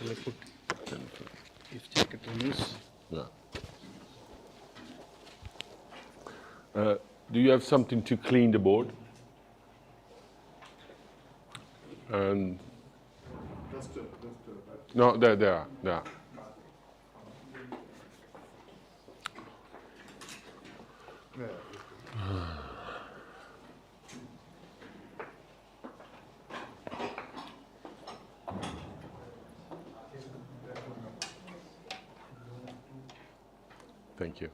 Shall I put if jacket on this? Yeah. Do you have something to clean the board? And no, there are. Thank you.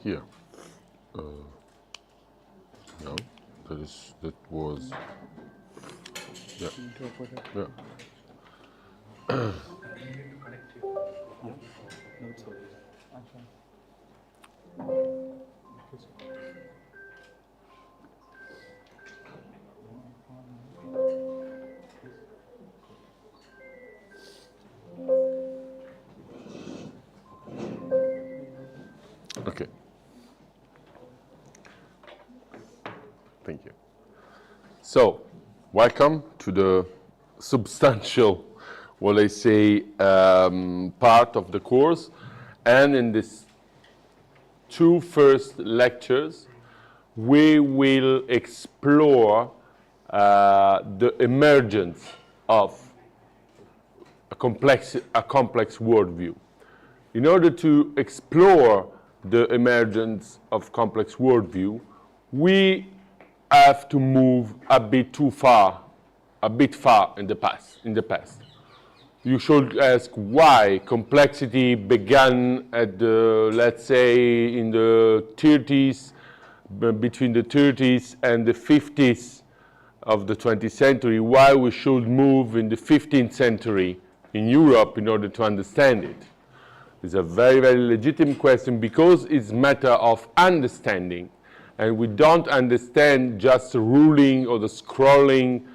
Here. No, that was. Yeah. Yeah. Okay. Thank you. So, welcome to the substantial, what I say, part of the course. And in these two first lectures, we will explore the emergence of a complex worldview. In order to explore the emergence of complex worldview, we have to move a bit far in the past. You should ask why complexity began at the, let's say, in the 30s, between the 30s and the 50s of the 20th century, why we should move in the 15th century in Europe in order to understand it. It's a very, very legitimate question because it's a matter of understanding. And we don't understand just the ruling or the scrolling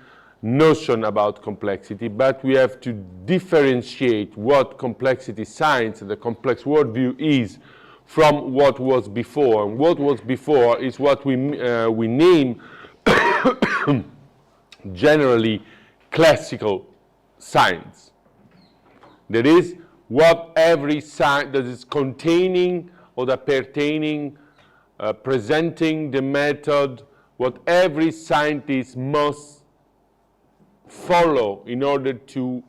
notion about complexity, but we have to differentiate what complexity science, the complex worldview is, from what was before. And what was before is what we name generally classical science. That is, what every science that is containing or that pertaining, presenting the method, what every scientist must follow in order to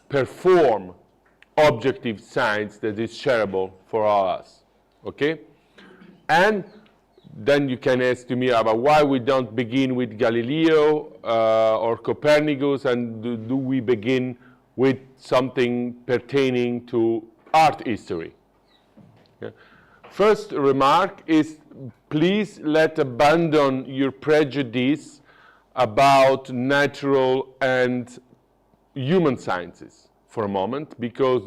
perform objective science that is shareable for all of us, okay? And then you can ask me about why we don't begin with Galileo or Copernicus, and do we begin with something pertaining to art history? Okay. First remark is, please let abandon your prejudice about natural and human sciences for a moment, because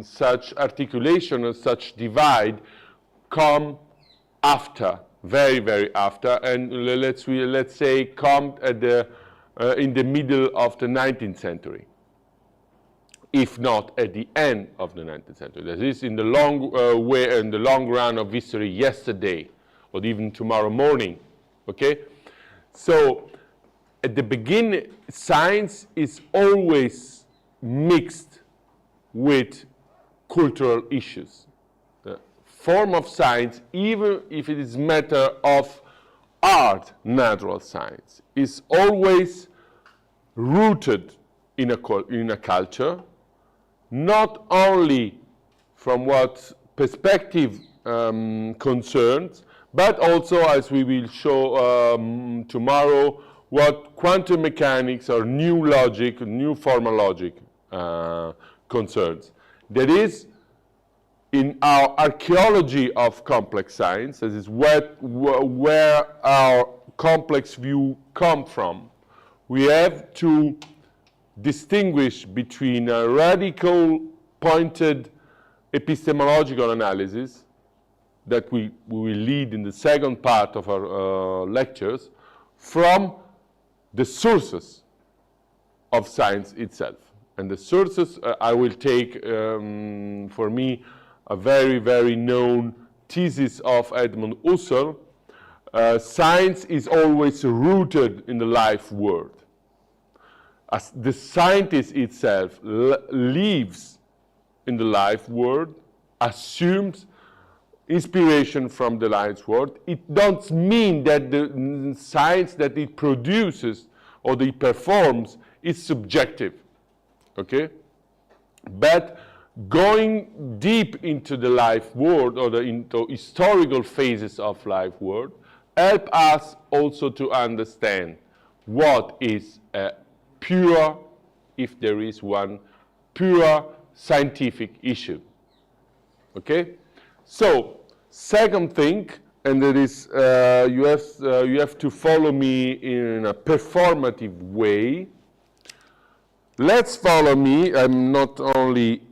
such articulation and such divide come after, very, very after, and let's say come at in the middle of the 19th century, if not at the end of the 19th century. That is, in the long way, in the long run of history, yesterday, or even tomorrow morning. Okay, so at the beginning, science is always mixed with cultural issues. Form of science, even if it is matter of art, natural science, is always rooted in a culture, not only from what perspective concerns, but also, as we will show tomorrow, what quantum mechanics or new logic, new formal logic concerns. That is, in our archaeology of complex science, that is where our complex view come from, we have to distinguish between a radical pointed epistemological analysis that we will lead in the second part of our lectures from the sources of science itself. And the sources, I will take, for me, a very, very known thesis of Edmund Husserl. Science is always rooted in the life world. As the scientist itself lives in the life world, assumes inspiration from the life world, it doesn't mean that the science that it produces or that it performs is subjective, okay? But going deep into the life world or into historical phases of life world help us also to understand what is a pure, if there is one, pure scientific issue, okay? So, second thing, and that is you have to follow me in a performative way. Let's follow me. I'm not only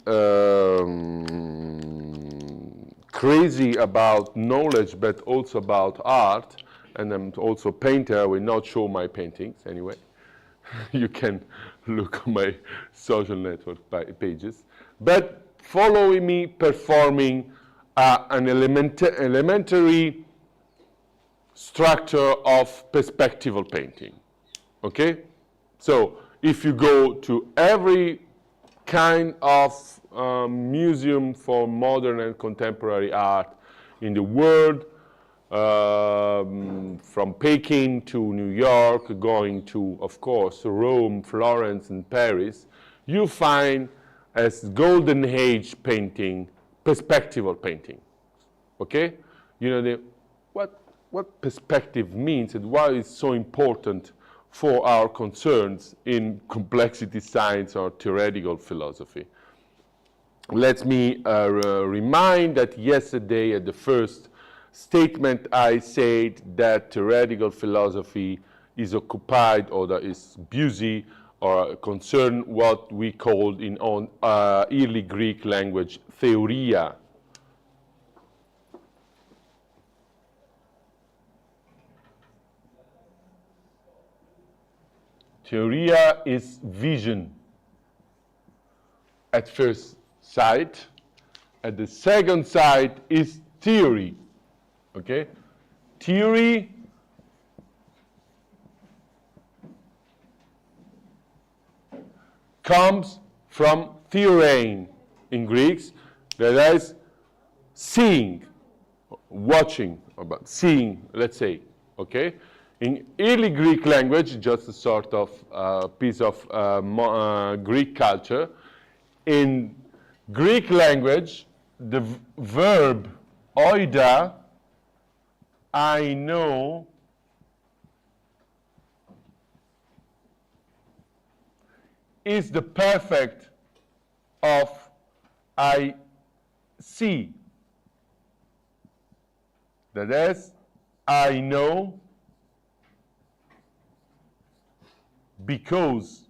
crazy about knowledge, but also about art, and I'm also a painter. I will not show my paintings anyway. You can look on my social network pages. But follow me performing an elementary structure of perspectival painting, okay? So if you go to every kind of museum for modern and contemporary art in the world, from Peking to New York, going to, of course, Rome, Florence, and Paris, you find as golden age painting, perspectival painting, okay? You know, what perspective means and why it's so important for our concerns in complexity science or theoretical philosophy. Let me remind that yesterday at the first statement I said that theoretical philosophy is occupied or that is busy or concerned what we called in early Greek language theoria. Theoria is vision at first sight. At the second sight is theory. Okay? Theory comes from theorein in Greeks, that is seeing, watching, about seeing, let's say, okay? In early Greek language, just a sort of piece of Greek culture, in Greek language, the verb oida, I know, is the perfect of I see. That is, I know because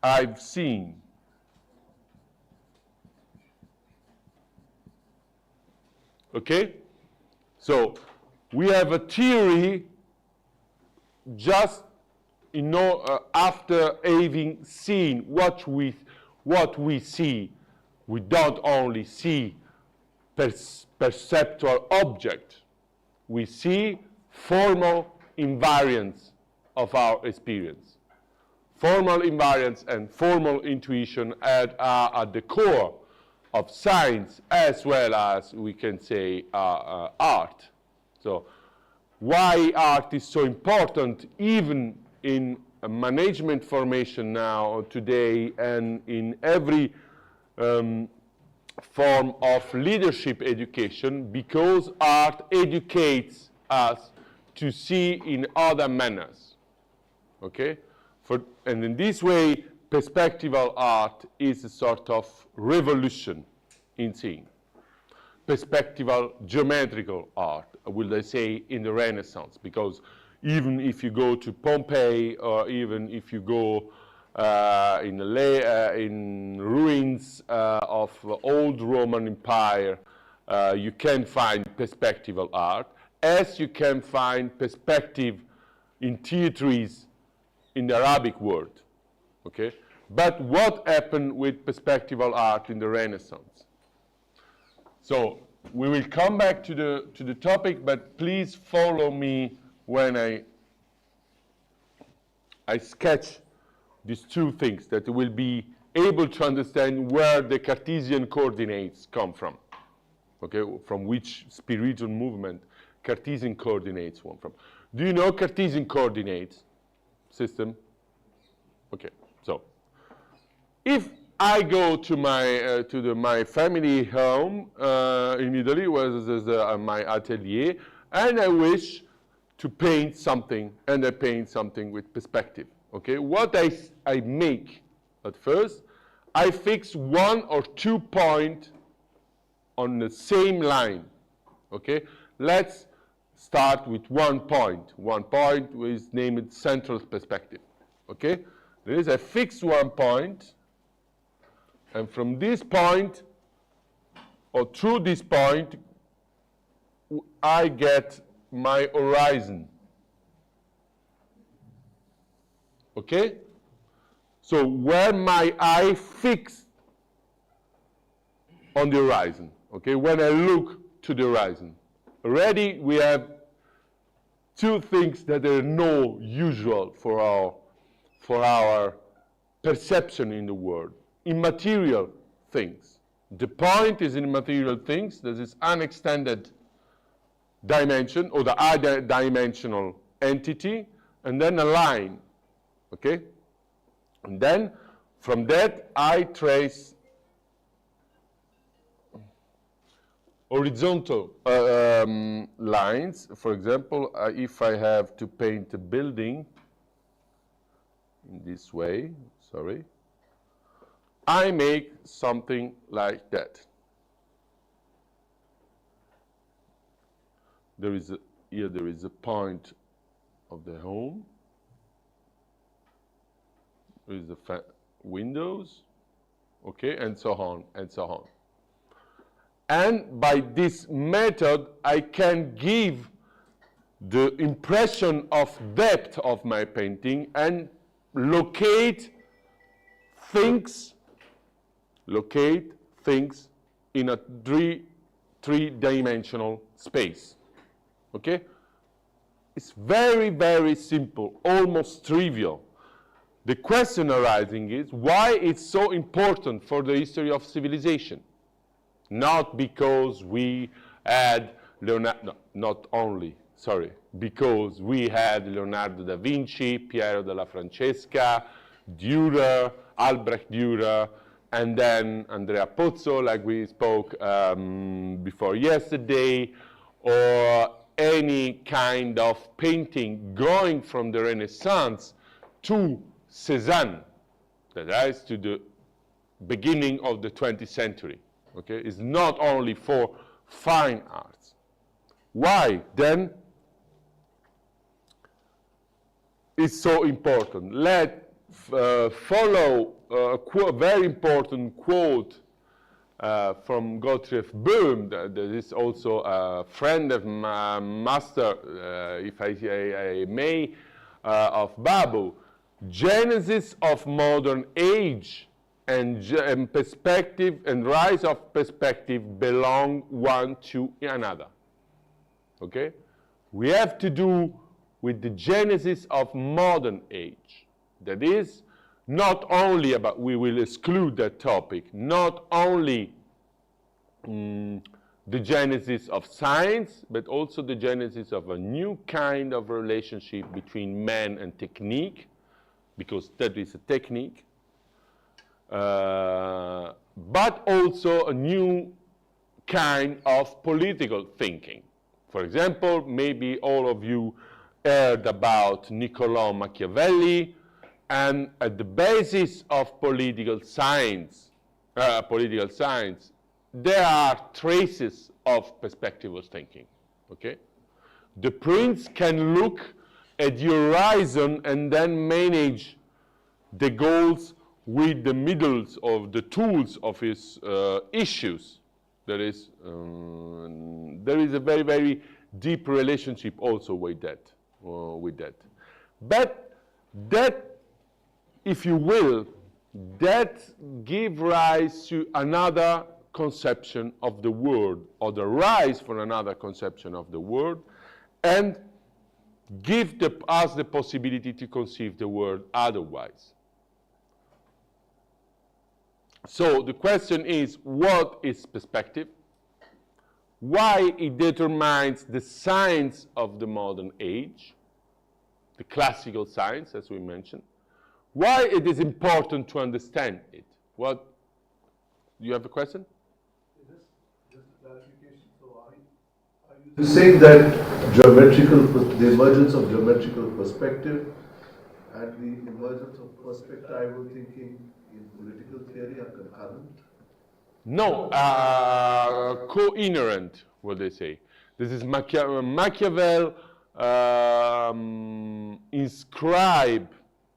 I've seen. Okay? So we have a theory just after having seen what we see. We don't only see perceptual object. We see formal invariance of our experience. Formal invariance and formal intuition are at the core of science as well as, we can say, art. So why art is so important even in management formation now, today, and in every form of leadership education, because art educates us to see in other manners, okay? And in this way, perspectival art is a sort of revolution in seeing. Perspectival geometrical art, will I say, in the Renaissance, because even if you go to Pompeii, or even if you go in ruins of old Roman Empire, you can find perspectival art, as you can find perspective in theatres in the Arabic world. Okay? But what happened with perspectival art in the Renaissance? So we will come back to the topic, but please follow me when I sketch these two things, that you will be able to understand where the Cartesian coordinates come from. Okay, from which spiritual movement Cartesian coordinates come from. Do you know Cartesian coordinates system? Okay, so if I go to my family home in Italy, where there's my atelier, and I wish to paint something, and I paint something with perspective. Okay, what I make at first, I fix 1 or 2 points on the same line. Okay, let's start with 1 point. 1 point is named central perspective. Okay, there is I fix 1 point, and from this point or through this point, I get my horizon. Okay? So where my eye fixed on the horizon, okay? When I look to the horizon. Already we have 2 things that are no usual for our perception in the world. Immaterial things. The point is in material things, there is unextended dimension, or the other dimensional entity, and then a line. Okay? And then from that I trace horizontal lines. For example, if I have to paint a building in this way, sorry, I make something like that. Here there is a point of the home. There is the windows, okay, and so on, and so on. And by this method, I can give the impression of depth of my painting and locate things in a three-dimensional space. Okay? It's very, very simple, almost trivial. The question arising is why it's so important for the history of civilization. Not because we had because we had Leonardo da Vinci, Piero della Francesca, Dürer, Albrecht Dürer, and then Andrea Pozzo, like we spoke before yesterday, or any kind of painting going from the Renaissance to Cézanne, that is to the beginning of the 20th century. Okay, it's not only for fine arts. Why then it's so important? Let's follow a very important quote from Gottfried Böhm, that is also a friend of my master, if I may, of Babu. Genesis of modern age and perspective and rise of perspective belong one to another. Okay? We have to do with the genesis of modern age. That is, not only about, we will exclude that topic, not only the genesis of science, but also the genesis of a new kind of relationship between man and technique, because that is a technique, but also a new kind of political thinking. For example, maybe all of you heard about Niccolò Machiavelli, And at the basis of political science, there are traces of perspectival thinking, okay? The prince can look at the horizon and then manage the goals with the middles of the tools of his issues. There is a very, very deep relationship also with that. But that, if you will, that give rise to another conception of the world, or the rise for another conception of the world, and give us the possibility to conceive the world otherwise. So the question is, what is perspective? Why it determines the science of the modern age, the classical science, as we mentioned. Why it is important to understand it. What, you have a question? Just a clarification. So are you saying that the emergence of geometrical perspective and the emergence of perspectival thinking in political theory are concurrent? No, co-inherent, what they say. This is Machiavelli inscribe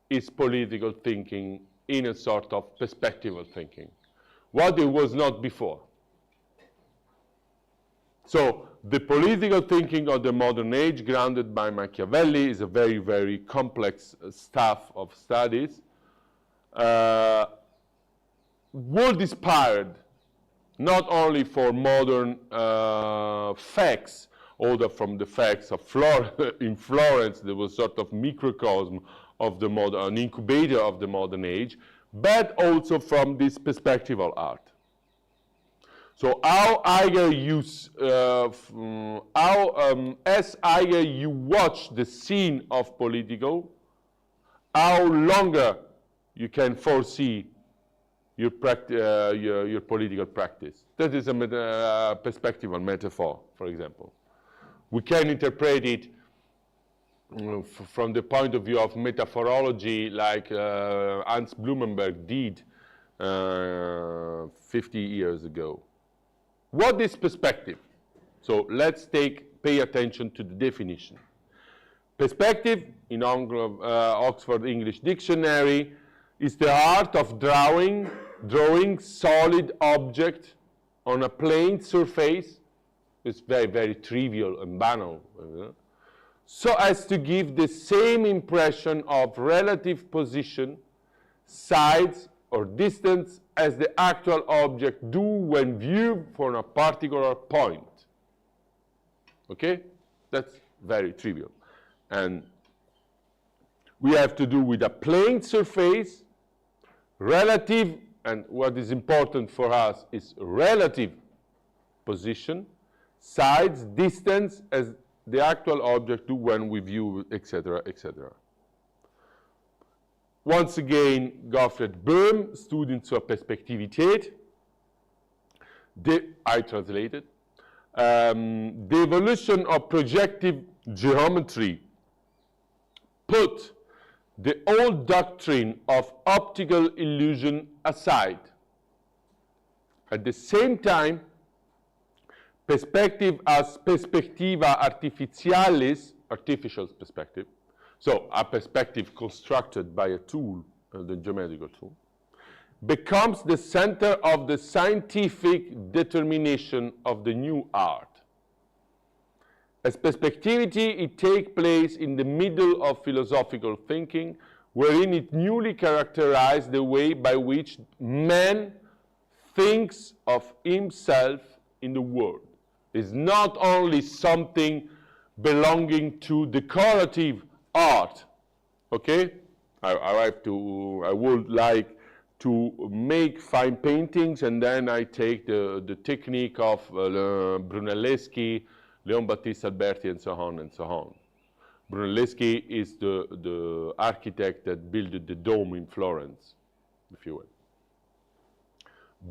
his political thinking in a sort of perspectival thinking, what it was not before. So the political thinking of the modern age, grounded by Machiavelli, is a very, very complex stuff of studies. World inspired not only for modern facts, although from the facts of in Florence, there was sort of microcosm of the modern, an incubator of the modern age, but also from this perspectival art. So as either you watch the scene of political, how longer you can foresee your political practice. That is a perspectival metaphor, for example. We can interpret it from the point of view of metaphorology, like Hans Blumenberg did 50 years ago. What is perspective? So let's pay attention to the definition. Perspective, in Oxford English Dictionary, is the art of drawing solid object on a plane surface. It's very, very trivial and banal. So as to give the same impression of relative position, size, or distance as the actual object do when viewed from a particular point. Okay? That's very trivial. And we have to do with a plane surface, relative, and what is important for us is relative position, size, distance as the actual object do when we view, etc., etc. Once again, Gottfried Böhm, Studien zur Perspektivität. I translated. The evolution of projective geometry put the old doctrine of optical illusion aside. At the same time, perspective as perspectiva artificialis, artificial perspective, so a perspective constructed by a tool, the geometrical tool, becomes the center of the scientific determination of the new art. As perspectivity, it takes place in the middle of philosophical thinking, wherein it newly characterizes the way by which man thinks of himself in the world. It's not only something belonging to decorative art, okay? I would like to make fine paintings, and then I take the technique of Brunelleschi, Leon Battista Alberti, and so on and so on. Brunelleschi is the architect that built the dome in Florence, if you will.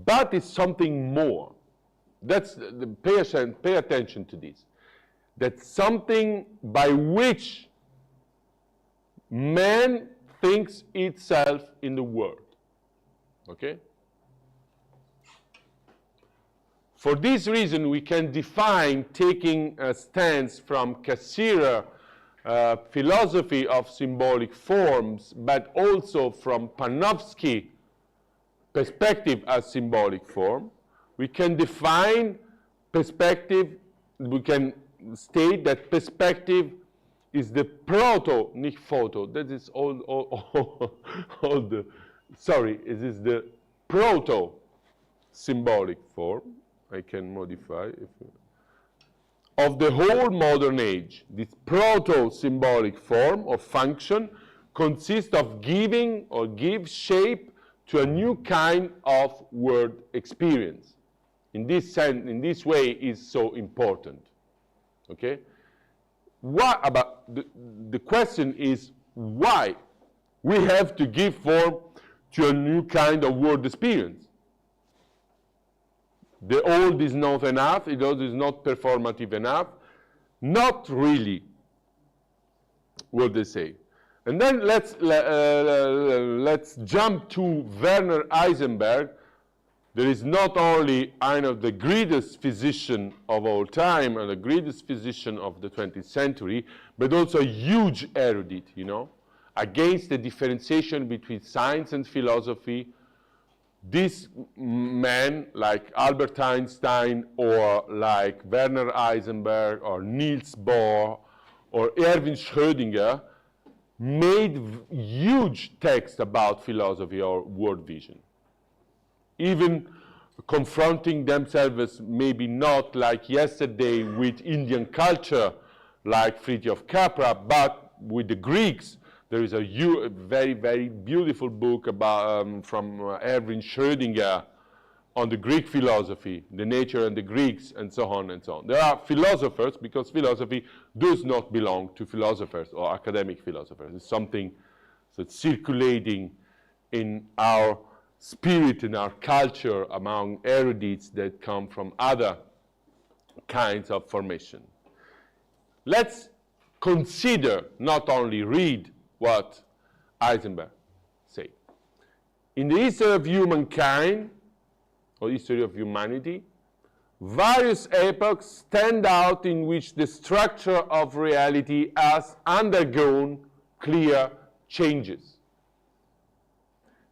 But it's something more. That's pay attention to this. That's something by which man thinks itself in the world. Okay? For this reason, we can define, taking a stance from Cassirer, philosophy of symbolic forms, but also from Panofsky perspective as symbolic form. We can define perspective, we can state that perspective is the proto, nicht photo, that is all the, sorry, it is the proto symbolic form. I can modify of the whole modern age. This proto-symbolic form or function consists of giving or gives shape to a new kind of word experience. In this sense, in this way, is so important. Okay? What about the question is why we have to give form to a new kind of word experience? The old is not enough, the old is not performative enough. Not really, what they say. And then let's jump to Werner Heisenberg. There is not only one of the greatest physicians of all time and the greatest physician of the 20th century, but also a huge erudite, you know, against the differentiation between science and philosophy. This man, like Albert Einstein, or like Werner Heisenberg, or Niels Bohr, or Erwin Schrödinger, made huge texts about philosophy or world vision. Even confronting themselves, maybe not like yesterday with Indian culture, like Fritjof Capra, but with the Greeks. There is a very, very beautiful book about, from Erwin Schrödinger on the Greek philosophy, the nature and the Greeks, and so on and so on. There are philosophers, because philosophy does not belong to philosophers or academic philosophers. It's something that's circulating in our spirit, in our culture, among erudites that come from other kinds of formation. Let's consider, not only read, what Heisenberg said. In the history of humankind, or history of humanity, various epochs stand out in which the structure of reality has undergone clear changes.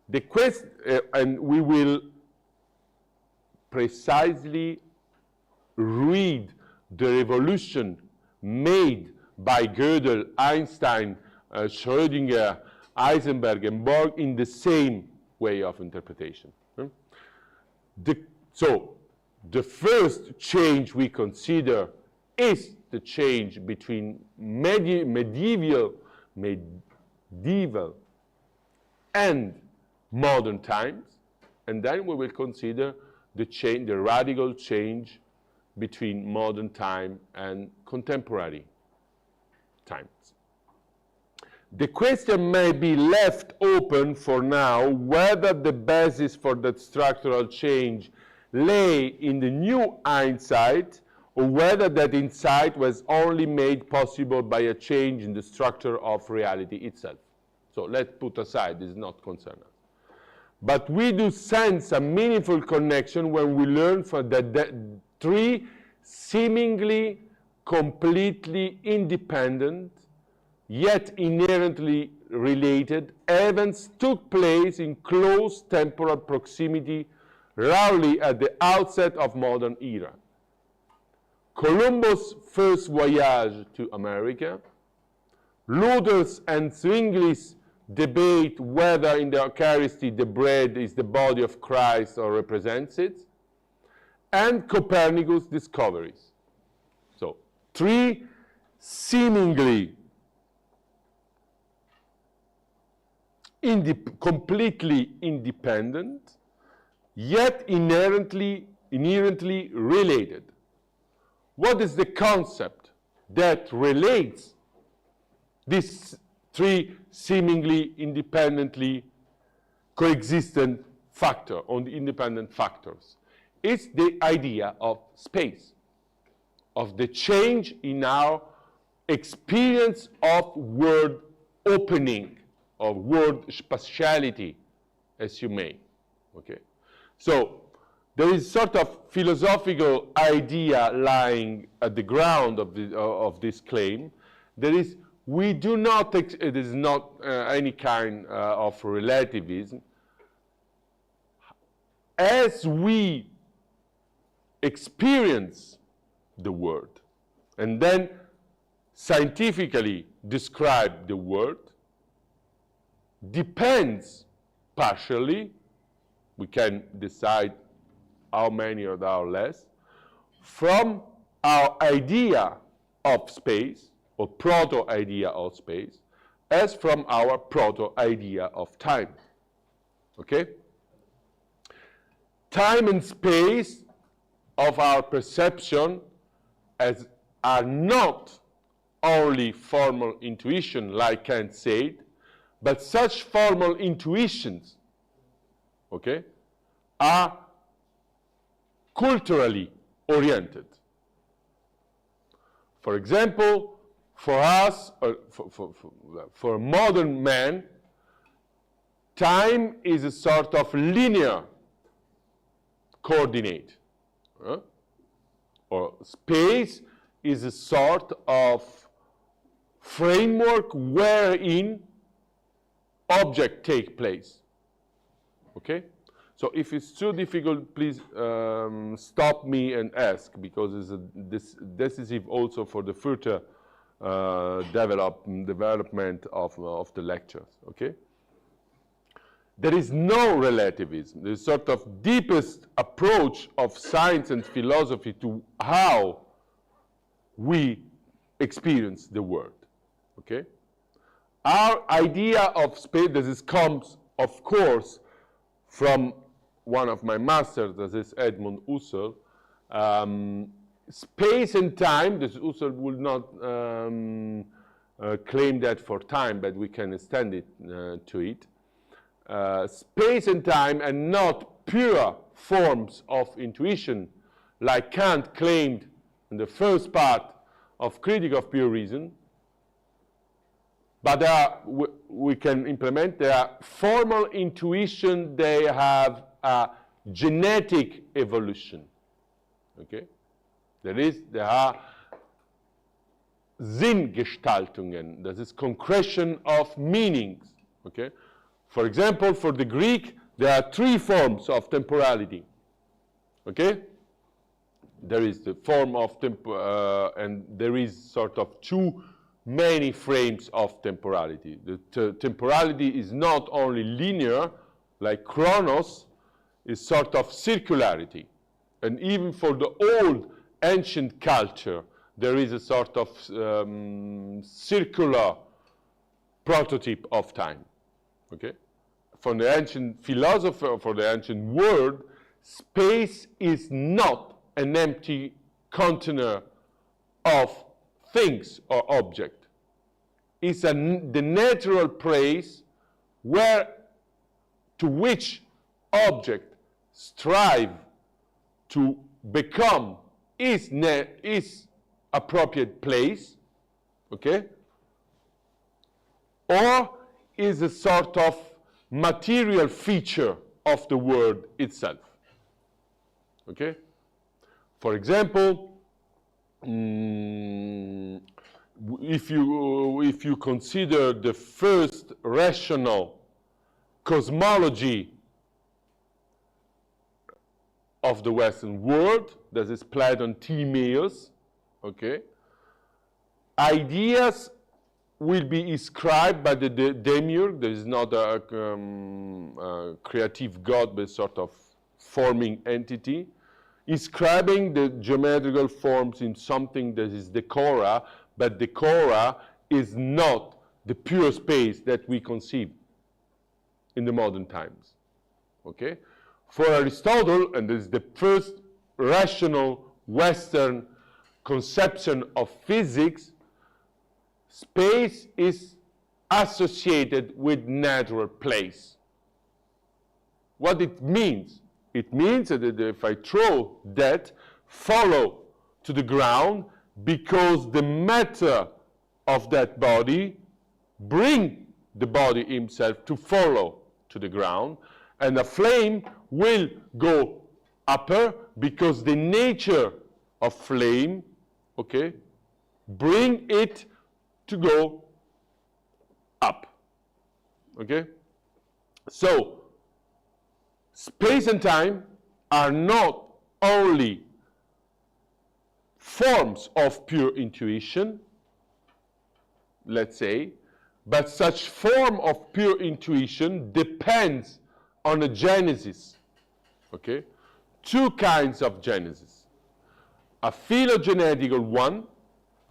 The question, and we will precisely read the revolution made by Gödel, Einstein, Schrödinger, Heisenberg, and Bohr in the same way of interpretation. So, the first change we consider is the change between medieval and modern times, and then we will consider the radical change between modern time and contemporary times. The question may be left open for now whether the basis for that structural change lay in the new insight, or whether that insight was only made possible by a change in the structure of reality itself. So let's put aside, this is not concerned us. But we do sense a meaningful connection when we learn from that three seemingly completely independent, yet inherently related events took place in close temporal proximity, rarely at the outset of modern era. Columbus' first voyage to America, Luther's and Zwingli's debate whether in the Eucharist the bread is the body of Christ or represents it, and Copernicus' discoveries. So, three seemingly completely independent, yet inherently related. What is the concept that relates these three seemingly independently coexistent factors, or the independent factors? It's the idea of space, of the change in our experience of world opening. or word spatiality, as you may. Okay, so there is sort of philosophical idea lying at the ground of this claim. There is, we do not, it is not any kind of relativism. As we experience the word and then scientifically describe the word, depends partially, we can decide how many or how less, from our idea of space, or proto-idea of space, as from our proto-idea of time. Okay? Time and space of our perception are not only formal intuition, like Kant said, but such formal intuitions, okay, are culturally oriented. For example, for us, for a modern man, time is a sort of linear coordinate, or space is a sort of framework wherein objects take place. Okay? So if it's too difficult, please stop me and ask, because it's decisive also for the further development of the lectures. Okay? There is no relativism. The sort of deepest approach of science and philosophy to how we experience the world. Okay? Our idea of space, this comes, of course, from one of my masters, that is Edmund Husserl. Space and time, this Husserl will not claim that for time, but we can extend it to it. Space and time are not pure forms of intuition, like Kant claimed in the first part of Critique of Pure Reason, but we can implement their formal intuition. They have a genetic evolution. Okay, there are Sinngestaltungen, that is concretion of meanings. Okay, for example, for the Greek, there are three forms of temporality. Okay, there is the form of and there is sort of too many frames of temporality. The temporality is not only linear, like Chronos, is sort of circularity. And even for the old ancient culture, there is a sort of circular prototype of time. Okay? For the ancient philosopher, for the ancient world, space is not an empty container of things or object. It's the natural place to which object strive to become its appropriate place, okay? Or is a sort of material feature of the world itself, okay? For example, if you consider the first rational cosmology of the Western world, that is Platon Timaeus, okay, ideas will be ascribed by the demiurge. There is not a creative god, but sort of forming entity, inscribing the geometrical forms in something that is decora, but decora is not the pure space that we conceive in the modern times. Okay? For Aristotle, and this is the first rational Western conception of physics, space is associated with natural place. What it means? It means that if I throw that, follow to the ground, because the matter of that body bring the body himself to follow to the ground, and the flame will go upper because the nature of flame, okay, bring it to go up, okay? So, space and time are not only forms of pure intuition, let's say, but such form of pure intuition depends on a genesis, okay? Two kinds of genesis. A phylogenetical one,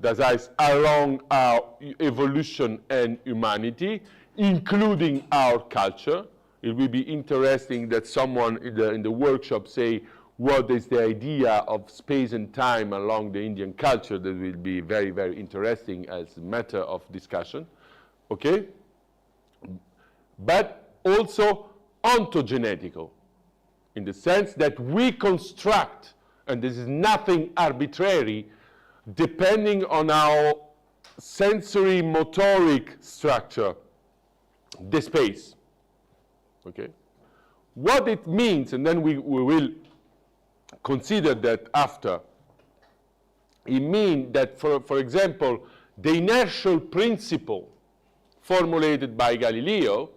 that is along our evolution and humanity, including our culture. It will be interesting that someone in the workshop say what is the idea of space and time along the Indian culture. That will be very, very interesting as a matter of discussion, okay? But also ontogenetical, in the sense that we construct, and this is nothing arbitrary, depending on our sensory motoric structure, the space, okay? What it means, and then we will consider that after, it means that, for example, the inertial principle formulated by Galileo,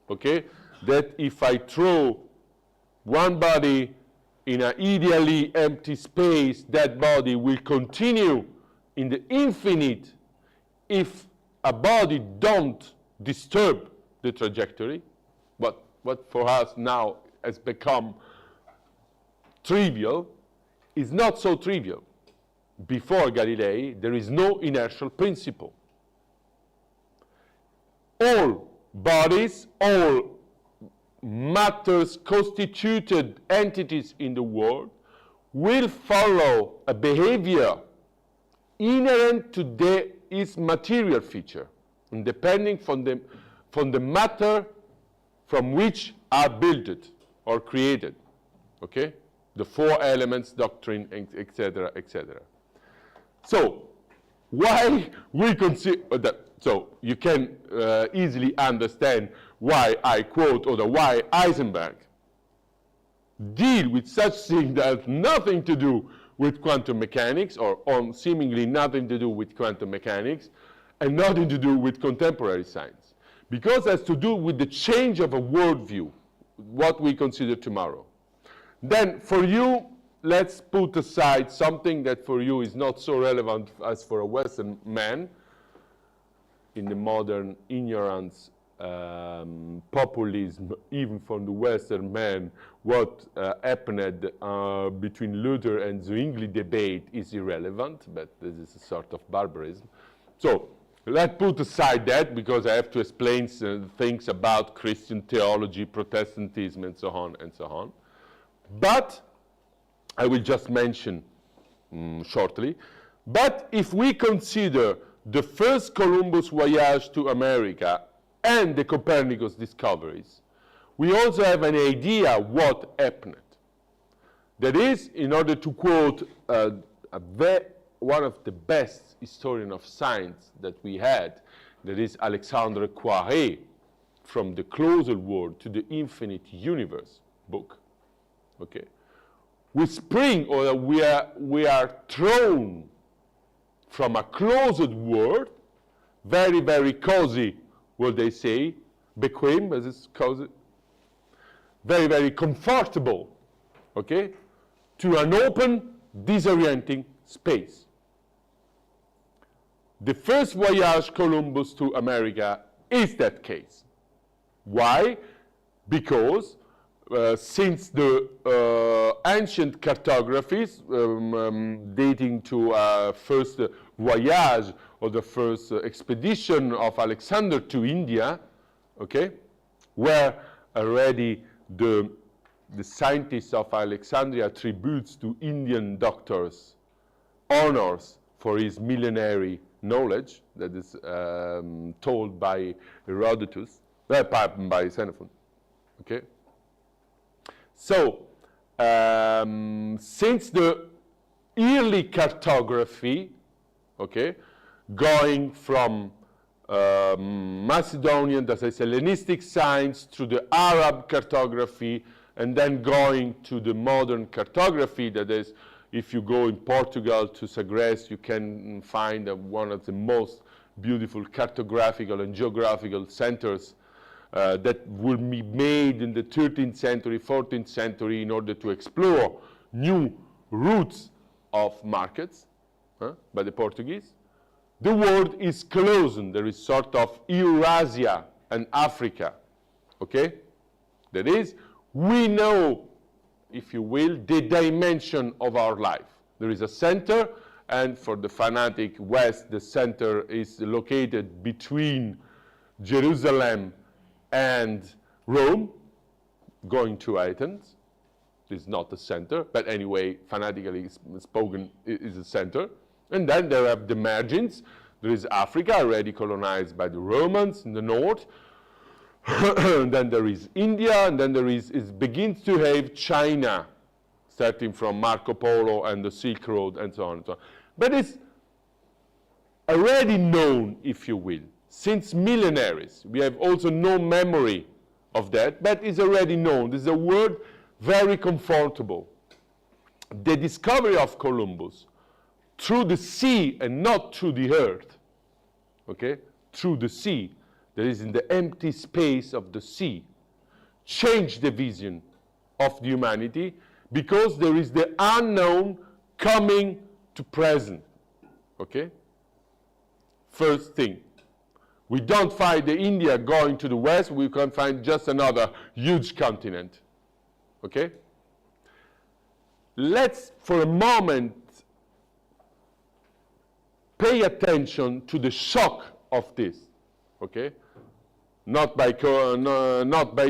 okay, that if I throw one body in an ideally empty space, that body will continue in the infinite if a body don't disturb the trajectory. What for us now has become trivial is not so trivial. Before Galilei, there is no inertial principle. All bodies, all matters, constituted entities in the world will follow a behavior inherent to its material feature, and depending from the matter from which are built or created, okay? The four elements doctrine, etc., etc. So, why we consider that? So you can easily understand why I quote, or why Heisenberg deal with such things that have nothing to do with quantum mechanics, or seemingly nothing to do with quantum mechanics, and nothing to do with contemporary science. Because it has to do with the change of a worldview, what we consider tomorrow. Then for you, let's put aside something that for you is not so relevant as for a Western man, in the modern ignorance, populism, even from the Western man, what happened between Luther and Zwingli debate is irrelevant, but this is a sort of barbarism. So let's put aside that, because I have to explain things about Christian theology, Protestantism, and so on and so on. But I will just mention shortly. But if we consider the first Columbus voyage to America and the Copernicus discoveries, we also have an idea what happened. That is, in order to quote one of the best historians of science that we had, that is Alexandre Poiré, from The Closer World to the Infinite Universe book. Okay, we spring, or we are thrown from a closed world, very, very cozy, what they say, bequem, as it's cozy, very, very comfortable, okay, to an open, disorienting space. The first voyage Columbus to America is that case. Why? Because since the ancient cartographies dating to first voyage, or the first expedition of Alexander to India, okay, where already the scientists of Alexandria attributes to Indian doctors honors for his millenary knowledge that is told by Herodotus, by Xenophon, okay. So, since the early cartography, okay, going from Macedonian, that is Hellenistic science, through the Arab cartography, and then going to the modern cartography. That is, if you go in Portugal to Sagres, you can find one of the most beautiful cartographical and geographical centers that will be made in the 13th century, 14th century in order to explore new routes of markets by the Portuguese. The world is closing. There is sort of Eurasia and Africa, okay? That is, we know, if you will, the dimension of our life. There is a center, and for the fanatic West, the center is located between Jerusalem and Rome, going to Athens. It's not the center, but anyway, fanatically spoken, it is a center. And then there are the margins. There is Africa, already colonized by the Romans in the north. And then there is India, and then there is, it begins to have China, starting from Marco Polo and the Silk Road, and so on and so on. But it's already known, if you will, since millenaries. We have also no memory of that, but it's already known. This is a word very comfortable. The discovery of Columbus through the sea and not through the earth, okay, through the sea, that is in the empty space of the sea, changed the vision of the humanity, because there is the unknown coming to present, okay? First thing, we don't find the India going to the west, we can find just another huge continent, okay? Let's, for a moment, pay attention to the shock of this, okay? Not by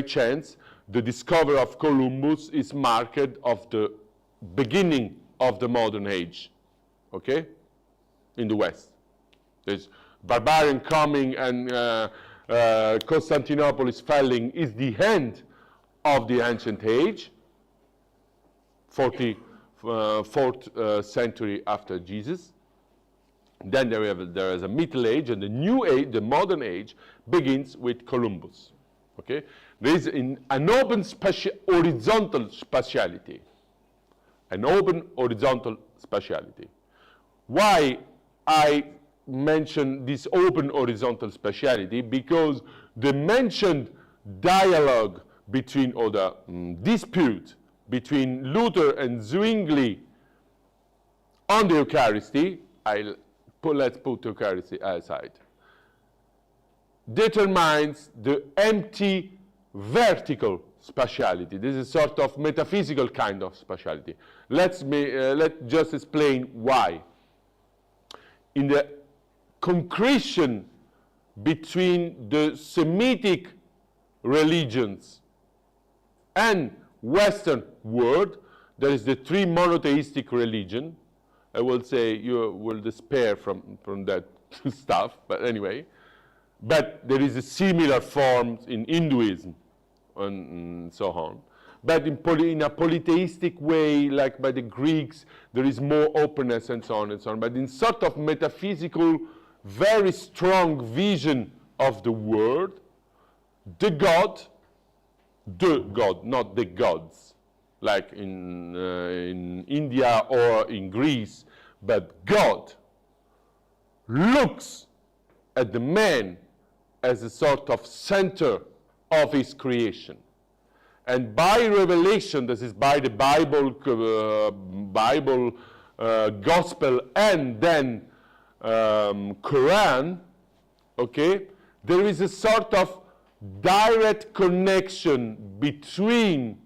chance, the discovery of Columbus is marked of the beginning of the modern age, okay? In the West. There's barbarian coming and Constantinople is falling is the end of the ancient age, 4th century after Jesus. Then there is a Middle Age, and the New Age, the modern age, begins with Columbus. Okay, there is an open horizontal spatiality, an open horizontal spatiality. Why I mention this open horizontal spatiality? Because the mentioned dialogue between, or the dispute between Luther and Zwingli on the Eucharisty, let's put Eucharisty aside, determines the empty vertical spatiality. This is sort of metaphysical kind of spatiality. Let's just explain why. In the concretion between the Semitic religions and Western world, there is the three monotheistic religion. I will say you will despair from that stuff, but anyway. But there is a similar forms in Hinduism and so on. But in a polytheistic way, like by the Greeks, there is more openness and so on and so on. But in sort of metaphysical, very strong vision of the world, the God, not the gods, like in India or in Greece, but God looks at the man as a sort of center of his creation. And by revelation, this is by the Bible, Gospel, and then Quran, okay, there is a sort of direct connection between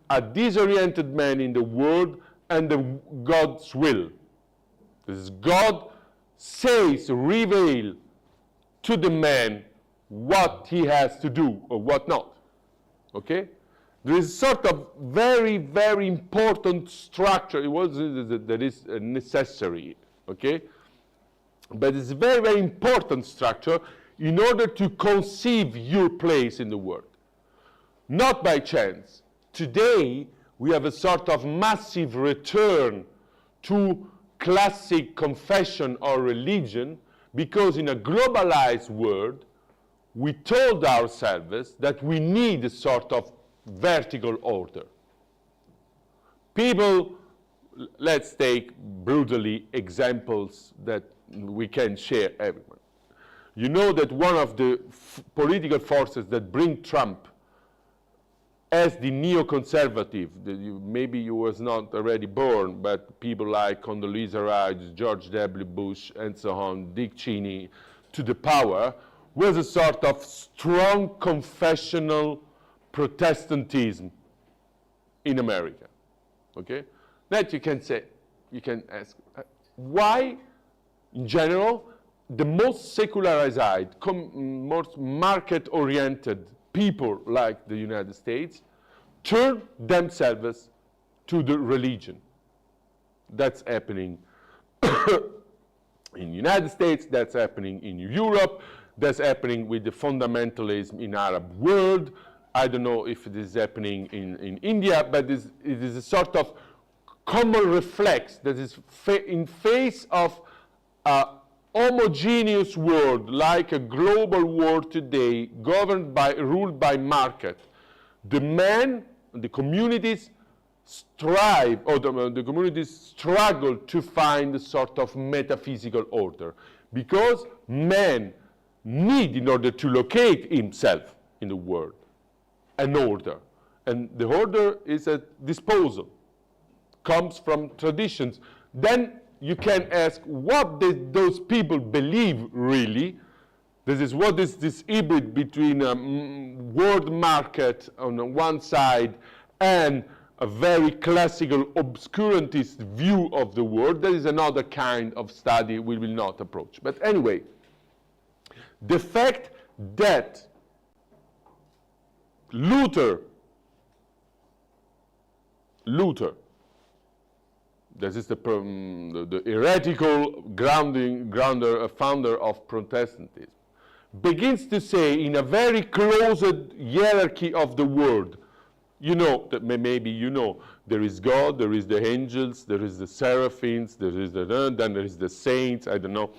a disoriented man in the world and God's will. This is God says, reveal to the man what he has to do or what not. Okay? There is sort of very, very important structure. That is necessary. Okay? But it's a very, very important structure in order to conceive your place in the world. Not by chance. Today, we have a sort of massive return to classic confession or religion, because in a globalized world, we told ourselves that we need a sort of vertical order. People, let's take brutally examples that we can share everyone. You know that one of the political forces that bring Trump as the neoconservative, maybe you was not already born, but people like Condoleezza Rice, George W. Bush, and so on, Dick Cheney, to the power, was a sort of strong confessional Protestantism in America. Okay? That you can say, you can ask, why, in general, the most secularized, most market-oriented people like the United States turn themselves to the religion? That's happening in the United States, that's happening in Europe, that's happening with the fundamentalism in Arab world. I don't know if it is happening in India, but it is a sort of common reflex that is in face of a homogeneous world, like a global world today, ruled by market. The men, the communities strive, or the communities struggle to find a sort of metaphysical order, because man need, in order to locate himself in the world, an order. And the order is at disposal, comes from traditions. Then you can ask, what did those people believe really? This is what is this hybrid between a world market on one side and a very classical obscurantist view of the world. That is another kind of study we will not approach. But anyway, the fact that Luther, this is the heretical founder of Protestantism, begins to say in a very closed hierarchy of the world, you know, that maybe you know, there is God, there is the angels, there is the seraphims, then there is the saints, I don't know.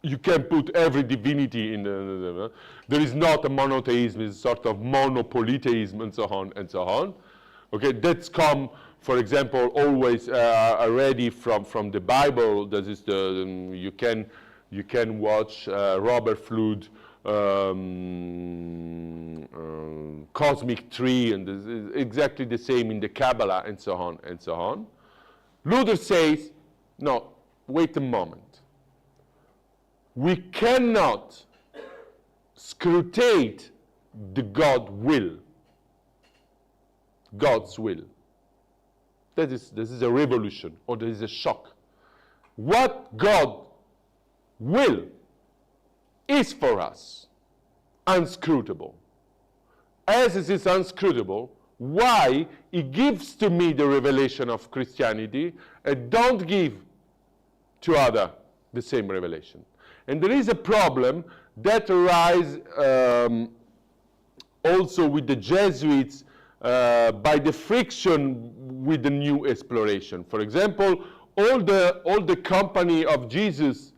You can put every divinity in there is not a monotheism, it's a sort of monopolytheism, and so on and so on. Okay, that's come, for example, always already from the Bible. That is you can watch Robert Flood, Cosmic Tree, and this is exactly the same in the Kabbalah, and so on and so on. Luther says, no, wait a moment. We cannot scrutate the God's will. This is a revolution, or there is a shock. What God will is for us unscrutable. As it is unscrutable, why He gives to me the revelation of Christianity and don't give to other the same revelation? And there is a problem that arises also with the Jesuits by the friction with the new exploration. For example, all the company of Jesus,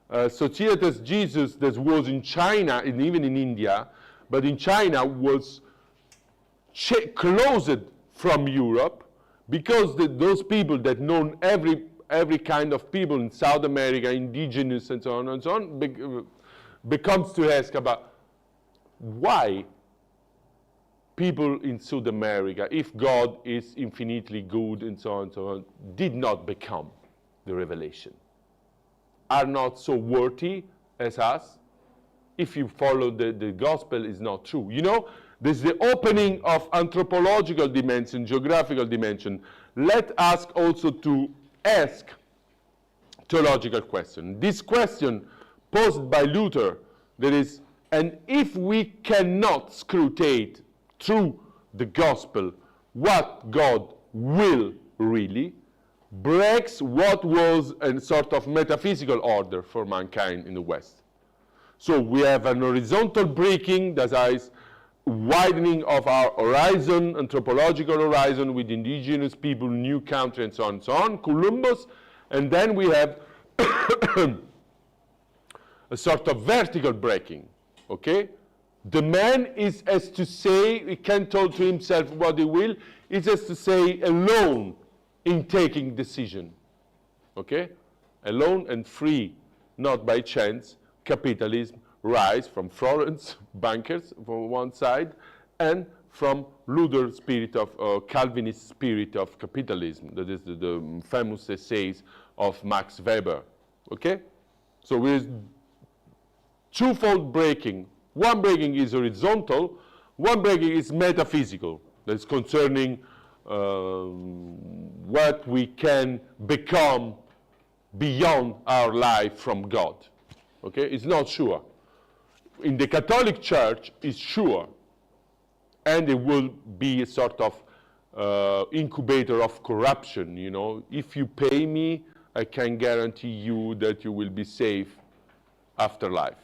Societas Jesus, that was in China and even in India, but in China was closed from Europe, because those people that know every kind of people in South America, indigenous and so on, becomes to ask about why people in South America, if God is infinitely good and so on, did not become the revelation, are not so worthy as us. If you follow the gospel, is not true. You know, there's the opening of anthropological dimension, geographical dimension. Let us also to ask theological question. This question posed by Luther, that is, and if we cannot scrutate through the gospel what God will really, breaks what was a sort of metaphysical order for mankind in the West. So we have an horizontal breaking, that is, widening of our horizon, anthropological horizon, with indigenous people, new country, and so on, Columbus, and then we have a sort of vertical breaking, okay? The man is, as to say, he can't tell to himself what he will, is as to say alone in taking decision, okay? Alone and free, not by chance, capitalism rise from Florence bankers from one side and from Luther spirit of Calvinist spirit of capitalism. That is the famous essays of Max Weber, okay? So with twofold breaking. One breaking is horizontal, one breaking is metaphysical. That's concerning what we can become beyond our life from God. Okay, it's not sure. In the Catholic Church, it's sure, and it will be a sort of incubator of corruption. You know, if you pay me, I can guarantee you that you will be safe after life.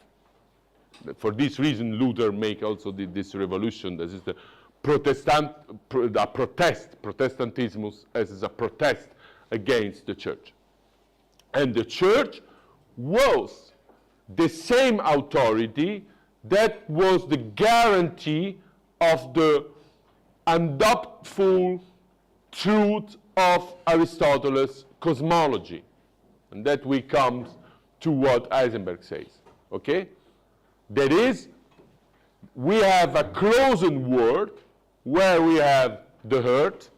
For this reason, Luther make also this revolution. This is the Protestantism as a protest against the church. And the church was the same authority that was the guarantee of the undoubtful truth of Aristotle's cosmology. And that we come to what Heisenberg says, okay? That is, we have a closed world where we have the earth,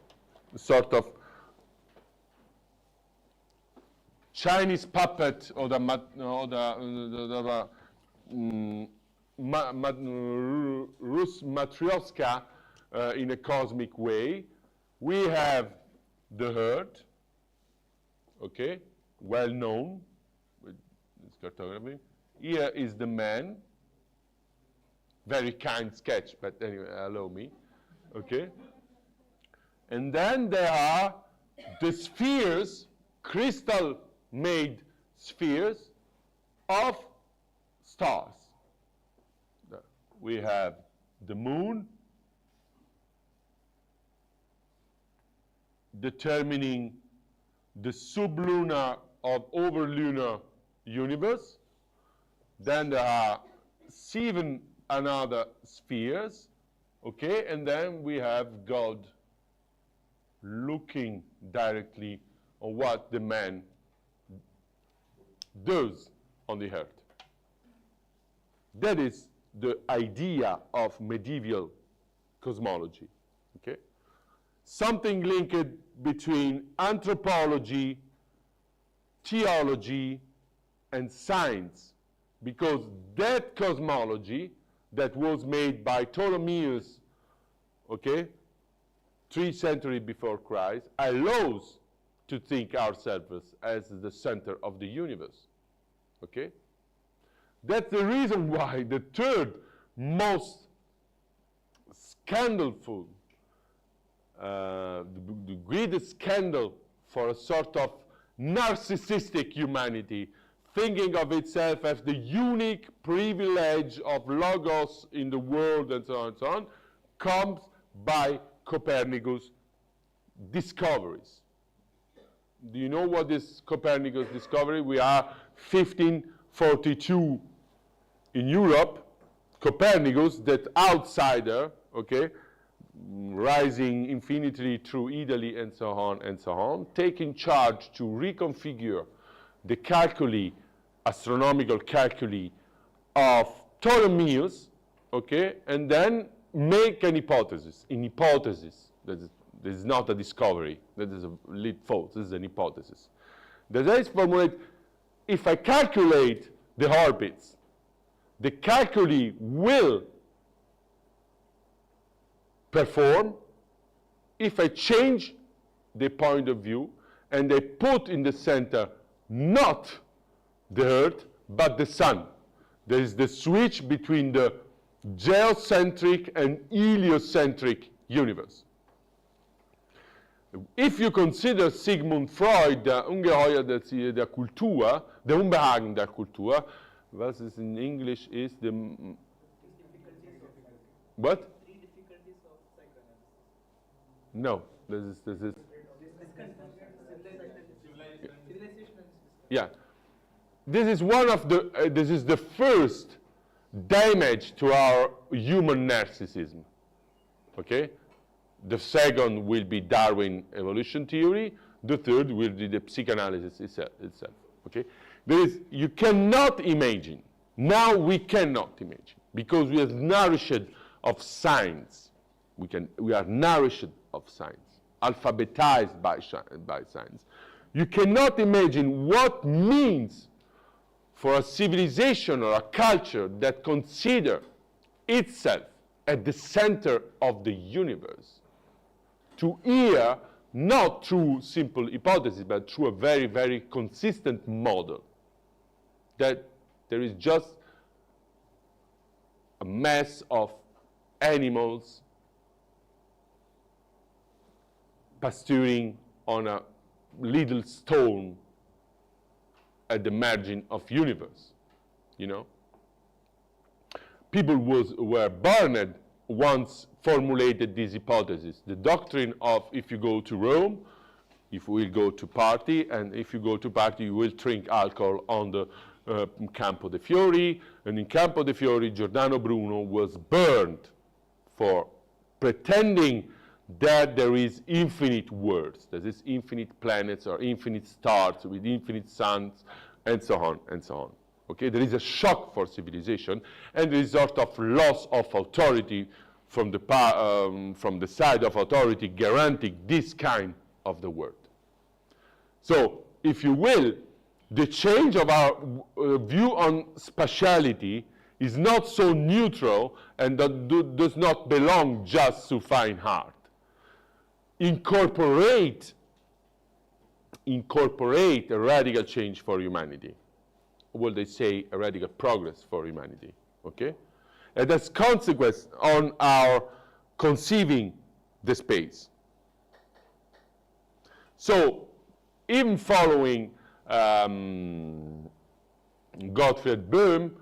sort of Chinese puppet or the Rus Matryoshka in a cosmic way. We have the earth, okay, well known with this cartography. Here is the man. Very kind sketch, but anyway, allow me, okay? And then there are the spheres, crystal-made spheres of stars. We have the moon, determining the sublunar or overlunar universe. Then there are 7 another spheres, okay, and then we have God looking directly on what the man does on the earth. That is the idea of medieval cosmology, okay? Something linked between anthropology, theology, and science, because that cosmology that was made by Ptolemaios, okay, 3 centuries before Christ, allows to think ourselves as the center of the universe, okay? That's the reason why the third most scandalful, the greatest scandal for a sort of narcissistic humanity, thinking of itself as the unique privilege of logos in the world and so on, comes by Copernicus' discoveries. Do you know what is Copernicus' discovery? We are 1542 in Europe. Copernicus, that outsider, okay, rising infinitely through Italy and so on, taking charge to reconfigure the calculi, astronomical calculi of Ptolemaios, okay, and then make an hypothesis. An hypothesis, that is not a discovery, that is a leap false, this is an hypothesis. That is formulated, if I calculate the orbits, the calculi will perform if I change the point of view and I put in the center not the Earth, but the Sun. There is the switch between the geocentric and heliocentric universe. If you consider Sigmund Freud, der Ungeheuer der Kultur, der Unbehagen der Kultur, was is in English is the... What? 3 difficulties of psychoanalysis. No, this is Civilization. yeah. this is one of the, this is the first damage to our human narcissism, okay? The second will be Darwin evolution theory. The third will be the psychoanalysis itself, okay? You cannot imagine, now we cannot imagine, because we are nourished of science. We are nourished of science, alphabetized by science. You cannot imagine what means for a civilization or a culture that consider itself at the center of the universe to hear not through simple hypothesis, but through a very, very consistent model that there is just a mass of animals pasturing on a little stone at the margin of universe, you know? People were burned once formulated this hypothesis. The doctrine of if you go to Rome, if we will go to party, and if you go to party, you will drink alcohol on the Campo de' Fiori, and in Campo de' Fiori, Giordano Bruno was burned for pretending that there is infinite worlds, that is infinite planets or infinite stars with infinite suns, and so on and so on. Okay, there is a shock for civilization, and there is sort of loss of authority from the side of authority guaranteeing this kind of the world. So, if you will, the change of our view on spatiality is not so neutral and does not belong just to fine art. Incorporate a radical change for humanity. Well, they say a radical progress for humanity, okay? And as consequence on our conceiving the space. So, even following Gottfried Böhm,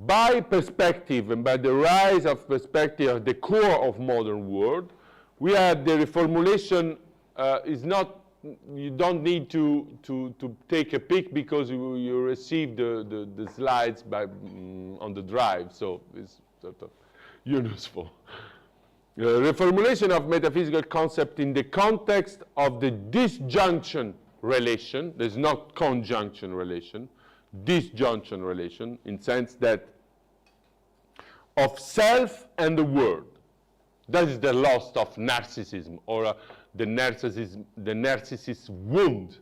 by perspective and by the rise of perspective at the core of modern world, we had the reformulation is not, you don't need to take a pic because you receive the slides by, on the drive, so it's sort of useful. Reformulation of metaphysical concept in the context of the disjunction relation, there's not conjunction relation, disjunction relation, in sense that of self and the world. That is the loss of narcissism, or the narcissist wound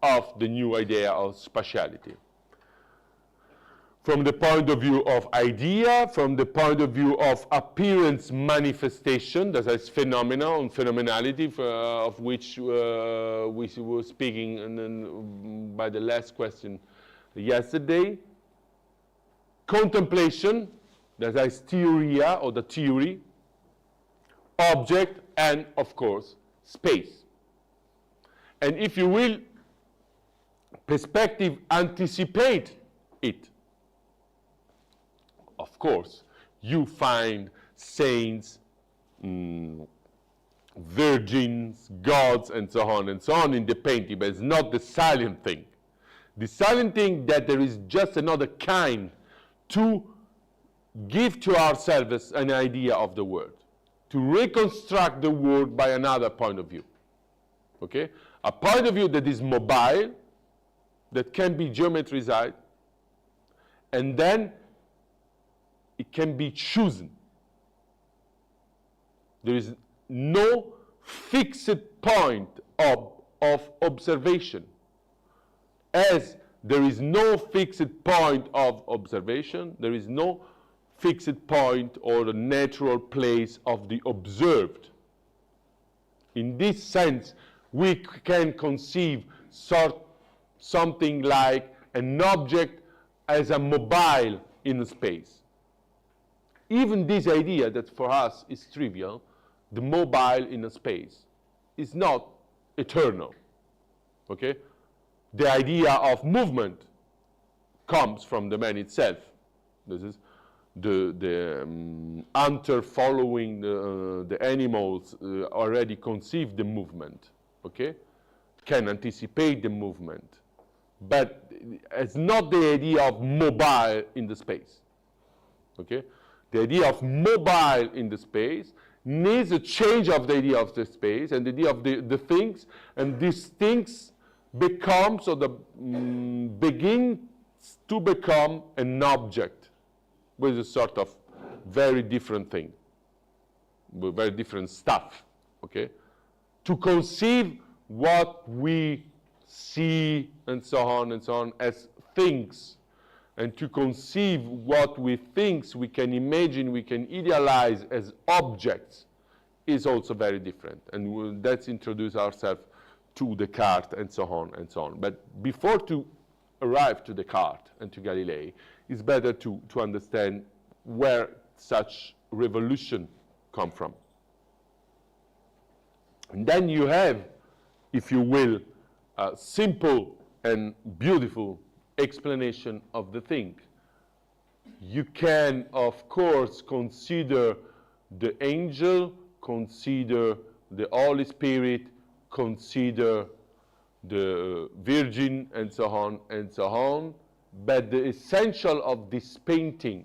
of the new idea of spatiality. From the point of view of idea, from the point of view of appearance manifestation, that is phenomena and phenomenality, of which we were speaking and then by the last question yesterday. Contemplation, that is theoria, or the theory, object, and of course, space. And if you will, perspective anticipate it. Of course, you find saints, virgins, gods, and so on in the painting, but it's not the silent thing. The silent thing that there is just another kind to give to ourselves an idea of the world, to reconstruct the world by another point of view. Okay? A point of view that is mobile, that can be geometrized, and then it can be chosen. There is no fixed point of observation. As there is no fixed point of observation, there is no fixed point or the natural place of the observed. In this sense, we can conceive something like an object as a mobile in space. Even this idea that for us is trivial, the mobile in a space, is not eternal, okay? The idea of movement comes from the man itself. This is the hunter following the animals already conceived the movement, okay? can anticipate the movement, but it's not the idea of mobile in the space. Okay? The idea of mobile in the space needs a change of the idea of the space and the idea of the things, and these things becomes or begin to become an object with a sort of very different thing, with very different stuff, okay? To conceive what we see and so on as things, and to conceive what we think we can imagine, we can idealize as objects is also very different. And let's introduce ourselves to Descartes and so on and so on. But before to arrive to Descartes and to Galilei, it's better to understand where such revolution come from. And then you have, if you will, a simple and beautiful explanation of the thing. You can, of course, consider the angel, consider the Holy Spirit, consider the Virgin, and so on, but the essential of this painting,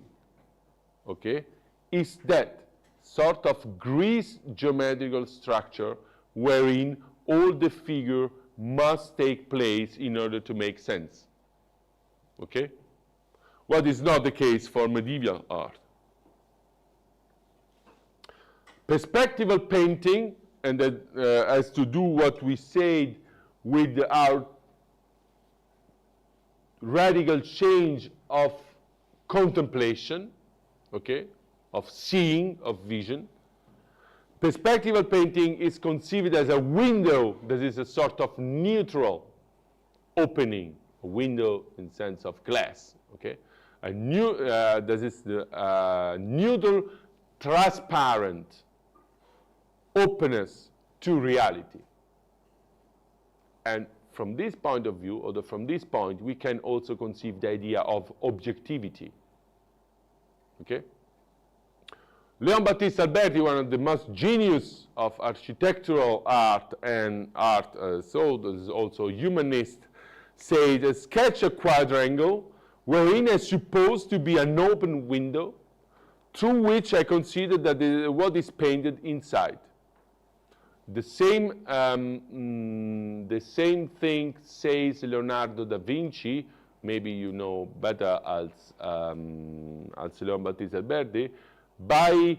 okay, is that sort of Greek geometrical structure wherein all the figure must take place in order to make sense. Okay? What is not the case for medieval art. Perspectival painting, and that has to do what we said with our radical change of contemplation, okay, of seeing, of vision. Perspectival painting is conceived as a window that is a sort of neutral opening, a window in sense of glass, okay? This is the neutral, transparent openness to reality. And from this point of view, or from this point, we can also conceive the idea of objectivity, okay? Leon Battista Alberti, one of the most genius of architectural art and art, so this is also humanist, said, sketch a quadrangle wherein is supposed to be an open window through which I consider that what is painted inside. The same thing says Leonardo da Vinci, maybe you know better as Leon Battista Alberti, by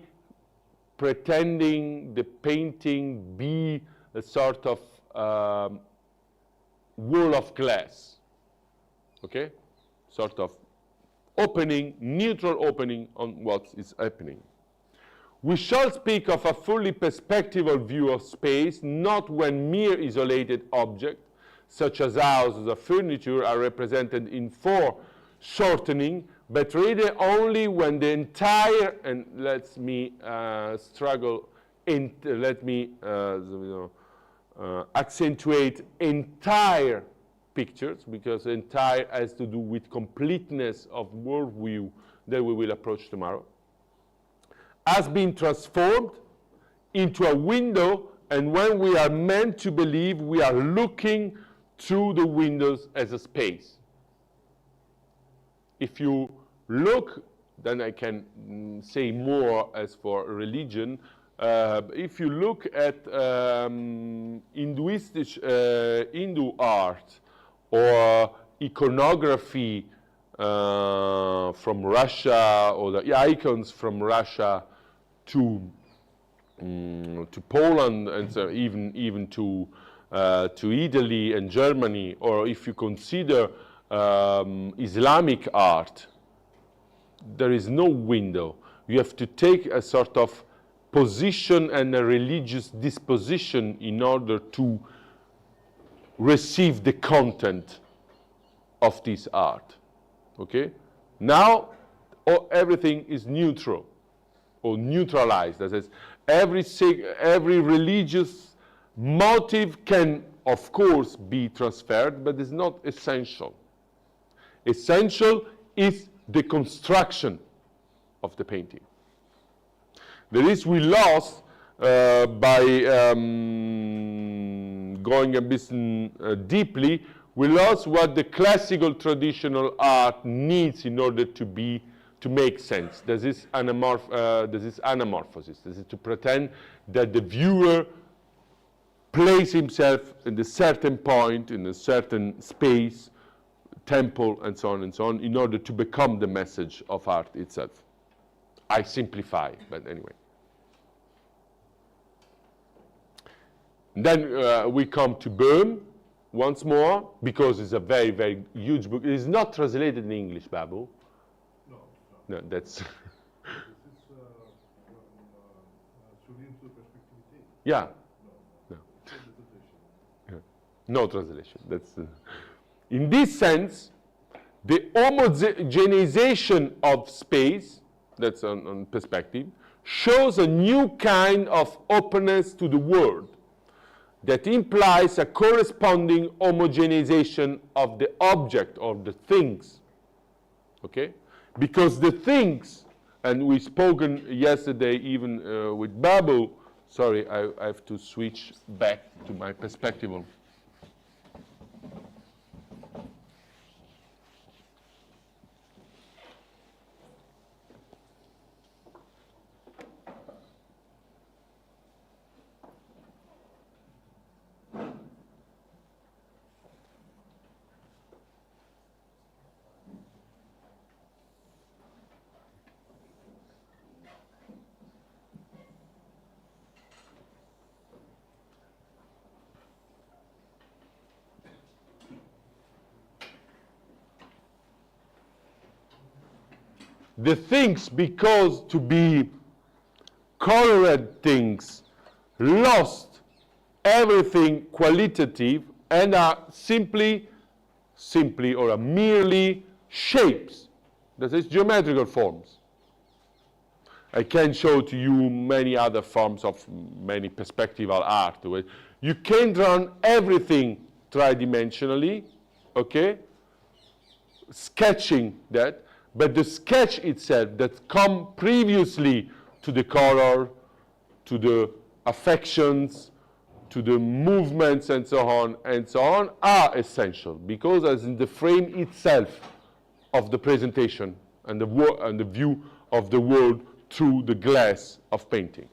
pretending the painting be a sort of wall of glass, okay? Sort of opening, neutral opening on what is happening. We shall speak of a fully perspectival view of space, not when mere isolated objects, such as houses or furniture, are represented in foreshortening, but really only when the entire, and let me accentuate entire pictures, because entire has to do with completeness of worldview that we will approach tomorrow, has been transformed into a window, and when we are meant to believe, we are looking through the windows as a space. If you look, then I can say more as for religion. If you look at Hindu art or iconography from Russia, or the icons from Russia to Poland, and so even to Italy and Germany, or if you consider Islamic art, there is no window. You have to take a sort of position and a religious disposition in order to receive the content of this art. Okay? Now, everything is neutral or neutralized. That is, every religious motive can, of course, be transferred, but is not essential. Essential is the construction of the painting. That is, we lost by going a bit deeply, we lost what the classical traditional art needs in order to make sense. There's this anamorphosis. This is to pretend that the viewer place himself in a certain point, in a certain space, temple, and so on, in order to become the message of art itself. I simplify, but anyway. Then we come to Böhm once more, because it's a very, very huge book. It is not translated in English, Babu. No, No, that's... this is Studium zur Perspektivität. Yeah. No. Yeah. No translation. That's in this sense, the homogenization of space, that's on perspective, shows a new kind of openness to the world that implies a corresponding homogenization of the object or the things. Okay? Because the things, and we've spoken yesterday even with Babu, sorry, I have to switch back to my perspective. The things, because to be colored things, lost everything qualitative and are simply or are merely shapes, that is geometrical forms. I can show to you many other forms of many perspectival art. You can draw everything tridimensionally, okay? Sketching that, but the sketch itself that come previously to the color, to the affections, to the movements and so on, are essential, because as in the frame itself of the presentation and the view of the world through the glass of painting.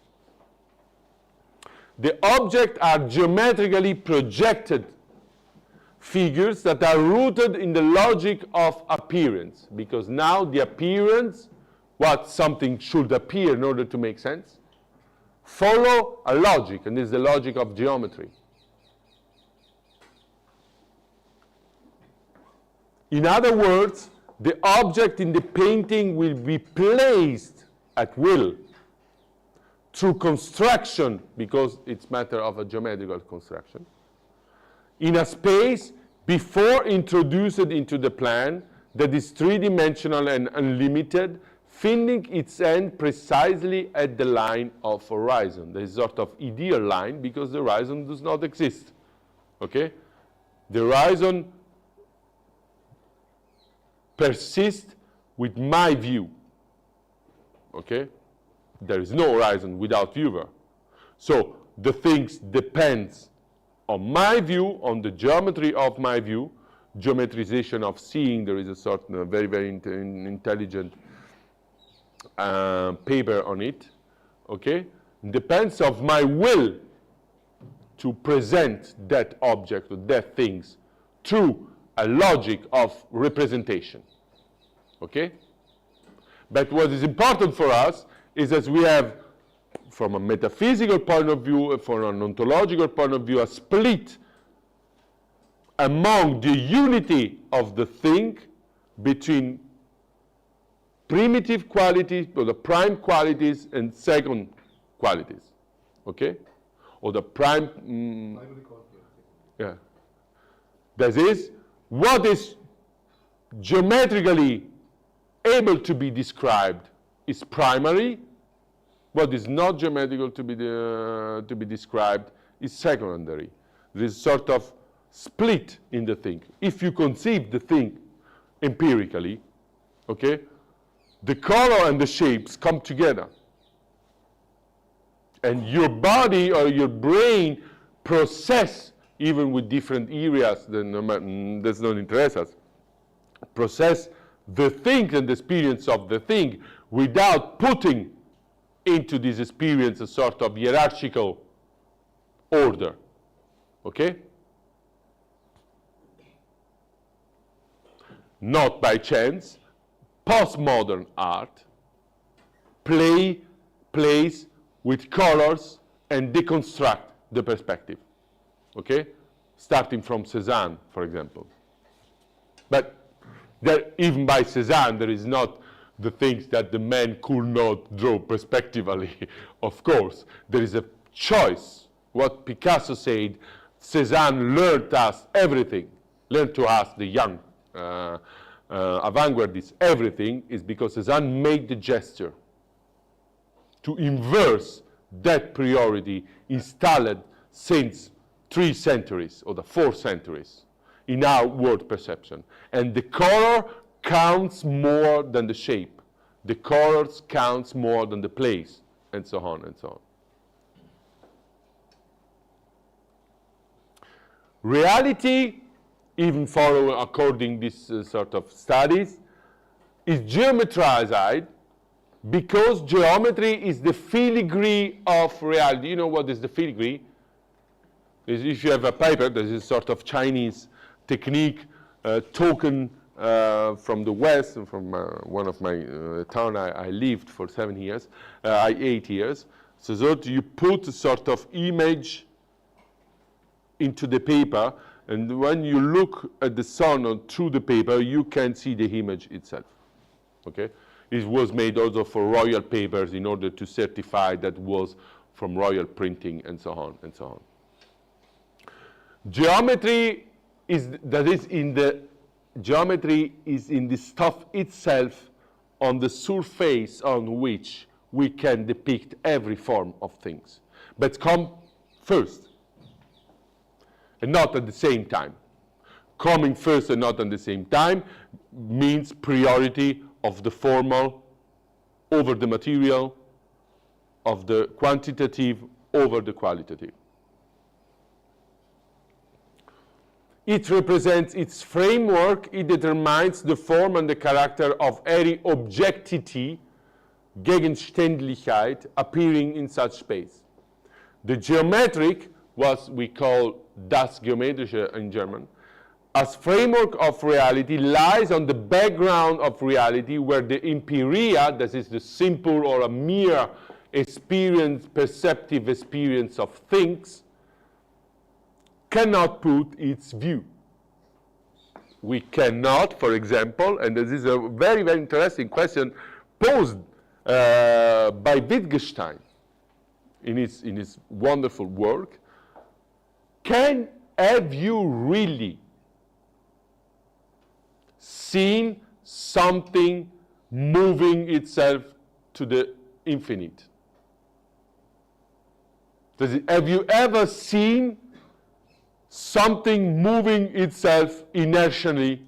The objects are geometrically projected figures that are rooted in the logic of appearance, because now the appearance, what something should appear in order to make sense, follow a logic, and this is the logic of geometry. In other words, the object in the painting will be placed at will through construction, because it's matter of a geometrical construction, in a space before introduced into the plan that is three-dimensional and unlimited, finding its end precisely at the line of horizon. There is sort of ideal line, because the horizon does not exist. Okay? The horizon persists with my view. Okay? There is no horizon without viewer. So the things depends on my view, on the geometry of my view, geometrization of seeing. There is a sort of very, very intelligent paper on it. Okay? Depends of my will to present that object or that things through a logic of representation. Okay? But what is important for us is that we have, from a metaphysical point of view, from an ontological point of view, a split among the unity of the thing between primitive qualities, or the prime qualities, and second qualities. Okay? Or the prime... yeah. That is, what is geometrically able to be described is primary. What is not geometrical to be described is secondary. There is sort of split in the thing. If you conceive the thing empirically, okay, the color and the shapes come together. And your body or your brain process even with different areas, then does not interest us. Process the thing and the experience of the thing without putting into this experience a sort of hierarchical order. Okay? Not by chance, postmodern art plays with colors and deconstruct the perspective. Okay? Starting from Cézanne, for example. But there, even by Cézanne, there is not the things that the man could not draw perspectively. Of course, there is a choice. What Picasso said, Cézanne learned us everything, learned to us, the young avant-gardists, everything, is because Cézanne made the gesture to inverse that priority installed since 3 centuries or the 4 centuries in our world perception. And the color counts more than the shape. The colors counts more than the place, and so on and so on. Reality, even following according this sort of studies, is geometrized because geometry is the filigree of reality. You know what is the filigree? Is if you have a paper, there is a sort of Chinese technique, token from the West, from one of my town I lived for 8 years. So that you put a sort of image into the paper, and when you look at the sun or through the paper, you can see the image itself. Okay? It was made also for royal papers in order to certify that was from royal printing, and so on and so on. Geometry is in the stuff itself, on the surface on which we can depict every form of things. But come first, and not at the same time. Coming first and not at the same time means priority of the formal over the material, of the quantitative over the qualitative. It represents its framework, it determines the form and the character of any objectivity, Gegenständlichkeit, appearing in such space. The geometric, what we call das Geometrische in German, as framework of reality lies on the background of reality, where the empiria, that is the simple or a mere experience, perceptive experience of things, cannot put its view. We cannot, for example, and this is a very, very interesting question posed by Wittgenstein in his wonderful work. Have you really seen something moving itself to the infinite? Have you ever seen something moving itself inertially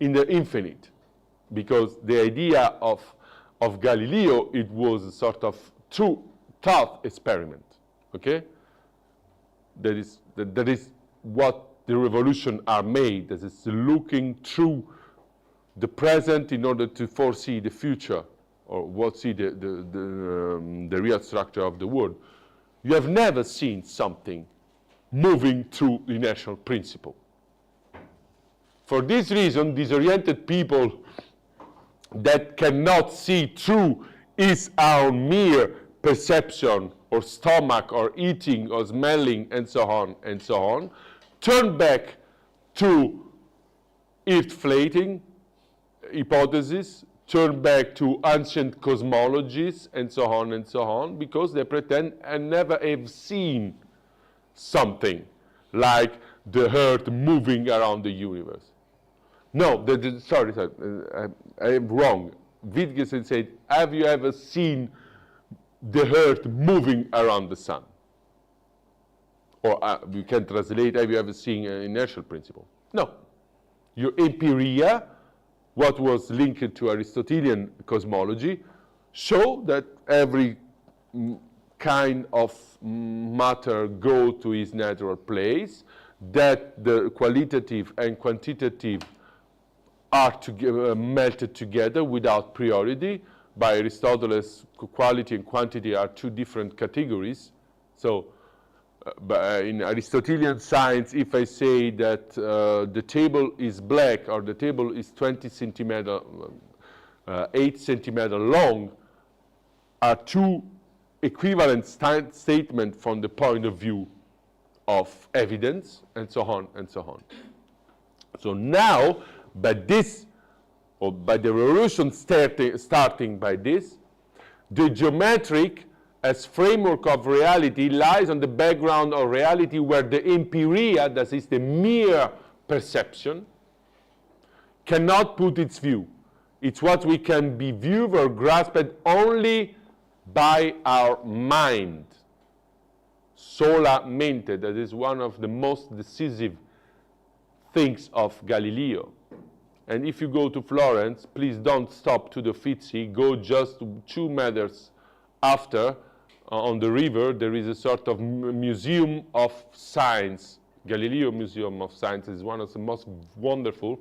in the infinite? Because the idea of Galileo, it was a sort of true thought experiment. Okay? That is what the revolution are made. That is looking through the present in order to foresee the future, or see the real structure of the world. You have never seen something moving through the inertial principle. For this reason, disoriented people that cannot see through is our mere perception, or stomach, or eating, or smelling, and so on, turn back to earth-flating hypothesis, turn back to ancient cosmologies, and so on, because they pretend and never have seen something like the earth moving around the universe. No, sorry, I am wrong. Wittgenstein said, have you ever seen the earth moving around the sun? Or we can translate, have you ever seen an inertial principle? No. Your empiria, what was linked to Aristotelian cosmology, show that every kind of matter go to its natural place, that the qualitative and quantitative are melted together without priority. By Aristotle, quality and quantity are two different categories. So in Aristotelian science, if I say that the table is black or the table is 20 centimeter, 8 centimeter long, are two equivalent statements from the point of view of evidence, and so on and so on. So now, by this, or by the revolution starting by this, the geometric as framework of reality lies on the background of reality where the empiria, that is the mere perception, cannot put its view. It's what we can be viewed or grasped only by our mind. Sola mente, that is one of the most decisive things of Galileo. And if you go to Florence, please don't stop to the Uffizi, go just 2 meters after, on the river, there is a sort of museum of science. Galileo Museum of Science is one of the most wonderful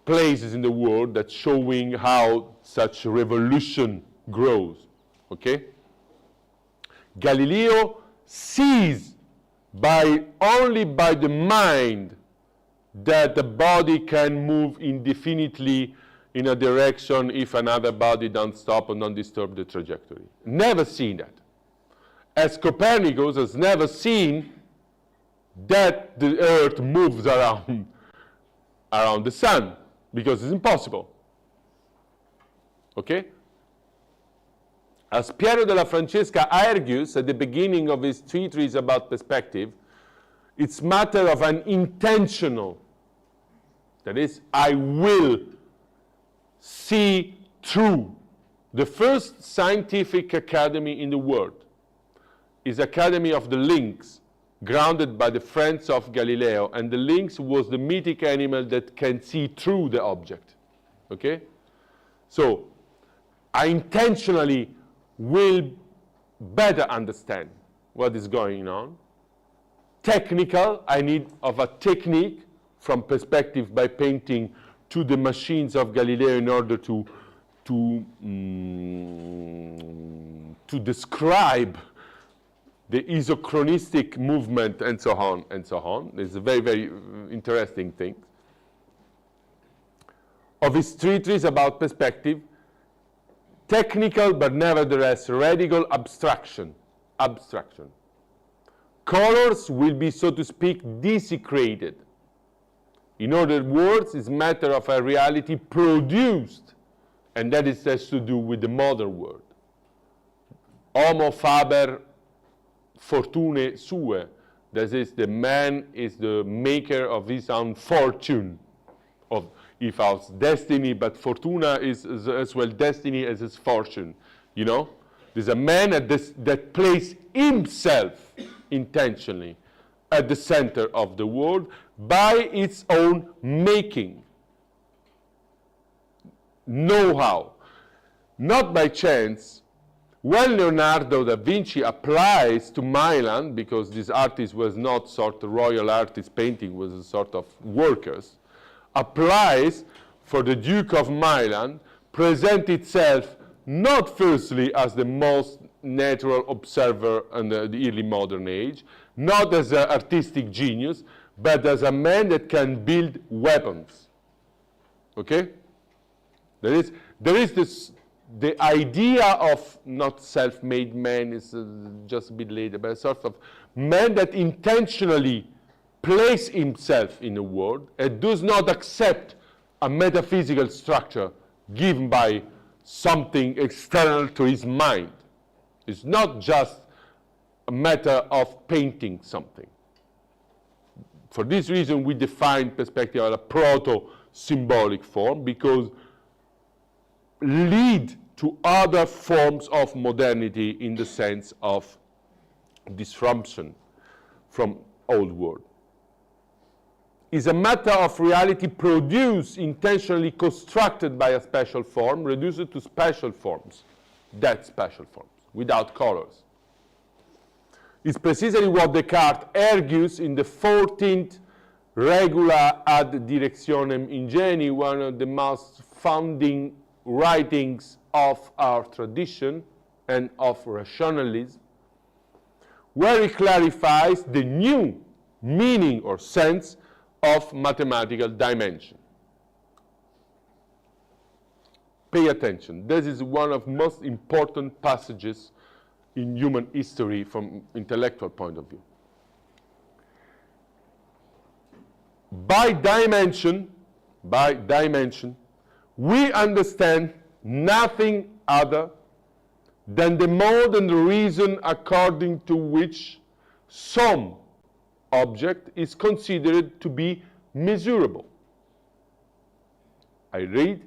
places in the world that's showing how such revolution grows, okay? Galileo sees only by the mind that the body can move indefinitely in a direction if another body don't stop and don't disturb the trajectory. Never seen that. As Copernicus has never seen that the Earth moves around the sun, because it's impossible. Okay? As Piero della Francesca argues at the beginning of his treatise about perspective, it's matter of an intentional, that is, I will see through. The first scientific academy in the world is Academy of the Lynx, grounded by the friends of Galileo, and the lynx was the mythic animal that can see through the object. Okay? So, I intentionally will better understand what is going on. Technical, I need of a technique from perspective by painting to the machines of Galileo in order to describe the isochronistic movement and so on and so on. It's a very, very interesting thing. Of his treatise about perspective, technical but nevertheless radical abstraction. Colors will be, so to speak, desecrated. In other words, it's matter of a reality produced, and that has to do with the modern world. Homo faber fortunae sue. That is, the man is the maker of his own fortune. Of, if it's destiny, but fortuna is as well destiny as his fortune. You know? There's a man that places himself intentionally at the center of the world by its own making. Know-how. Not by chance, when Leonardo da Vinci applies to Milan, because this artist was not sort of royal artist painting, was a sort of workers, applies for the Duke of Milan, present itself not firstly as the most natural observer in the early modern age, not as an artistic genius, but as a man that can build weapons. Okay? There is this, the idea of not self-made man is just a bit later, but a sort of man that intentionally places himself in the world and does not accept a metaphysical structure given by something external to his mind. It's not just a matter of painting something. For this reason, we define perspective as a proto-symbolic form, because lead to other forms of modernity in the sense of disruption from old world. Is a matter of reality produced, intentionally constructed by a special form, reduced to special forms, that special forms, without colors. is precisely what Descartes argues in the 14th Regula ad Directionem Ingenii, one of the most founding writings of our tradition and of rationalism, where he clarifies the new meaning or sense of mathematical dimension. Pay attention. This is one of the most important passages in human history from intellectual point of view. By dimension, we understand nothing other than the mode and the reason according to which some object is considered to be measurable. I read,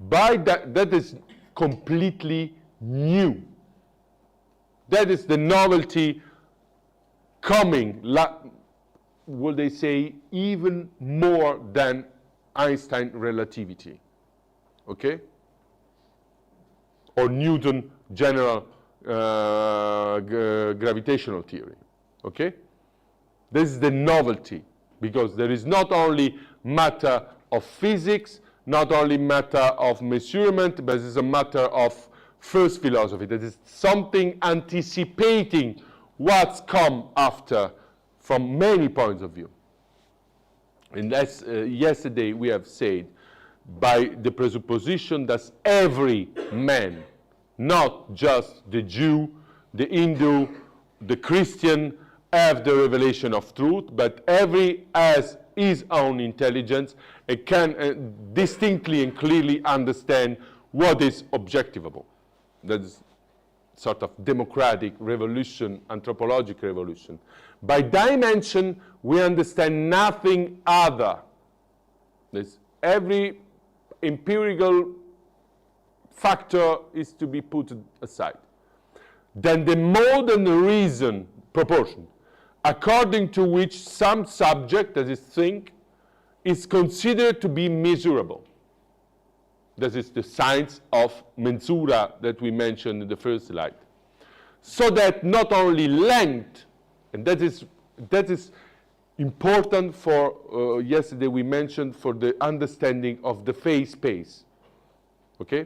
that is completely new. That is the novelty coming, will they say, even more than Einstein relativity, okay? Or Newton general gravitational theory, okay? This is the novelty, because there is not only matter of physics, not only matter of measurement, but it's a matter of first philosophy. That is something anticipating what's come after from many points of view. And as yesterday we have said, by the presupposition that every man, not just the Jew, the Hindu, the Christian, have the revelation of truth, but every has his own intelligence and can distinctly and clearly understand what is objectivable. That is sort of democratic revolution, anthropological revolution. By dimension, we understand nothing other. This, every empirical factor is to be put aside. Then the mode and the reason proportion, according to which some subject, that is think, is considered to be measurable. This is the science of mensura that we mentioned in the first slide. So that not only length, and that is important for, yesterday we mentioned, for the understanding of the phase space, okay?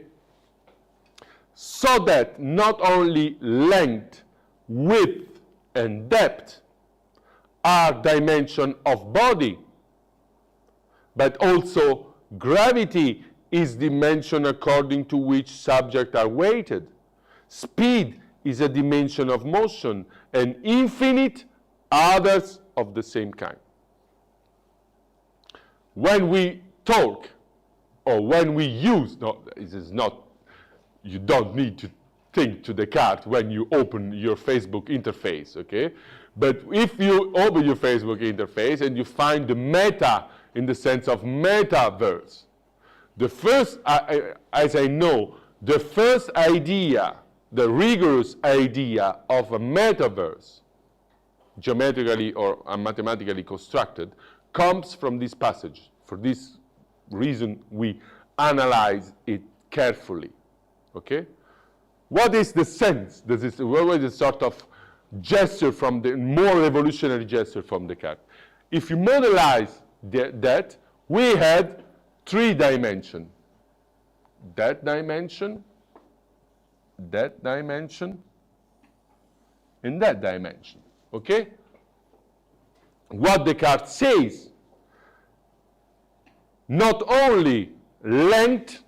So that not only length, width, and depth are dimension of body, but also gravity is dimension according to which subjects are weighted. Speed is a dimension of motion, and infinite others of the same kind. When we talk, or when we use, no, this is not, you don't need to think to Descartes when you open your Facebook interface, okay? But if you open your Facebook interface and you find the meta in the sense of metaverse, the first, as I know, the first idea, the rigorous idea of a metaverse, geometrically or mathematically constructed, comes from this passage. For this reason, we analyze it carefully, okay? What is the sense? This is always a sort of gesture from the more revolutionary gesture from Descartes. If you modelize that, we had 3 dimensions. That dimension, and that dimension, okay? What Descartes says, not only length,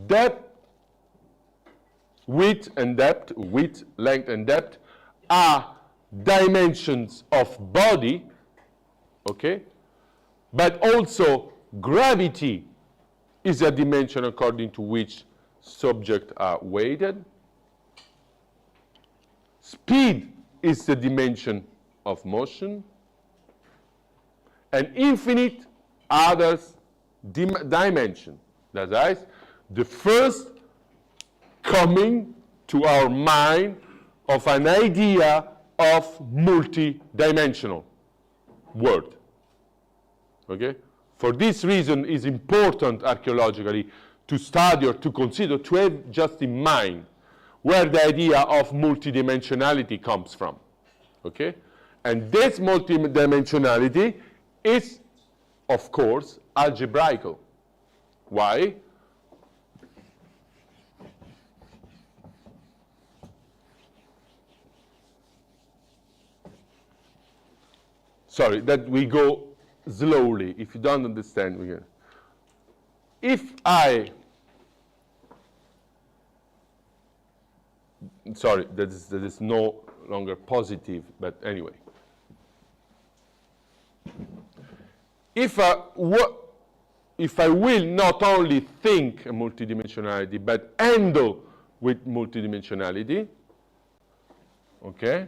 depth, width, length, and depth are dimensions of body, okay? But also gravity is a dimension according to which subjects are weighted. Speed is the dimension of motion. And infinite others dimension. That is, the first coming to our mind of an idea of multi-dimensional world. Okay? For this reason, it's important archaeologically to study or to consider, to have just in mind where the idea of multidimensionality comes from. Okay? And this multidimensionality is, of course, algebraical. Why? Sorry, that we go slowly. If you don't understand, we can. If I, sorry, that is no longer positive, but anyway. If I will not only think a multidimensionality, but handle with multidimensionality, okay,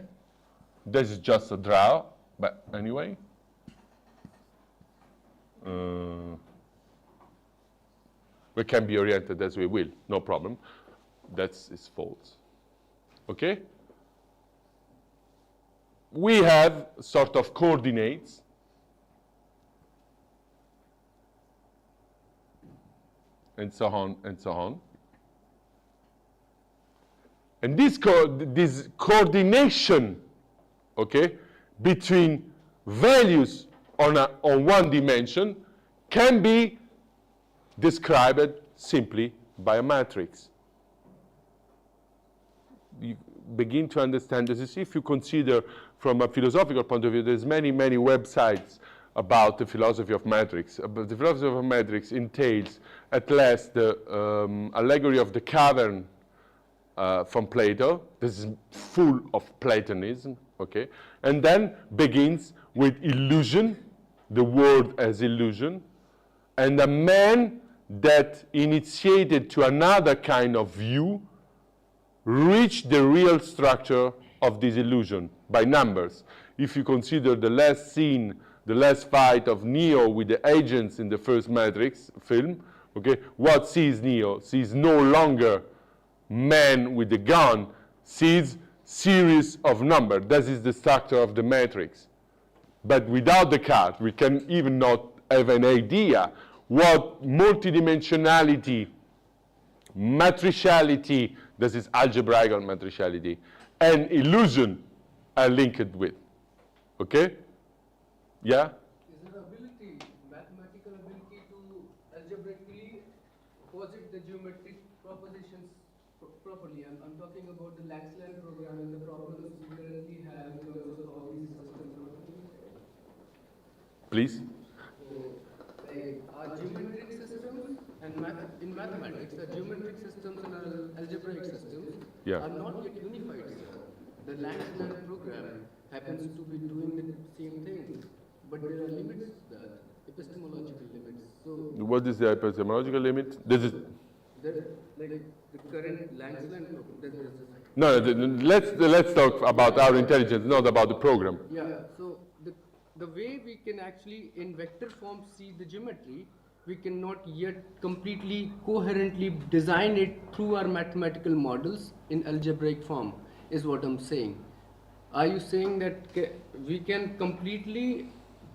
this is just a draw, but anyway. We can be oriented as we will, no problem. That's is false. Okay? We have sort of coordinates. And so on, and so on. And this coordination, okay, between values on one dimension can be described simply by a matrix. You begin to understand this if you consider from a philosophical point of view, there's many websites about the philosophy of matrix. But the philosophy of matrix entails at last the allegory of the cavern from Plato. This is full of Platonism, okay? And then begins with illusion, the world as illusion, and a man that initiated to another kind of view reached the real structure of this illusion by numbers. If you consider the last scene, the last fight of Neo with the agents in the first Matrix film, okay, what sees Neo? Sees no longer man with the gun, sees series of numbers. That is the structure of the Matrix. But without the card, we can even not have an idea what multidimensionality, matriciality, this is algebraic matriciality, and illusion are linked with. Okay? Yeah? Is there ability, mathematical ability to algebraically posit the geometric propositions properly? I'm talking about the Langsland program and the problems we currently have in terms of all these systems. Please? Our geometric systems and in mathematics, the geometric systems and algebraic systems are not yet unified. The Langsland program happens to be doing the same thing, but there are limits to that, epistemological limits. So what is the epistemological limit? This is like the current Langsland program. no. Let's talk about our intelligence, not about the program. Yeah. So the way we can actually in vector form see the geometry, we cannot yet completely coherently design it through our mathematical models in algebraic form, is what I'm saying. Are you saying that we can completely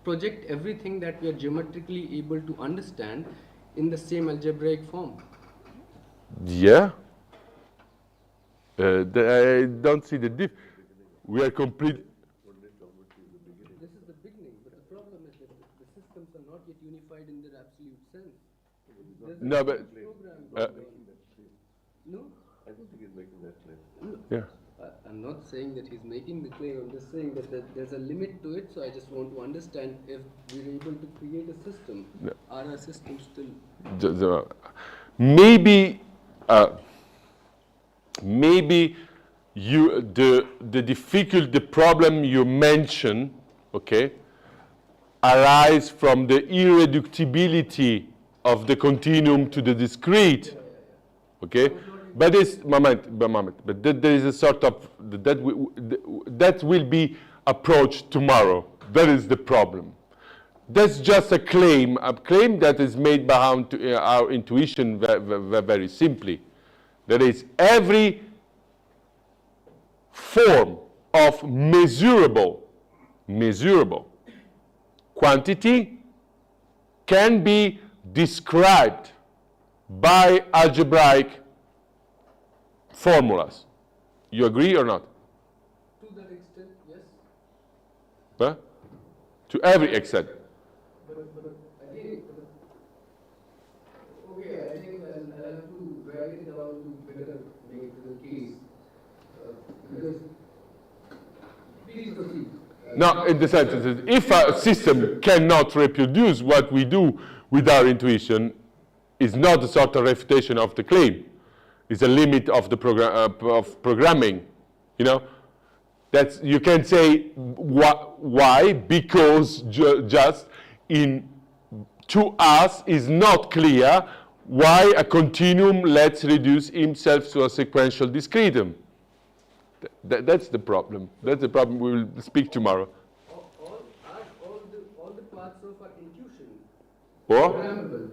project everything that we are geometrically able to understand in the same algebraic form? Yeah. I don't see the diff. We are complete. This is the beginning, but the problem is that the systems are not yet unified in their absolute sense. No, but No? I don't think he's making that claim. yeah. I'm not saying that he's making the claim, I'm just saying that there's a limit to it, so I just want to understand if we're able to create a system. No. Are our systems still... Maybe the problem you mention, okay, arise from the irreducibility of the continuum to the discrete, okay. But there is a sort of that will be approached tomorrow. That is the problem. That's just a claim that is made by our intuition very simply. That is, every form of measurable quantity can be described by algebraic formulas. You agree or not? To that extent, yes. Huh? To every extent. But I think, okay, I think I'll have to drag it down to better make the case. Because, please proceed. No, in the sense that if a system cannot reproduce what we do with our intuition, it's not a sort of refutation of the claim. It's a limit of the of programming. You know, that's, you can say why, because just to us is not clear why a continuum lets reduce himself to a sequential discretum. That's the problem. That's the problem we will speak tomorrow. All the parts of our intuition What? programmable.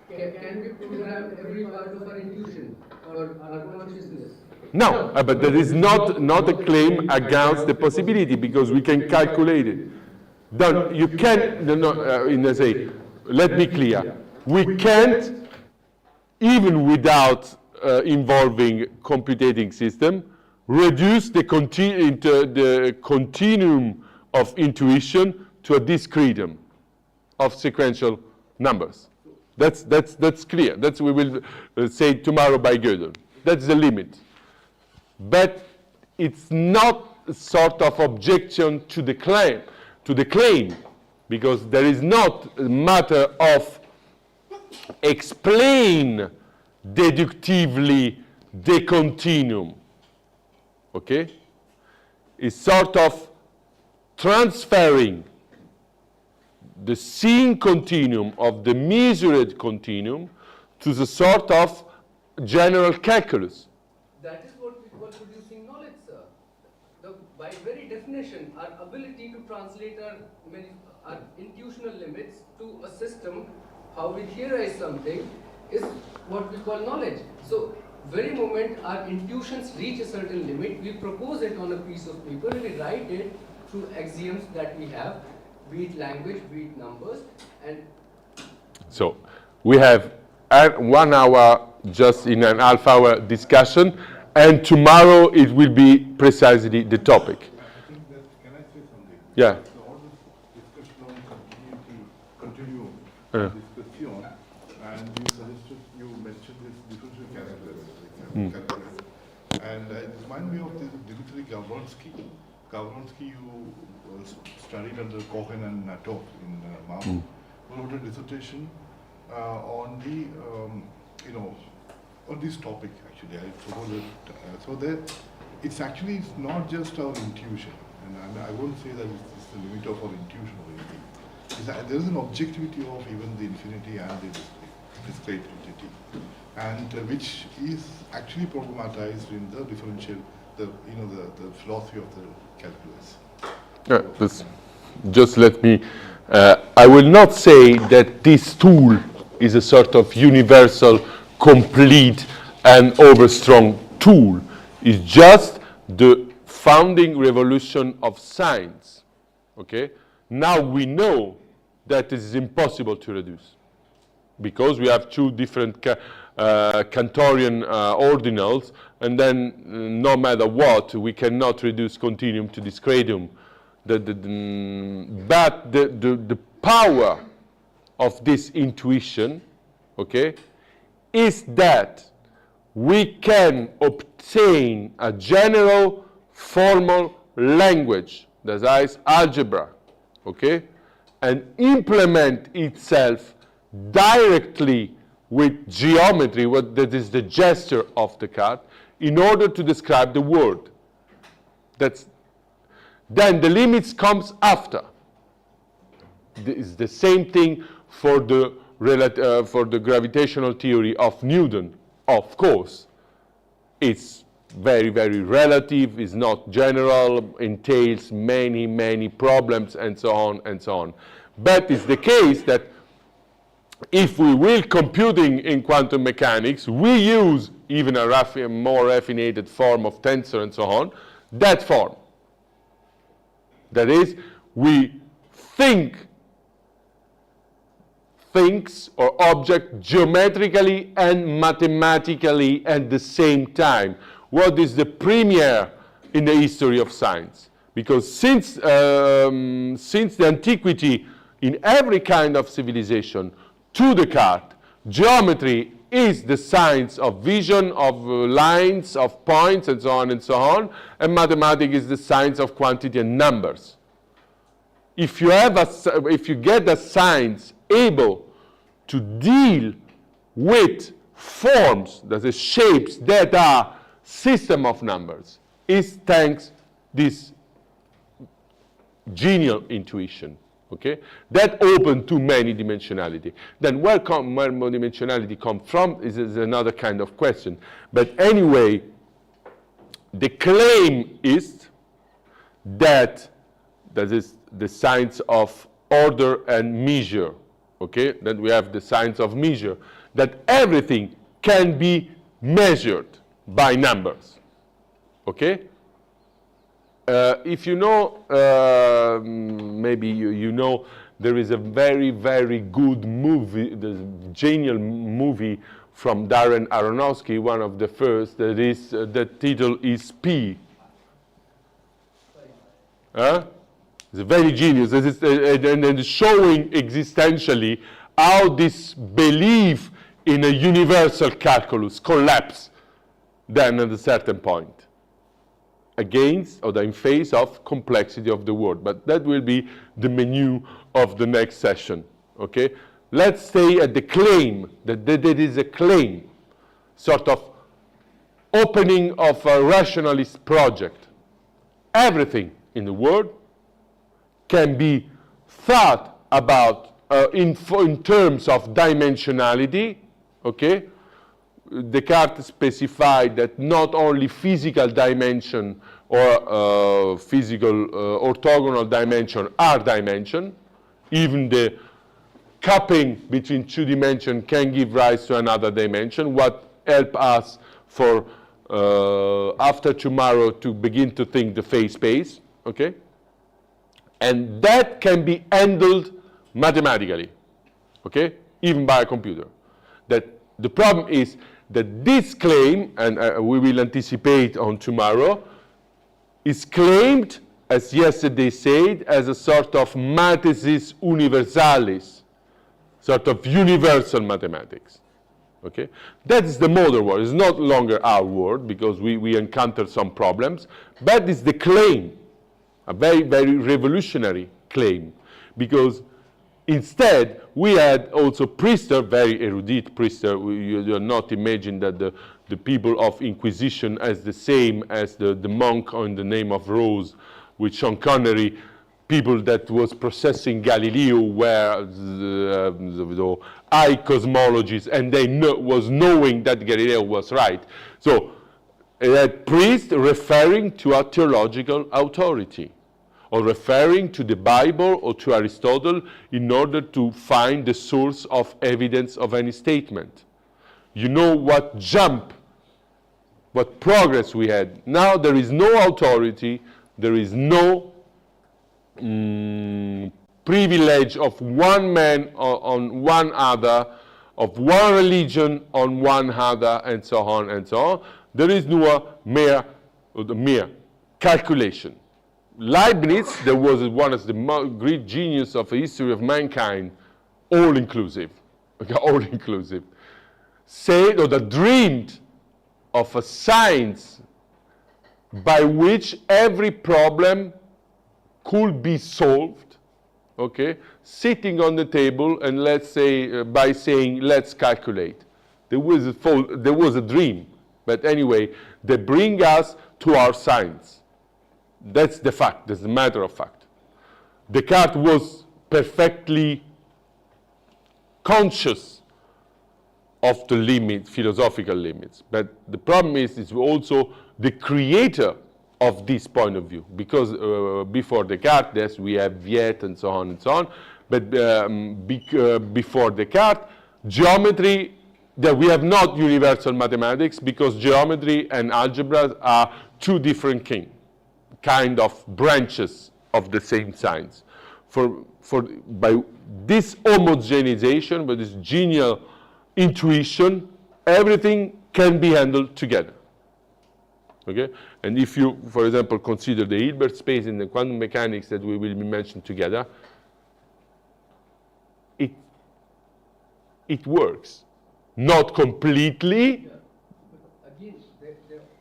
Can we program every part of our intuition or our consciousness? No, but that is not a claim against the possibility, because we can calculate it. You can't, let me clear. We can't, even without involving computing system, reduce the continuum of intuition to a discretum of sequential numbers. That's clear. That's we will say tomorrow by Gödel. That's the limit. But it's not a sort of objection to the claim, because there is not a matter of explain deductively the continuum. Okay? It's sort of transferring the seeing continuum of the measured continuum to the sort of general calculus. That is what we call producing knowledge, sir. By very definition, our ability to translate our intuitional limits to a system, how we theorize something, is what we call knowledge. So, very moment our intuitions reach a certain limit, we propose it on a piece of paper, we write it through axioms that we have, be it language, be it numbers, and so we have 1 hour just in an half-hour discussion, and tomorrow it will be precisely the topic. I think that, can I say something? Yeah. So all this discussion on continuum, discussion, and you mentioned this differential calculus, and it reminds me of this Dmitry Gavronsky. Gavronsky, you studied under Cohen and Natov in Marburg, who wrote a dissertation on the, on this topic. Actually, I forgot it. So there, it's not just our intuition, and I won't say that it's the limit of our intuition or anything. There is an objectivity of even the infinity and the discrete entity, and which is actually problematized in the differential, the philosophy of the calculus. Just let me, I will not say that this tool is a sort of universal, complete, and overstrong tool. It's just the founding revolution of science. Okay? Now we know that it is impossible to reduce, because we have two different Cantorian ordinals, and then no matter what, we cannot reduce continuum to discretum. But the power of this intuition, okay, is that we can obtain a general formal language, that is algebra, okay, and implement itself directly with geometry, that is the gesture of the card, in order to describe the world. Then the limits comes after. It's the same thing for the gravitational theory of Newton. Of course, it's very, very relative, is not general, entails many, many problems, and so on and so on. But it's the case that if we will computing in quantum mechanics, we use even a more raffinated form of tensor and so on, that form. That is, we think things or objects geometrically and mathematically at the same time. What is the premiere in the history of science? Because since the antiquity, in every kind of civilization, to Descartes, geometry is the science of vision, of lines, of points, and so on and so on, and mathematics is the science of quantity and numbers. If you get a science able to deal with forms, that is shapes that are system of numbers, is thanks this genial intuition. Okay, that open to many dimensionality. Then where more dimensionality come from is another kind of question. But anyway, the claim is that is the science of order and measure. Okay, then we have the science of measure, that everything can be measured by numbers. Okay. If you know, maybe you know, there is a very, very good movie, the genial movie from Darren Aronofsky, one of the first, that is, the title is P. It's very genius, and showing existentially how this belief in a universal calculus collapses then at a certain point, against or in face of complexity of the world. But that will be the menu of the next session. Okay, let's stay at the claim that there is a claim, sort of opening of a rationalist project. Everything in the world can be thought about in terms of dimensionality. Okay. Descartes specified that not only physical dimension or physical orthogonal dimension are dimension, even the cupping between two dimensions can give rise to another dimension, what help us for after tomorrow to begin to think the phase space, okay? And that can be handled mathematically, okay? Even by a computer. That the problem is that this claim, and we will anticipate on tomorrow, is claimed, as yesterday said, as a sort of mathesis universalis, sort of universal mathematics. Okay? That is the modern world. It's not longer our world because we encounter some problems, but it's the claim, a very, very revolutionary claim, because instead, we had also Priester, very erudite Priester. You are not imagine that the people of Inquisition as the same as the monk on the name of Rose with Sean Connery, people that was processing Galileo were the high cosmologists, and they was knowing that Galileo was right. So, a priest referring to a theological authority, or referring to the Bible or to Aristotle in order to find the source of evidence of any statement. You know what jump, what progress we had. Now there is no authority, there is no privilege of one man on one other, of one religion on one other, and so on and so on. There is no mere calculation. Leibniz, there was one of the great genius of the history of mankind, all-inclusive, okay, all-inclusive, said or that dreamed of a science by which every problem could be solved, okay, sitting on the table and let's say, by saying, let's calculate. There was a dream, but anyway, they bring us to our science. That's the fact, that's the matter of fact. Descartes was perfectly conscious of the limits, philosophical limits. But the problem is also the creator of this point of view. Because before Descartes, yes, we have Viet and so on and so on. But before Descartes, geometry, that we have not universal mathematics because geometry and algebra are two different kind of branches of the same science. by this homogenization, by this genial intuition, everything can be handled together. Okay? And if you, for example, consider the Hilbert space in the quantum mechanics that we will be mentioned together, it works. Not completely. Yeah. But again,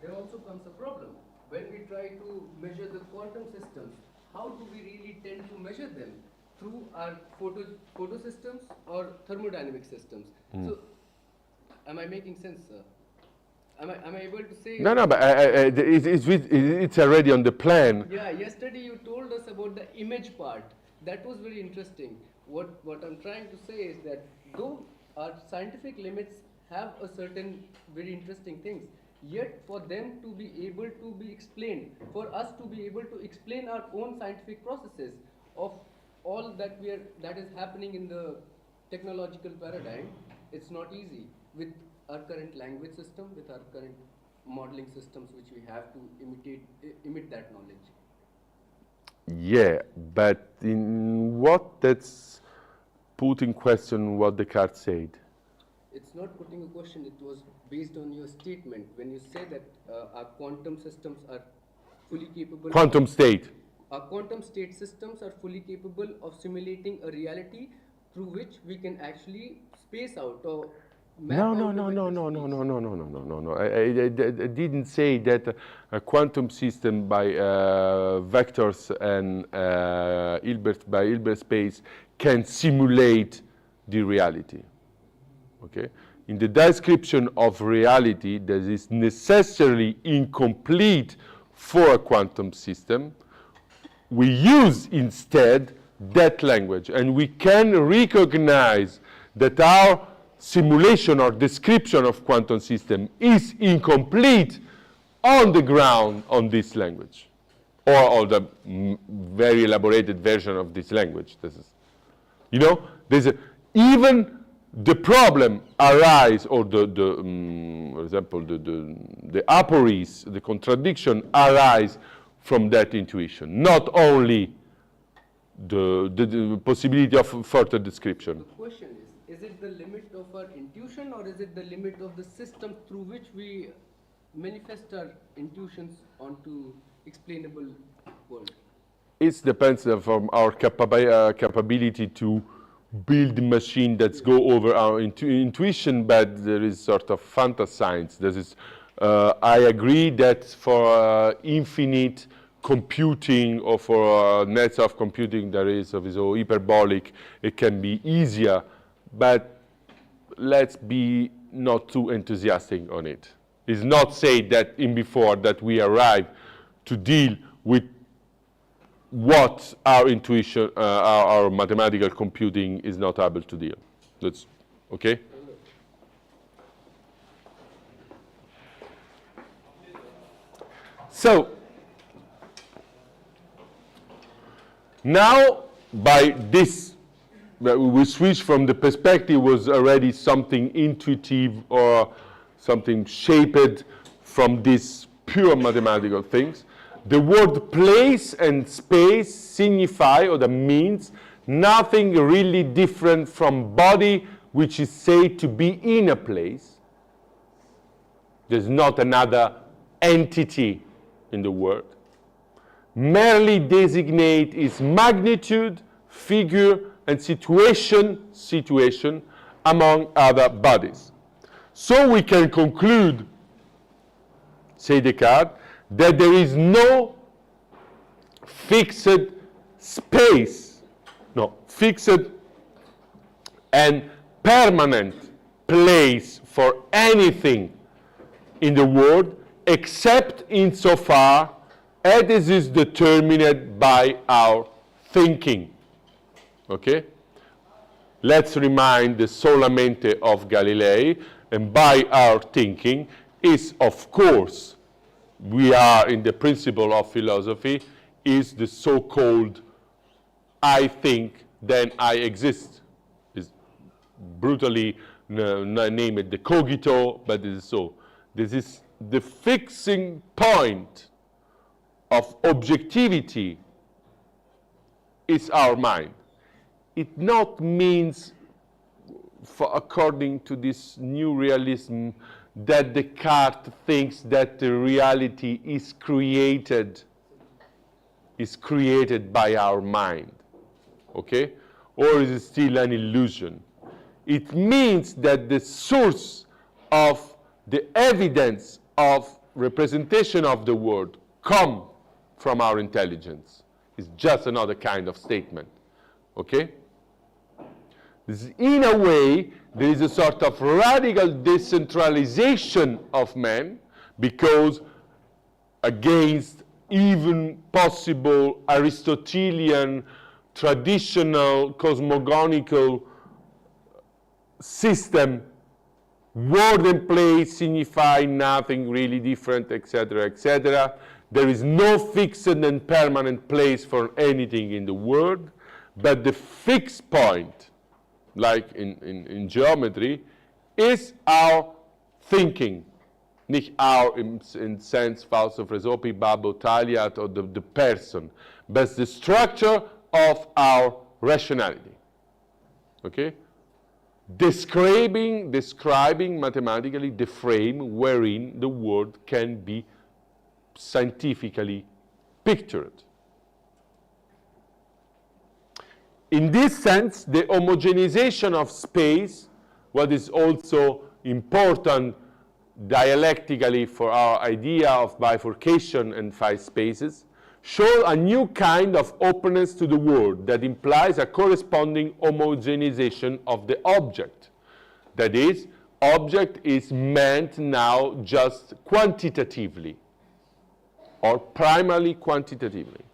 there also comes a problem. When we try to measure the quantum systems, how do we really tend to measure them? Through our photo systems or thermodynamic systems? So, am I making sense, sir? Am I able to say? No, but it's already on the plan. Yeah, yesterday you told us about the image part. That was very interesting. What I'm trying to say is that though our scientific limits have a certain very interesting things, yet for them to be able to be explained, for us to be able to explain our own scientific processes of all that is happening in the technological paradigm, it's not easy with our current language system, with our current modeling systems which we have to emit that knowledge. Yeah, but in what that's put in question what Descartes said. It's not putting a question, it was based on your statement when you say that our quantum systems are fully capable. Quantum state. Our quantum state systems are fully capable of simulating a reality through which we can actually space out or map No. out a vector space. I didn't say that a quantum system by vectors and Hilbert space can simulate the reality. Okay? In the description of reality that is necessarily incomplete for a quantum system, we use instead that language, and we can recognize that our simulation or description of quantum system is incomplete on the ground on this language, or on the very elaborated version of this language. This is, you know, even the problem arise, or for example, the apories, the contradiction arise from that intuition, not only the possibility of further description. The question is it the limit of our intuition or is it the limit of the system through which we manifest our intuitions onto explainable world? It depends from our capability to build a machine that's go over our intuition, but there is sort of fantascience. There is, I agree that for infinite computing or for nets of computing there is so hyperbolic, it can be easier, but let's be not too enthusiastic on it. It's not said that in before that we arrive to deal with what our intuition, our mathematical computing is not able to deal. That's okay? So, now by this, we switch from the perspective was already something intuitive or something shaped from these pure mathematical things. The word place and space signify, or that means, nothing really different from body which is said to be in a place. There's not another entity in the world. Merely designate its magnitude, figure, and situation among other bodies. So we can conclude, say Descartes, that there is no fixed space, no fixed and permanent place for anything in the world except insofar as it is determined by our thinking. Okay? Let's remind the solamente of Galilei, and by our thinking is, of course, we are in the principle of philosophy, is the so-called I think, then I exist. Is brutally named the cogito, but it is so. This is the fixing point of objectivity is our mind. It not means, according to this new realism, that Descartes thinks that the reality is created by our mind, okay? Or is it still an illusion? It means that the source of the evidence of representation of the world come from our intelligence. It's just another kind of statement, okay? In a way, there is a sort of radical decentralization of man, because against even possible Aristotelian, traditional, cosmogonical system, word and place signify nothing really different, etc., etc. There is no fixed and permanent place for anything in the world, but the fixed point, like in geometry, is our thinking. Nicht our, in sense, Fausto Fresopi, Babbo Taliat, or the person, but the structure of our rationality. Okay? Describing mathematically the frame wherein the world can be scientifically pictured. In this sense, the homogenization of space, what is also important dialectically for our idea of bifurcation and five spaces, show a new kind of openness to the world that implies a corresponding homogenization of the object. That is, object is meant now just quantitatively, or primarily quantitatively.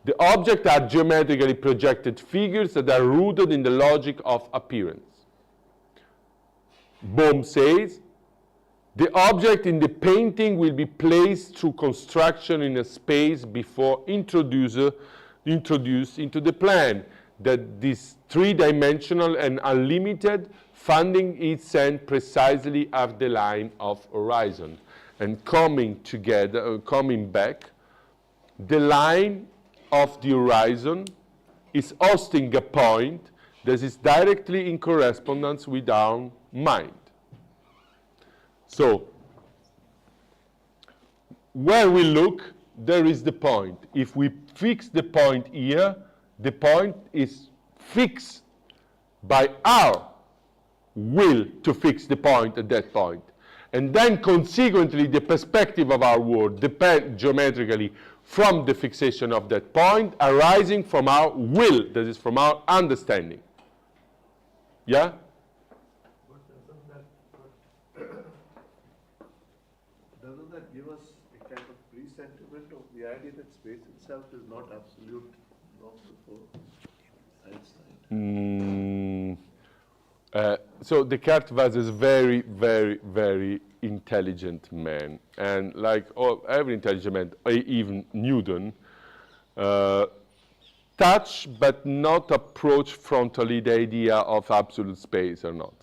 The objects are geometrically projected figures that are rooted in the logic of appearance. Bohm says, the object in the painting will be placed through construction in a space before introduced into the plan, that this three-dimensional and unlimited funding is sent precisely at the line of horizon. And coming back, the line of the horizon is hosting a point that is directly in correspondence with our mind. So, where we look, there is the point. If we fix the point here, the point is fixed by our will to fix the point at that point. And then consequently, the perspective of our world depends geometrically from the fixation of that point, arising from our will, that is, from our understanding. Yeah? Doesn't that give us a kind of presentiment of the idea that space itself is not absolute long before Einstein? So Descartes was a very, very, very intelligent man, and like every intelligent man, even Newton, touch but not approach frontally the idea of absolute space or not.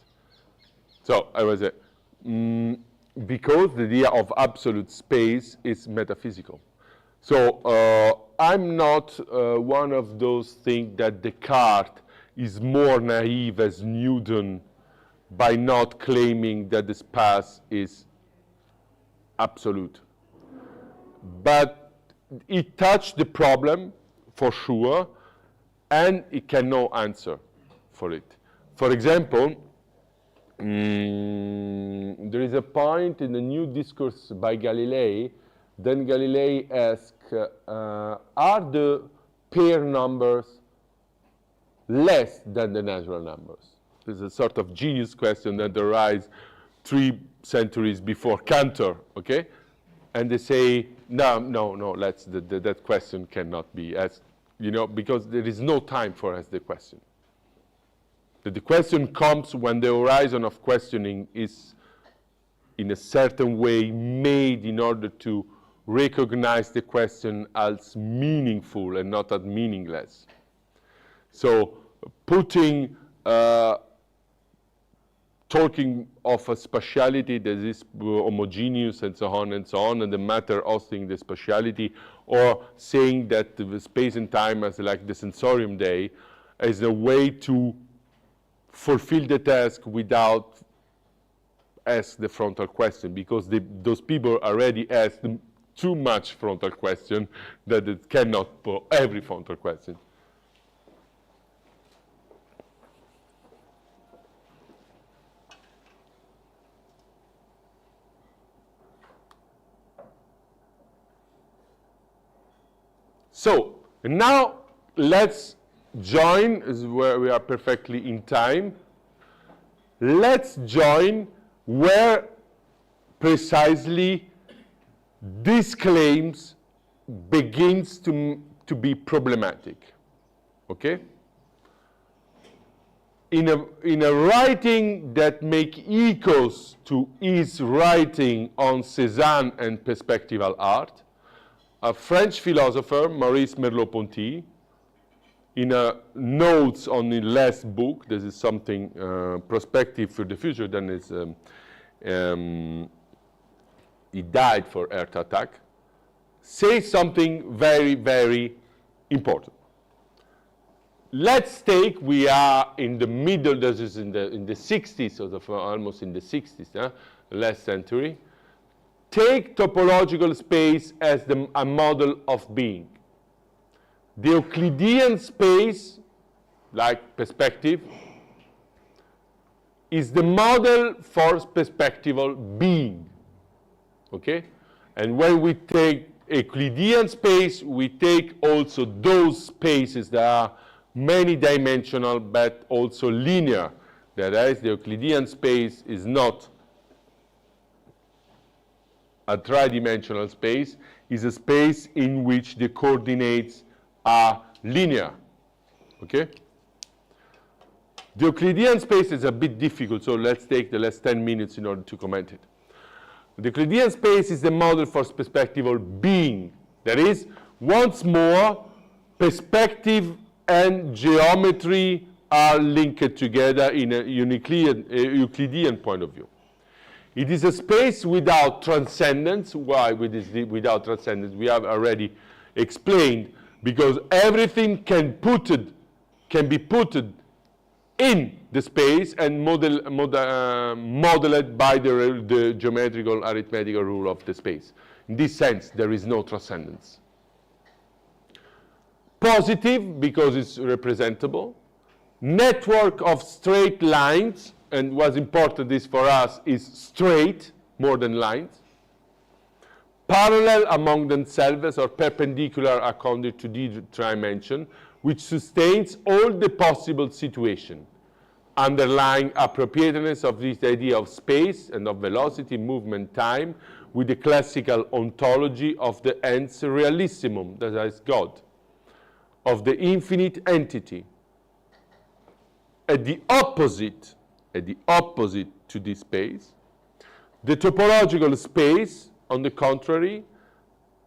So I was because the idea of absolute space is metaphysical. So I'm not one of those think that Descartes is more naive as Newton by not claiming that the space is absolute. But it touched the problem for sure, and it can no answer for it. For example, there is a point in the new discourse by Galilei. Then Galilei asks, are the pair numbers less than the natural numbers? This is a sort of genius question that arises 3 centuries before Cantor, okay? And they say, no, that question cannot be asked, because there is no time for ask the question. The question comes when the horizon of questioning is in a certain way made in order to recognize the question as meaningful and not as meaningless. talking of a spatiality that is homogeneous and so on, and the matter hosting the spatiality, or saying that the space and time as like the sensorium day is a way to fulfill the task without ask the frontal question, because those people already asked too much frontal question that it cannot put every frontal question. So now let's join, is where we are perfectly in time. Let's join where precisely these claims begins to be problematic. Okay? In a writing that make echoes to his writing on Cézanne and perspectival art, a French philosopher, Maurice Merleau-Ponty, in a notes on the last book, this is something prospective for the future, then it's, he died for heart attack, says something very, very important. Let's take, we are in the middle, this is in the 60s, sort of almost in the 60s, last century. Take topological space as a model of being. The Euclidean space, like perspective, is the model for perspectival being. Okay? And when we take Euclidean space, we take also those spaces that are many dimensional but also linear. That is, the Euclidean space is not a tridimensional space, is a space in which the coordinates are linear. Okay? The Euclidean space is a bit difficult, so let's take the last 10 minutes in order to comment it. The Euclidean space is the model for perspectival being. That is, once more, perspective and geometry are linked together in a Euclidean point of view. It is a space without transcendence. Why without transcendence? We have already explained, because everything can be put in the space and modeled by the geometrical arithmetical rule of the space. In this sense, there is no transcendence. Positive, because it's representable. Network of straight lines, and what's important is for us is straight more than lines. Parallel among themselves or perpendicular according to the dimension, which sustains all the possible situation, underlying appropriateness of this idea of space and of velocity, movement, time, with the classical ontology of the ens realissimum, that is God, of the infinite entity. At the opposite to this space, the topological space, on the contrary,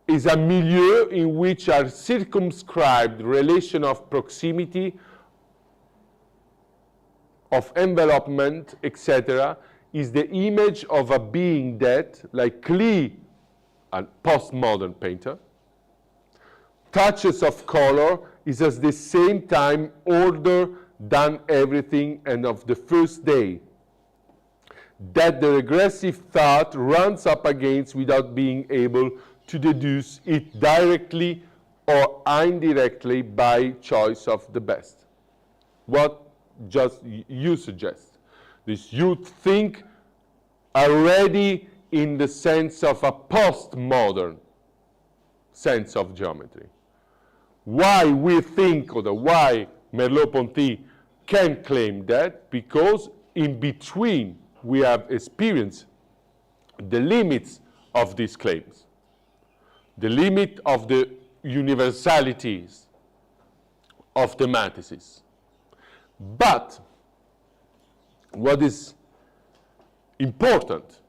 is a milieu in which are circumscribed relation of proximity, of envelopment, etc., is the image of a being that, like Klee, a postmodern painter, touches of color is at the same time order than everything and of the first day, that the regressive thought runs up against without being able to deduce it directly or indirectly by choice of the best. What just you suggest? This you think already in the sense of a postmodern sense of geometry. Why we think, or why Merleau-Ponty can claim that? Because in between we have experienced the limits of these claims, the limit of the universalities of the matrices. But what is important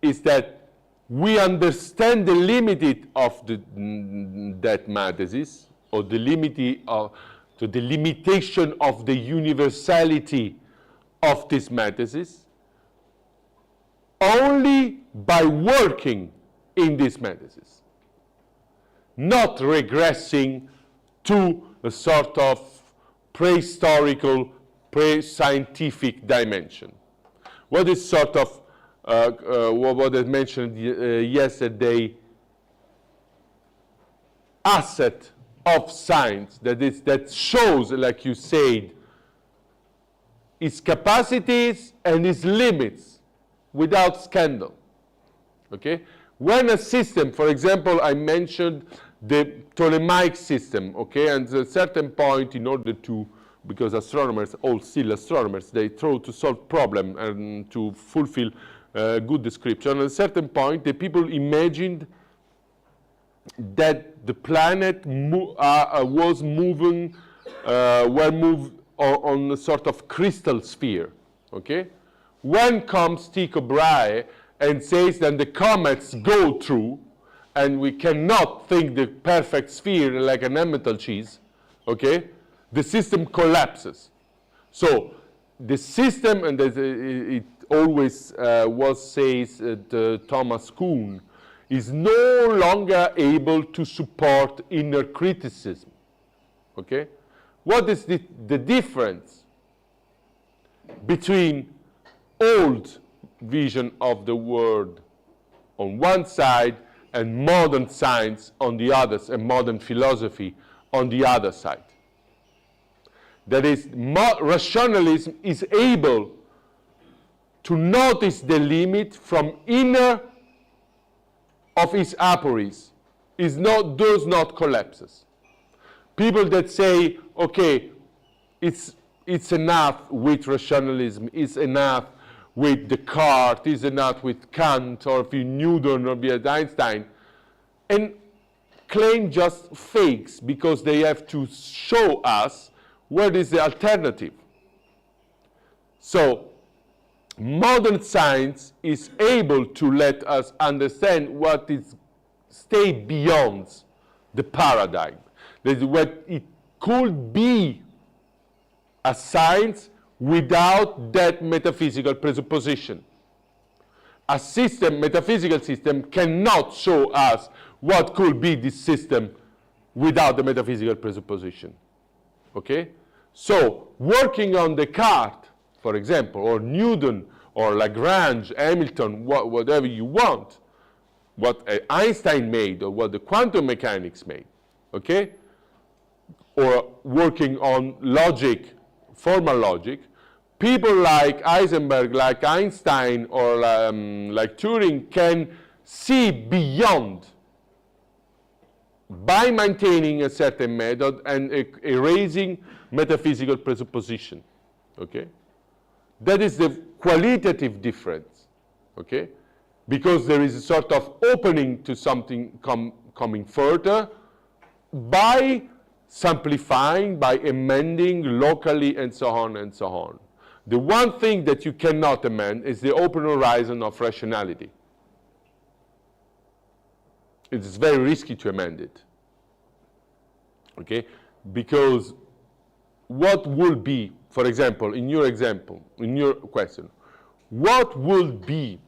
is that we understand the limit of that matrices, or the limitation of the universality of these matrices, only by working in these matrices, not regressing to a sort of prehistorical, pre-scientific dimension. What is sort of what I mentioned yesterday, asset of science that shows, like you said, its capacities and its limits without scandal. Okay? When a system, for example, I mentioned the Ptolemaic system, okay, and at a certain point, in order to, because astronomers, all still astronomers, they try to solve problem and to fulfill good description. At a certain point, the people imagined that the planet was moving, were moved on a sort of crystal sphere, okay? When comes Tycho Brahe and says that the comets go through, and we cannot think the perfect sphere like an emmental cheese, okay? The system collapses. So the system, and it always was says Thomas Kuhn, is no longer able to support inner criticism, okay? What is the difference between old vision of the world on one side and modern science on the other, and modern philosophy on the other side? That is, rationalism is able to notice the limit from inner of its apories, does not collapses. People that say, okay, it's enough with rationalism, it's enough with Descartes, it's enough with Kant, or with Newton, or with Einstein, and claim just fakes because they have to show us what is the alternative. So, modern science is able to let us understand what is stay beyond the paradigm. That is what it could be a science without that metaphysical presupposition. A system, metaphysical system, cannot show us what could be this system without the metaphysical presupposition. Okay? So, working on Descartes, for example, or Newton, or Lagrange, Hamilton, whatever you want, what Einstein made, or what the quantum mechanics made, okay? Or working on logic, formal logic, people like Heisenberg, like Einstein, or like Turing can see beyond by maintaining a certain method and erasing metaphysical presupposition, okay? That is the qualitative difference, okay? Because there is a sort of opening to something coming further by simplifying, by amending locally, and so on and so on. The one thing that you cannot amend is the open horizon of rationality. It is very risky to amend it, okay? Because what will be, for example, in your question, what will be,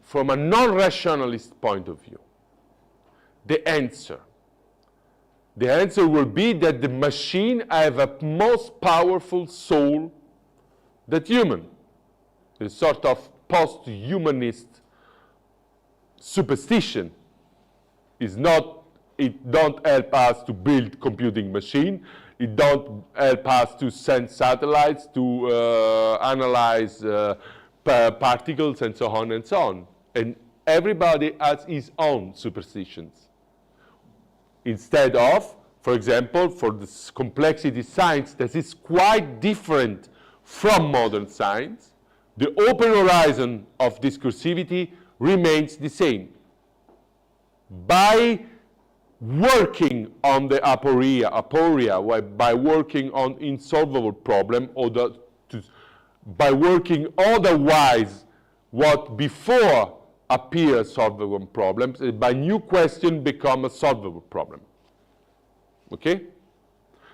from a non-rationalist point of view, the answer? The answer will be that the machine have a most powerful soul than human. A sort of post-humanist superstition is not, it don't help us to build computing machine, it don't help us to send satellites, to analyze particles, and so on and so on. And everybody has his own superstitions. Instead of, for example, for this complexity science that is quite different from modern science, the open horizon of discursivity remains the same. By working on the aporia, by working on insolvable problem, or by working otherwise what before appears solvable problems, by new question become a solvable problem. Okay?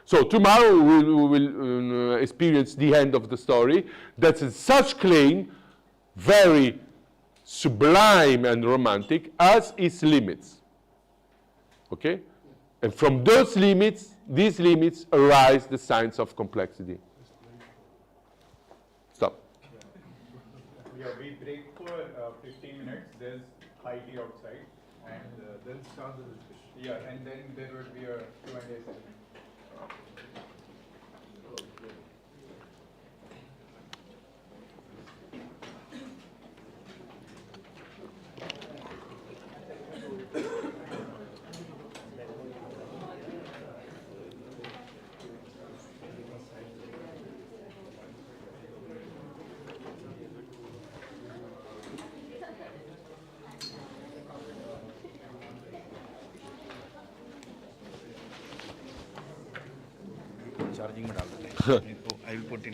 So tomorrow we will experience the end of the story. That's a such claim, very sublime and romantic, as its limits. Okay? And from those limits, these limits arise the science of complexity. Stop. Yeah, we break for 15 minutes. There's high tea outside, and Then start the discussion. yeah, and then there will be a Q&A session. Charging में डाल देते हैं तो I will put in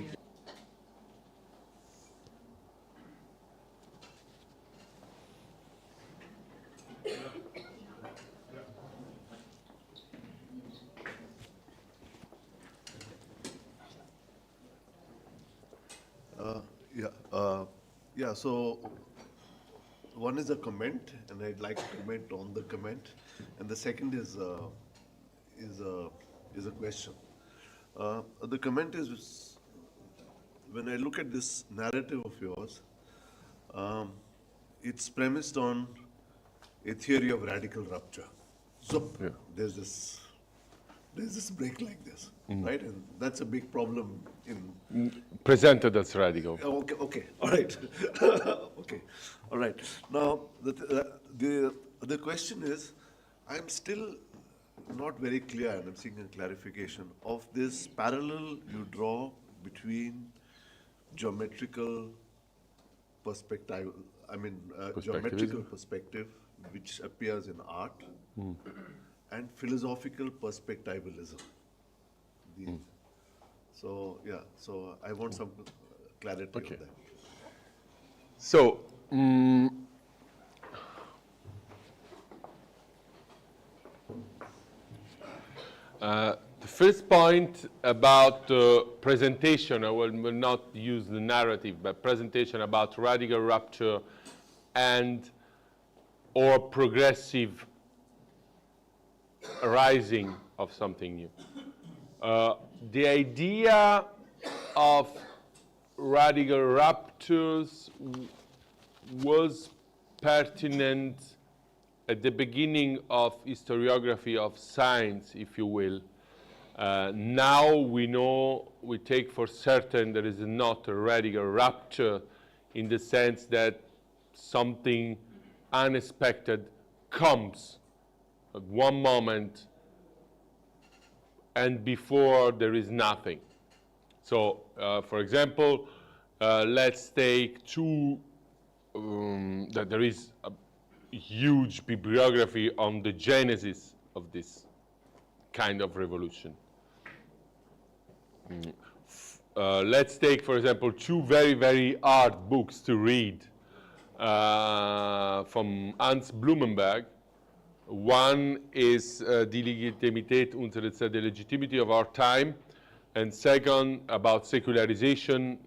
So one is a comment, and I'd like to comment on the comment, and the second is a question. The comment is, when I look at this narrative of yours, it's premised on a theory of radical rupture. So there's this break like this, right? And that's a big problem in Presented as radical. Okay, all right. Okay, all right. Now, the question is, I'm still not very clear, and I'm seeking a clarification of this parallel you draw between geometrical perspective, geometrical perspective, which appears in art, and philosophical perspectivalism. So I want some clarity on that. So, the first point about presentation, I will not use the narrative, but presentation about radical rupture and or progressive rising of something new. The idea of radical ruptures was pertinent at the beginning of historiography of science, if you will. Now we know, we take for certain there is not a radical rupture in the sense that something unexpected comes at one moment and before there is nothing. So, for example, let's take that there is a huge bibliography on the genesis of this kind of revolution. Let's take, for example, two very, very hard books to read from Hans Blumenberg. One is Die Legitimität unserer Zeit, the legitimacy of our time, and second about secularization,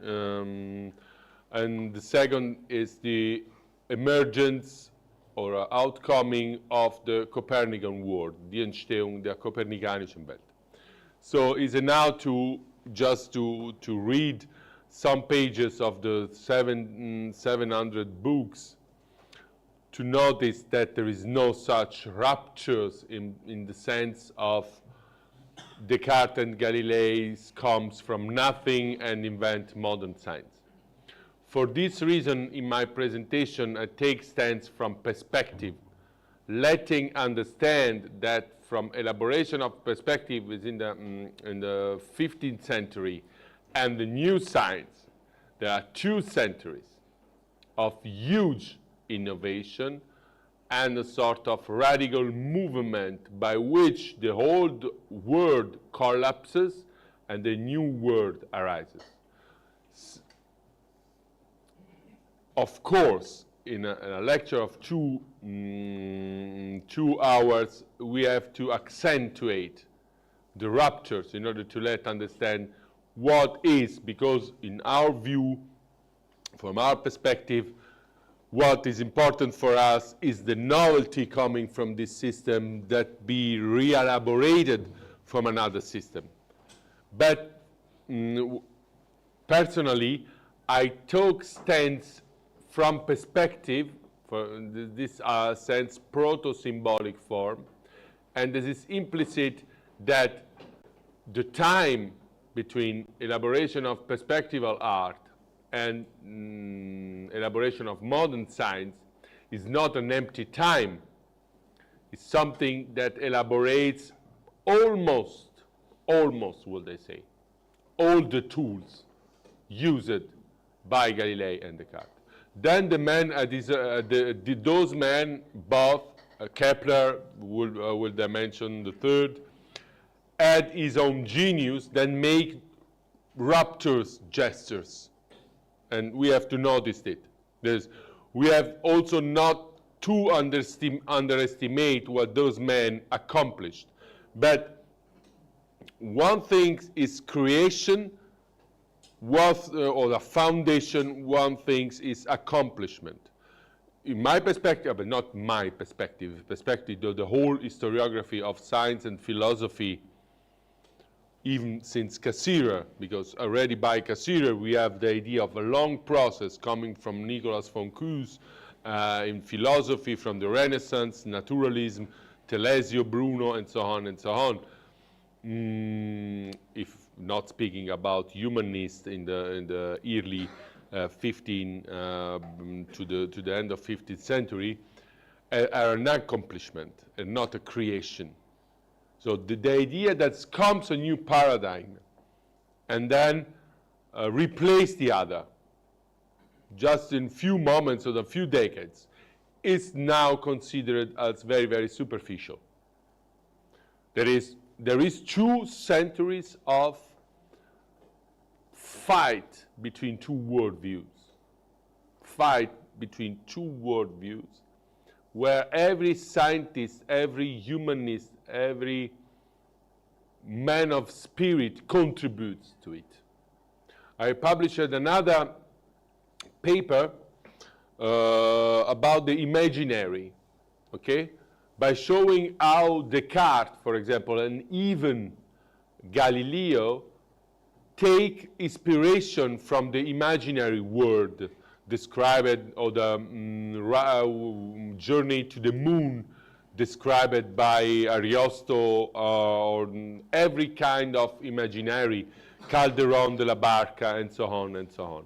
and the second is the emergence or outcoming of the Copernican world, die Entstehung der kopernikanischen Welt. So it's enough to just to read some pages of the 700 books to notice that there is no such ruptures in the sense of Descartes and Galilei comes from nothing and invent modern science. For this reason, in my presentation, I take stance from perspective, letting understand that from elaboration of perspective is in the 15th century and the new science, there are 2 centuries of huge innovation and a sort of radical movement by which the old world collapses and a new world arises. Of course, in a lecture of 2 hours, we have to accentuate the ruptures in order to let understand what is, because in our view, from our perspective, what is important for us is the novelty coming from this system that be re-elaborated from another system. But personally, I took stance from perspective, for this sense proto-symbolic form, and this is implicit that the time between elaboration of perspectival art and elaboration of modern science is not an empty time. It's something that elaborates almost, would I say, all the tools used by Galilei and Descartes. Then the men, those men, both Kepler, will I mention the third, add his own genius, then make ruptures gestures. And we have to notice it. We have also not to underestimate what those men accomplished. But one thing is creation, or the foundation, one thing is accomplishment. In my perspective, but not my perspective, the whole historiography of science and philosophy, even since Cassirer, because already by Cassirer we have the idea of a long process coming from Nicolas von Kues in philosophy, from the Renaissance, naturalism, Telesio, Bruno, and so on and so on. If not speaking about humanists in the early 15 to the end of 15th century, are an accomplishment and not a creation. So the idea that comes a new paradigm and then replace the other just in few moments or a few decades is now considered as very, very superficial. There is 2 centuries of fight between 2 worldviews. Where every scientist, every humanist, every man of spirit contributes to it. I published another paper about the imaginary, okay? By showing how Descartes, for example, and even Galileo take inspiration from the imaginary world described, or the journey to the moon described by Ariosto, or every kind of imaginary, Calderon de la Barca, and so on and so on.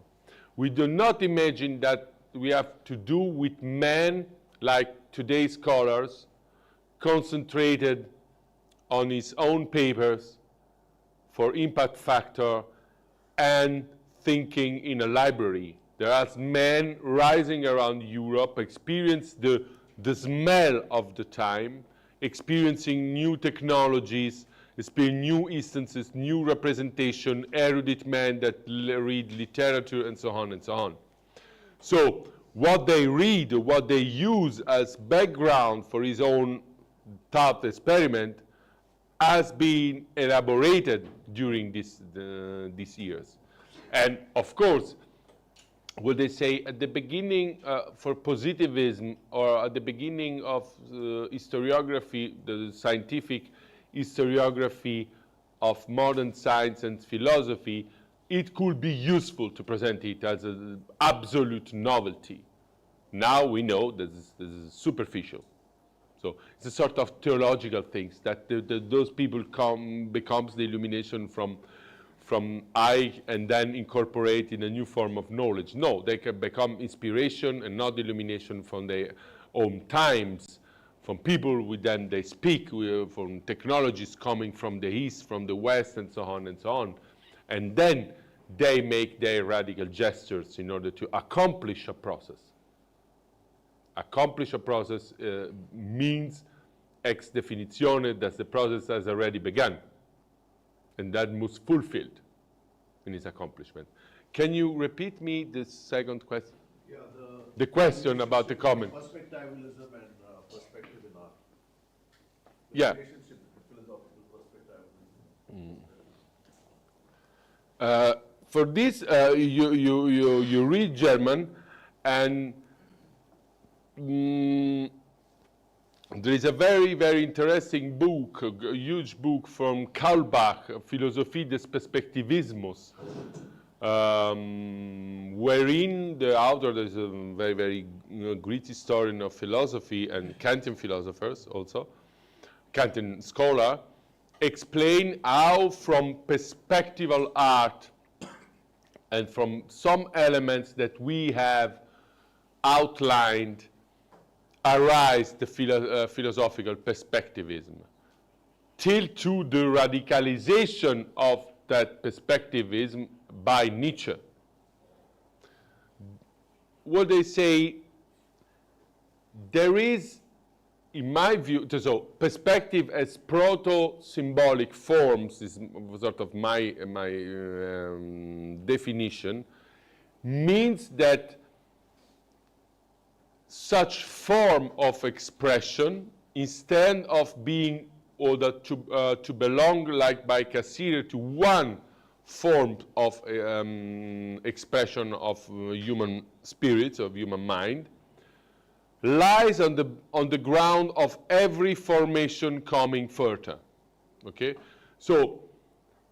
We do not imagine that we have to do with men like today's scholars, concentrated on his own papers for impact factor and thinking in a library. There are men rising around Europe, experience the smell of the time, experiencing new technologies, experiencing new instances, new representation, erudite men that read literature, and so on and so on. So what they read, what they use as background for his own thought experiment has been elaborated during these years. And of course, would they say at the beginning for positivism, or at the beginning of historiography, the scientific historiography of modern science and philosophy, it could be useful to present it as an absolute novelty. Now we know this is superficial. So it's a sort of theological things that those people becomes the illumination from I, and then incorporate in a new form of knowledge. No, they can become inspiration and not illumination from their own times, from people with them they speak, from technologies coming from the East, from the West, and so on and so on. And then they make their radical gestures in order to accomplish a process. Accomplish a process means ex definitione that the process has already begun, and that must fulfilled in its accomplishment. Can you repeat me the second question? Yeah, the question about the comment. Perspectivalism and perspective in art. Yeah. Relationship between philosophical perspectivalism. For this, you read German, and there is a very, very interesting book, a huge book from Kaulbach, Philosophie des Perspektivismus, wherein the author is a very, very great historian of philosophy and Kantian philosophers also, Kantian scholar, explain how from perspectival art and from some elements that we have outlined arise the philosophical perspectivism, till to the radicalization of that perspectivism by Nietzsche. What they say, there is, in my view, so perspective as proto-symbolic forms is sort of my definition, means that such form of expression, instead of being order to belong, like by Cassirer, to one form of expression of human spirit, of human mind, lies on the ground of every formation coming further. Okay? So,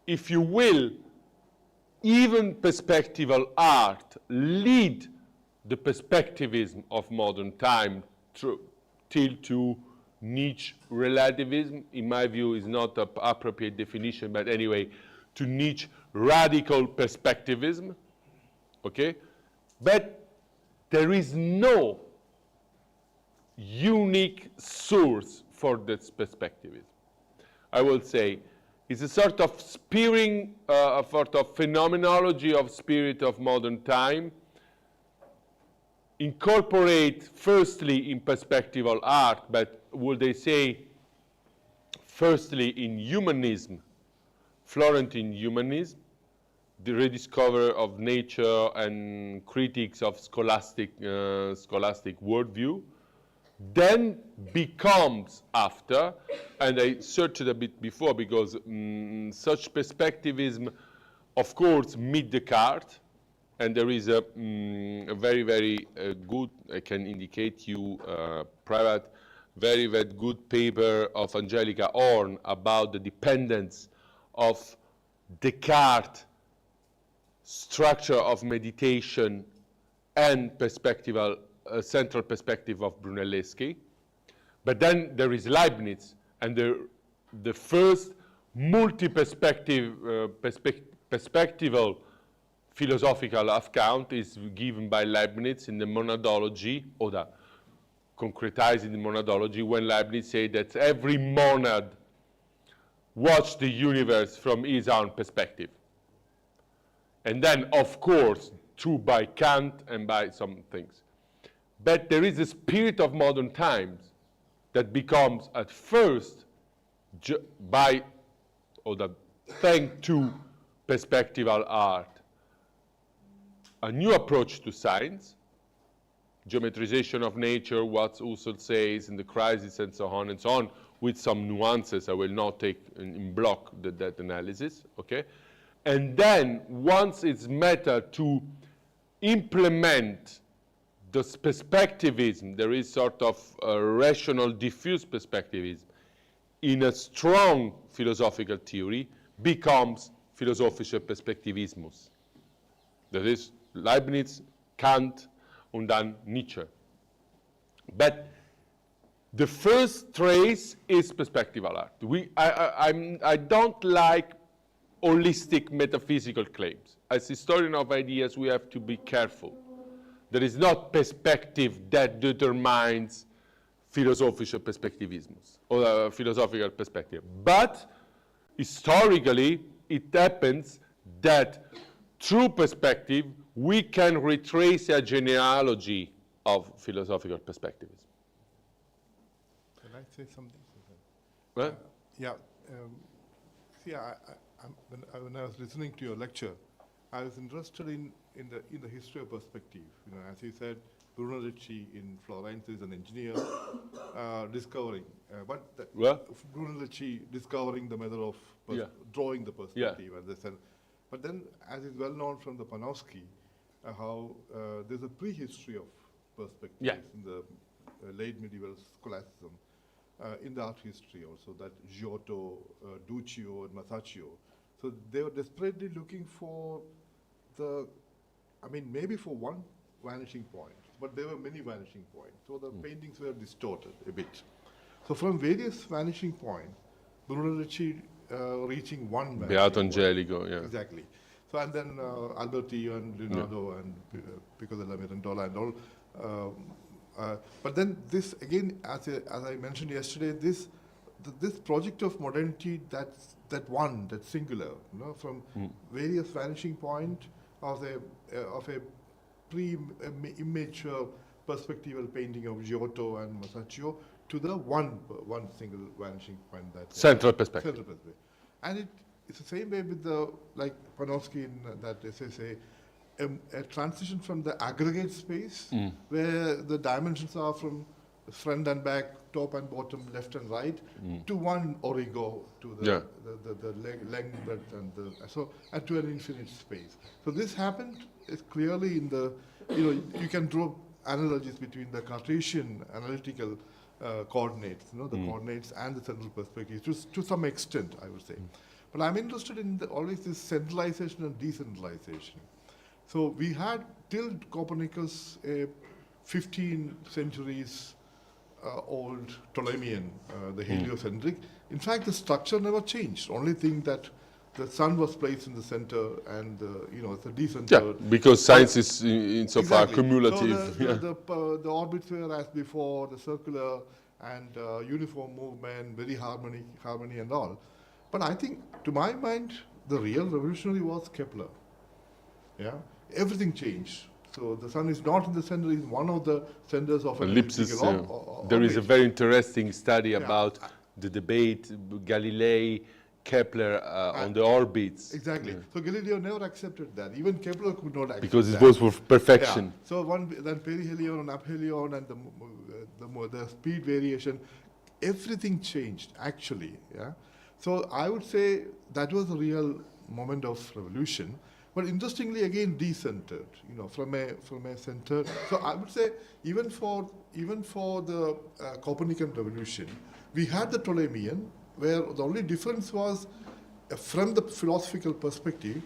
if you will, even perspectival art lead the perspectivism of modern time till to Nietzsche relativism, in my view, is not an appropriate definition, but anyway, to Nietzsche radical perspectivism, okay? But there is no unique source for this perspectivism. I will say it's a sort of spearing, a sort of phenomenology of spirit of modern time, incorporate firstly in perspectival art, but would they say firstly in humanism, Florentine humanism, the rediscovery of nature and critiques of scholastic worldview, then becomes after, and I searched a bit before because such perspectivism, of course, meet Descartes, and there is a very, very good, I can indicate you private, very, very good paper of Angelica Horn about the dependence of Descartes' structure of meditation and perspectival, central perspective of Brunelleschi. But then there is Leibniz, and the first perspectival philosophical account is given by Leibniz in the monadology, or the concretized in the monadology, when Leibniz said that every monad watched the universe from his own perspective. And then, of course, true by Kant and by some things. But there is a spirit of modern times that becomes at first, thanks to perspectival art, a new approach to science, geometrization of nature, what Husserl says in the crisis and so on, with some nuances. I will not take in block that analysis, okay? And then, once it's matter to implement this perspectivism, there is sort of a rational, diffuse perspectivism, in a strong philosophical theory, becomes philosophischer Perspektivismus. That is Leibniz, Kant, and then Nietzsche. But the first trace is perspectival art. I don't like holistic metaphysical claims. As historian of ideas, we have to be careful. There is not perspective that determines philosophischer Perspektivismus, or philosophical perspective. But historically, it happens that through perspective, we can retrace a genealogy of philosophical perspectivism. Can I say something? What? When I was listening to your lecture, I was interested in the history of perspective. You know, as you said, Brunelleschi in Florence is an engineer discovering, Brunelleschi discovering the method of drawing the perspective, and they said. But then, as is well known from the Panofsky, how there's a prehistory of perspectives Yeah. in the late medieval scholasticism, in the art history also, that Giotto, Duccio, and Masaccio. So they were desperately looking for maybe for one vanishing point, but there were many vanishing points. So the paintings were distorted a bit. So from various vanishing points, Bruno Ricci reaching one vanishing Beato point. Angelico, yeah. Exactly. So and then Alberti and Leonardo and Pico della Mirandola and all. But then this again, as I mentioned yesterday, this project of modernity, that singular, from various vanishing point of a immature perspectival painting of Giotto and Masaccio to the one single vanishing point, that Central perspective. Central perspective. And it's the same way with the, like Panofsky in that essay, a transition from the aggregate space, where the dimensions are from front and back, top and bottom, left and right, to one origo, to the length, breadth, and to an infinite space. So this happened is clearly in the, you can draw analogies between the Cartesian analytical coordinates, the coordinates and the central perspective, to some extent, I would say. But I'm interested in always this centralization and decentralization. So we had, till Copernicus, a 15 centuries old Ptolemaic, the heliocentric. In fact, the structure never changed. Only thing that the sun was placed in the center, and it's a decentered. Yeah, because science is insofar Exactly. cumulative. So the orbits were as before, the circular and uniform movement, very harmony and all. But I think, to my mind, the real revolutionary was Kepler. Yeah, everything changed. So the sun is not in the center; it's one of the centers of an Ellipsis. elliptical There is a orbit. very interesting study Yeah. about the debate Galilei, Kepler on the orbits. Exactly. So Galileo never accepted that. Even Kepler could not accept Because that. it was for perfection. Yeah. So then perihelion and aphelion and the speed variation, everything changed actually. Yeah. So I would say that was a real moment of revolution. But interestingly, again, decentered. From a center. So I would say even for the Copernican revolution, we had the Ptolemaic, where the only difference was from the philosophical perspective,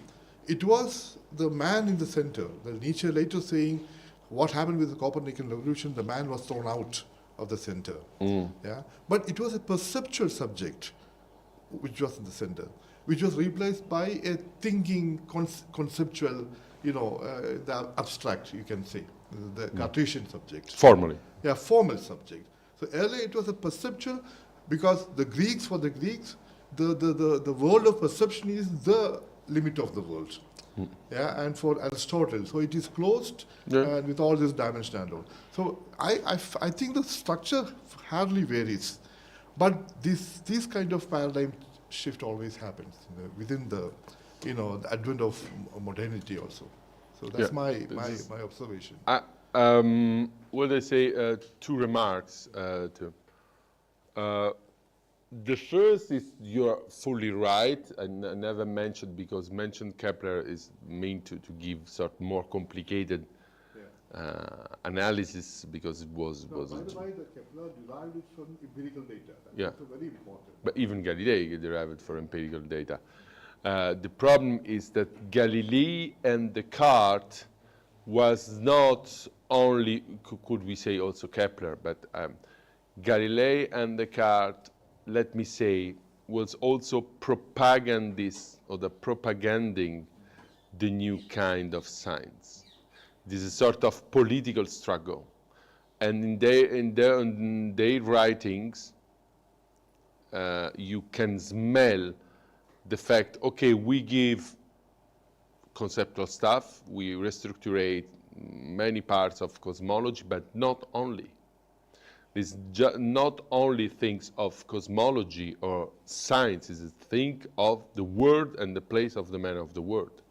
it was the man in the center. The Nietzsche later saying, what happened with the Copernican revolution, the man was thrown out of the center. Yeah? But it was a perceptual subject which was in the center, which was replaced by a thinking, conceptual, the abstract, you can say, the Cartesian subject. Formally. Yeah, formal subject. So earlier it was a perceptual, because the Greeks, for the Greeks, the world of perception is the limit of the world. Yeah, and for Aristotle, so it is closed with all this dimension and all. So I think the structure hardly varies, but this kind of paradigm shift always happens within the the advent of modernity also. So that's my observation. Well, they say two remarks. The first is you're fully right. I never mentioned, because mentioned Kepler is meant to give sort of more complicated analysis, because it was. By the way, the Kepler derived it from empirical data. Yeah. That's very important. But even Galilei derived it from empirical data. The problem is that Galilei and Descartes was not only, could we say also Kepler, but Galilei and Descartes, let me say, was also propagandist, or the propaganding the new kind of science. This is a sort of political struggle. And in their writings, you can smell the fact, okay, we give conceptual stuff, we restructurate many parts of cosmology, but not only. It's not only things of cosmology or science, it's think of the world and the place of the man of the world.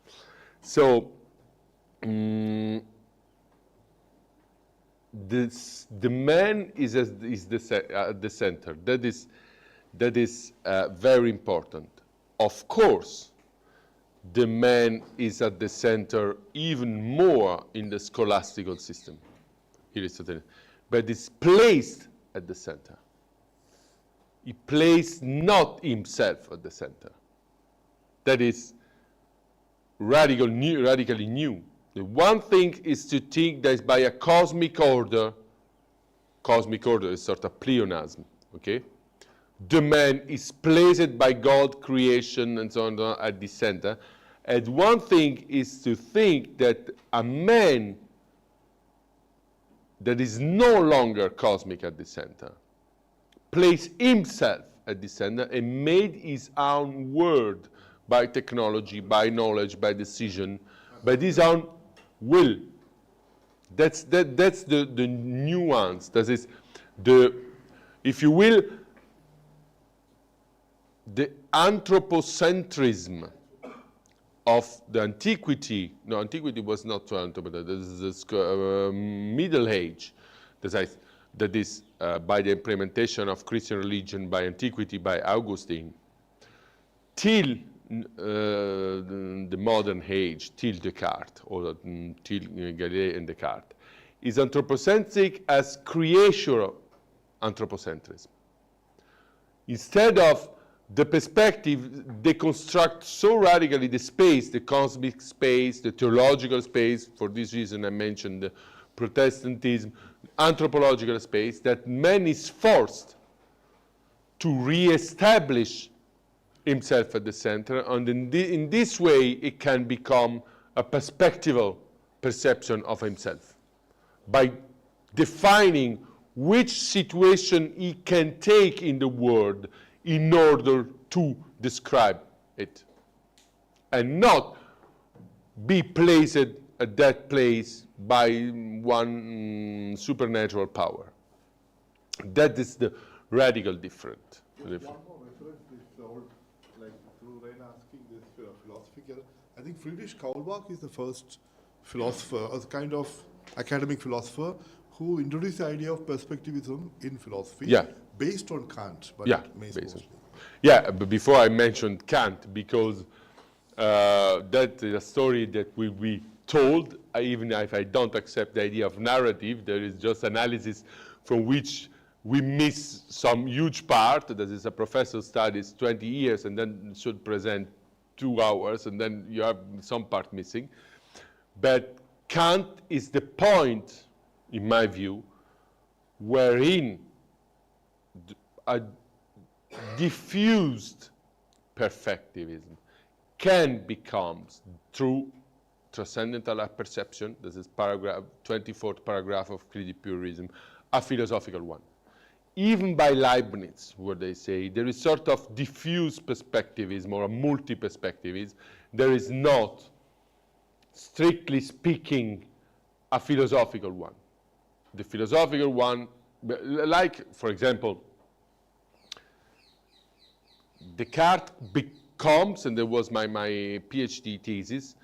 So, the man is at the center. That is very important. Of course, the man is at the center even more in the scholastical system, Aristotle, but is placed at the center. He placed not himself at the center. That is radically new. The one thing is to think that by a cosmic order is sort of pleonasm, okay? The man is placed by God, creation, and so on at the center. And one thing is to think that a man that is no longer cosmic at the center placed himself at the center and made his own world by technology, by knowledge, by decision, by his own will. That's the nuance. That is the, if you will, the anthropocentrism of the antiquity. No, antiquity was not so anthropocentrism. This is Middle Age. That is by the implementation of Christian religion by antiquity by Augustine, till the modern age, till Descartes, or till Galilei and Descartes, is anthropocentric as creature anthropocentrism. Instead of the perspective deconstruct so radically the space, the cosmic space, the theological space, for this reason I mentioned the Protestantism, anthropological space, that man is forced to re-establish himself at the center, and in this way it can become a perspectival perception of himself by defining which situation he can take in the world in order to describe it, and not be placed at that place by one supernatural power. That is the radical difference. One more reference, this old, like through Rain asking this philosophical. I think Friedrich Kaulbach is the first philosopher, a kind of academic philosopher, who introduced the idea of perspectivism in philosophy, Yeah. based on Kant, but Yeah, based based mostly. Yeah, but before I mentioned Kant, because that is a story that will be told, even if I don't accept the idea of narrative, there is just analysis from which we miss some huge part. That is, a professor studies 20 years and then should present 2 hours, and then you have some part missing. But Kant is the point, in my view, wherein a diffused perfectivism can become, through transcendental perception, this is paragraph 24th paragraph of Critique Purism, a philosophical one. Even by Leibniz, where they say there is sort of diffuse perspectivism or a multi-perspectivism, there is not, strictly speaking, a philosophical one. The philosophical one, like, for example, Descartes becomes, and that was my PhD thesis,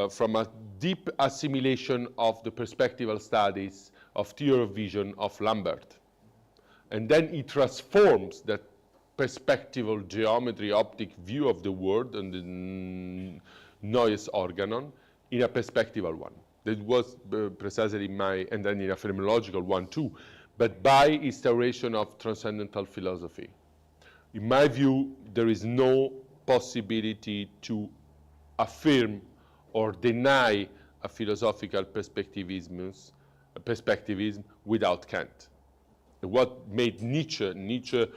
from a deep assimilation of the perspectival studies of theory of vision of Lambert. And then he transforms that perspectival geometry, optic view of the world and the Neues Organon in a perspectival one. That was precisely and then in a phenomenological one too, but by instauration of transcendental philosophy. In my view, there is no possibility to affirm or deny a philosophical perspectivism without Kant. What made Nietzsche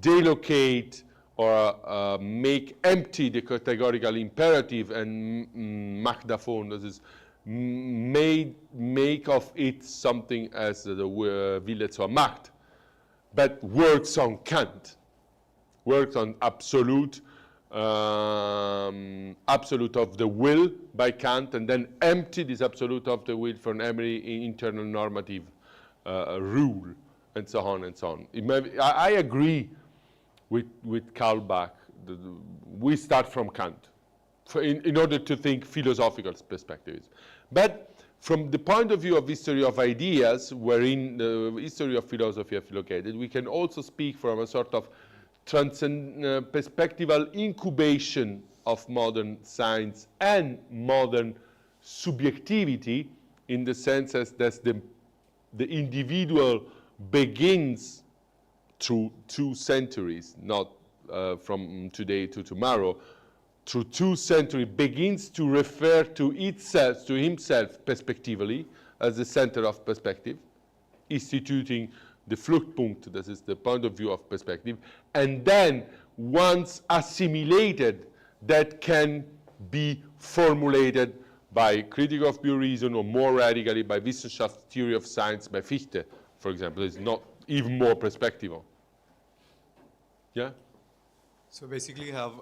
delocate or make empty the categorical imperative and Magdaphone, that is, make of it something as the Wille zur Macht, but works on Kant, works on absolute of the will by Kant, and then empty this absolute of the will from every internal normative rule, and so on and so on. I agree with Kaulbach. We start from Kant in order to think philosophical perspectives. But from the point of view of history of ideas, wherein the history of philosophy is located, we can also speak from a sort of perspectival incubation of modern science and modern subjectivity, in the sense as that the individual begins through 2 centuries, not from today to tomorrow, through 2 centuries, begins to refer to itself, to himself perspectively, as the center of perspective, instituting the Fluchtpunkt, that is the point of view of perspective, and then once assimilated, that can be formulated by critic of pure reason, or more radically by Wissenschaft theory of science by Fichte, for example. It's not even more perspectival. Yeah? So basically you have